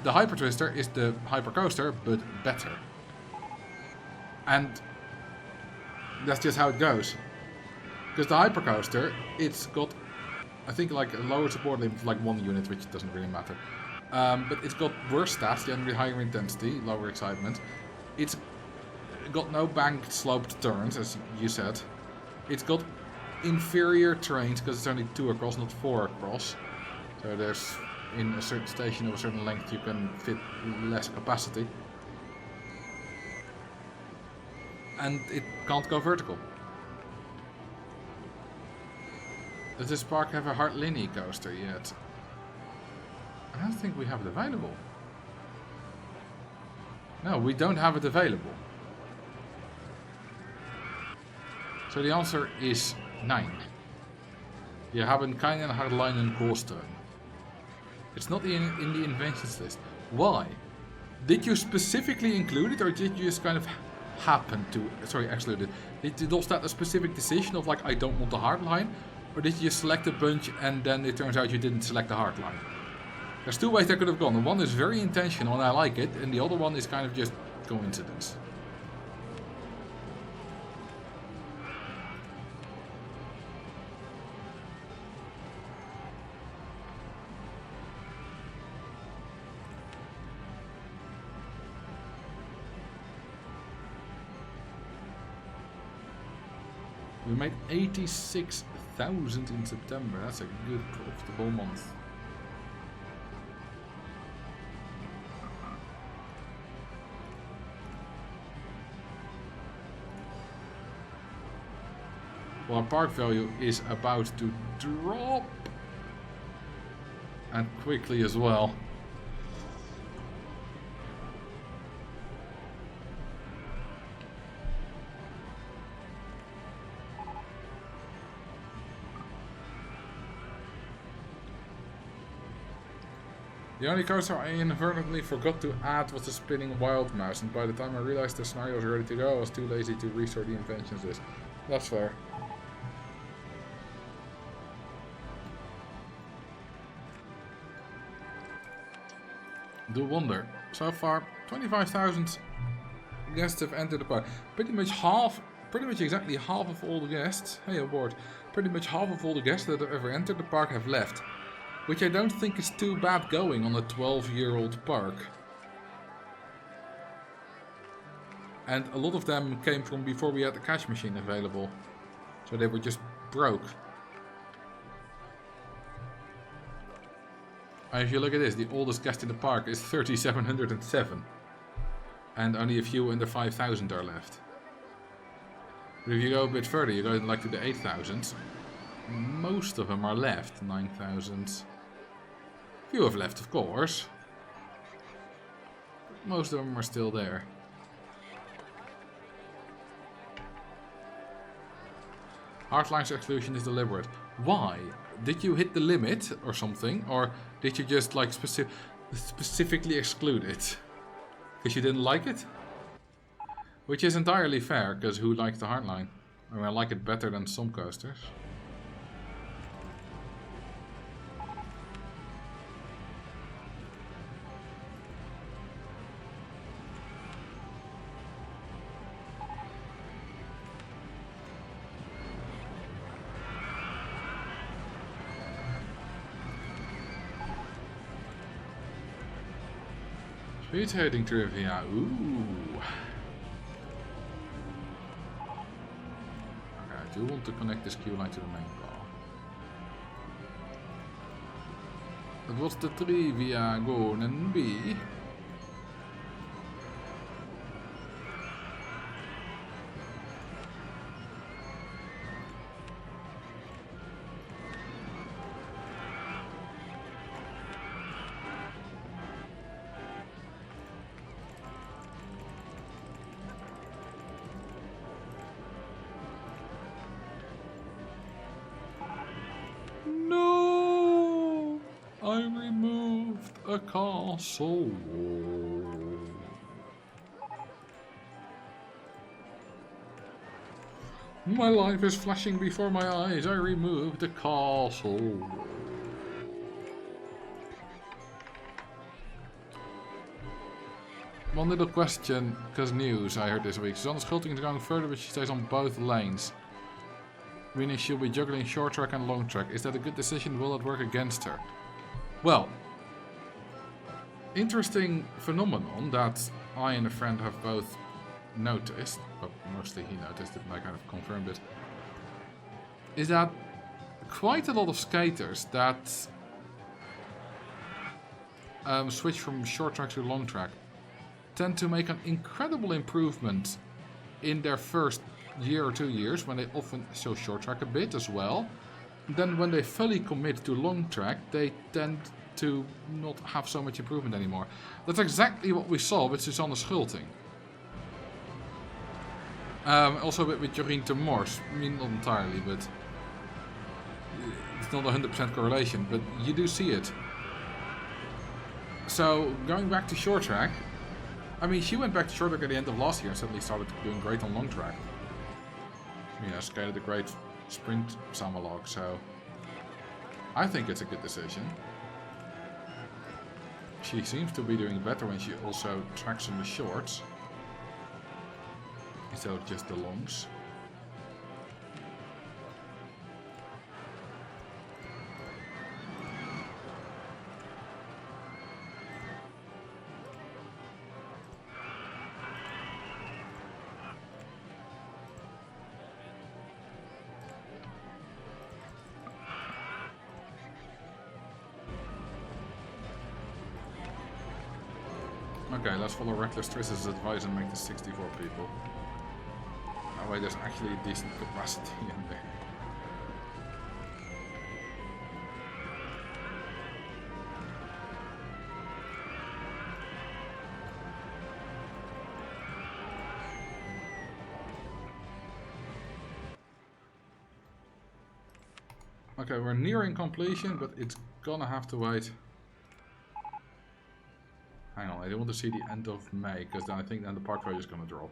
The hyper twister is the hypercoaster, but better. And that's just how it goes. Because the hypercoaster, it's got, I think, like a lower support limit, like 1 unit, which doesn't really matter. But it's got worse stats, generally higher intensity, lower excitement. It's got no banked sloped turns, as you said. It's got inferior terrains because it's only 2 across, not 4 across. So there's, in a certain station of a certain length, you can fit less capacity. And it can't go vertical. Does this park have a hard linear coaster yet? I don't think we have it available. No, we don't have it available. So the answer is 9. You haben keinen hardline coaster. It's not in the inventions list. Why? Did you specifically include it, or did you just kind of happen to, exclude it? Did was that a specific decision of like, I don't want the hardline? Or did you select a bunch and then it turns out you didn't select the hardline? There's 2 ways that could have gone. The one is very intentional and I like it, and the other one is kind of just coincidence. We made 86,000 in September. That's a good profitable month. Well, our park value is about to drop. And quickly as well. The only coaster I inadvertently forgot to add was the spinning wild mouse, and by the time I realized the scenario was ready to go, I was too lazy to restore the inventions list. That's fair. Do wonder. So far, 25,000 guests have entered the park. Pretty much exactly half of all the guests. Hey aboard. Pretty much half of all the guests that have ever entered the park have left. Which I don't think is too bad going on a 12-year-old park. And a lot of them came from before we had the cash machine available. So they were just broke. And if you look at this, the oldest guest in the park is 3,707. And only a few under 5,000 are left. But if you go a bit further, you go like to the 8,000. Most of them are left, 9,000. Few have left, of course. Most of them are still there. Hardline's exclusion is deliberate. Why? Did you hit the limit or something? Or did you just like specifically exclude it? Because you didn't like it? Which is entirely fair, because who likes the hardline? I mean, I like it better than some coasters. Speed heading trivia. Ooh. Okay, I do want to connect this queue line to the main car. That was the trivia going be. A castle. My life is flashing before my eyes. I removed the castle. One little question, because news I heard this week. Susanne Schulting is going further, but she stays on both lanes. Meaning she'll be juggling short track and long track. Is that a good decision? Will it work against her? Well, interesting phenomenon that I and a friend have both noticed, but mostly he noticed it and I kind of confirmed it, is that quite a lot of skaters that switch from short track to long track tend to make an incredible improvement in their first year or 2 years, when they often show short track a bit as well. Then when they fully commit to long track, they tend to not have so much improvement anymore. That's exactly what we saw with Susanne Schulting. Also a bit with Jorien de Mors. I mean, not entirely, but it's not 100% correlation, but you do see it. So, going back to short track, I mean, she went back to short track at the end of last year and suddenly started doing great on long track. You know, skated a great sprint Samalog, so I think it's a good decision. She seems to be doing better when she also tracks on the shorts instead of just the longs. Okay, let's follow Reckless Triss's advice and make this 64 people. That way there's actually a decent capacity in there. Okay, we're nearing completion, but it's gonna have to wait. Hang on, I don't want to see the end of May, because then I think then the park value is gonna drop.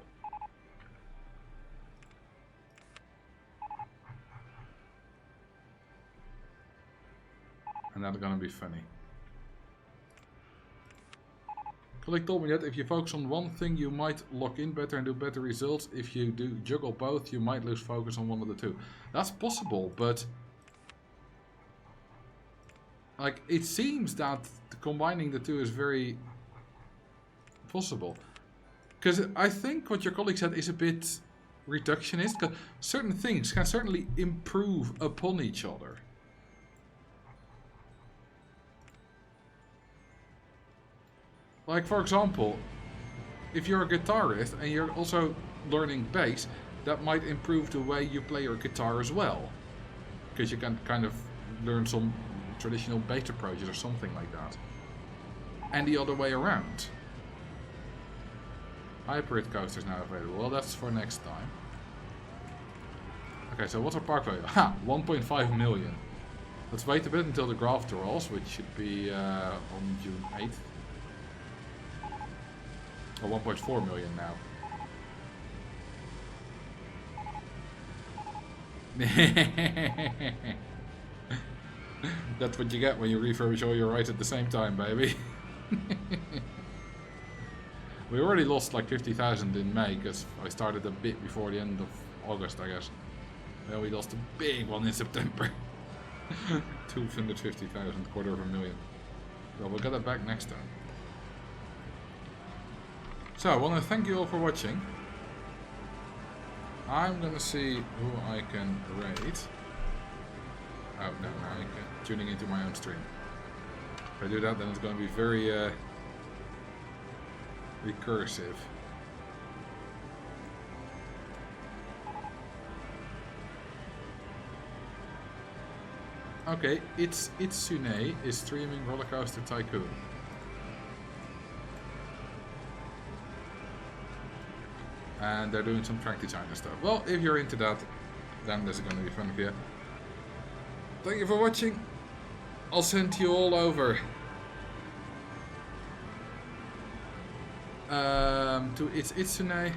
And that's gonna be funny. Colleague told me that if you focus on one thing, you might lock in better and do better results. If you do juggle both, you might lose focus on one of the two. That's possible, but like it seems that combining the two is very possible. Because I think what your colleague said is a bit reductionist. Because certain things can certainly improve upon each other. Like, for example, if you're a guitarist and you're also learning bass, that might improve the way you play your guitar as well. Because you can kind of learn some traditional bass approaches or something like that. And the other way around. Hybrid coaster is now available. Well, that's for next time. Okay, so what's our park value? Ha! 1.5 million. Let's wait a bit until the graph draws, which should be on June 8th. Or 1.4 million now. That's what you get when you refurbish all your rides at the same time, baby. We already lost like 50,000 in May, because I started a bit before the end of August, I guess. Then we lost a big one in September. 250,000, $250,000. Well, we'll get it back next time. So, I want to thank you all for watching. I'm gonna see who I can raid. Oh, no, I'm tuning into my own stream. If I do that, then it's gonna be very recursive. Okay, Itsune is streaming Roller Coaster Tycoon. And they're doing some track design and stuff. Well, if you're into that, then this is going to be fun for you. Thank you for watching. I'll send you all over to Itsune.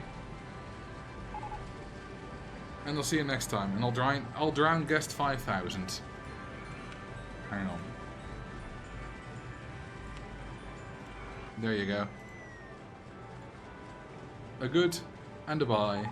And I'll see you next time. And I'll drown guest 5,000. Hang on. There you go. A good and a bye.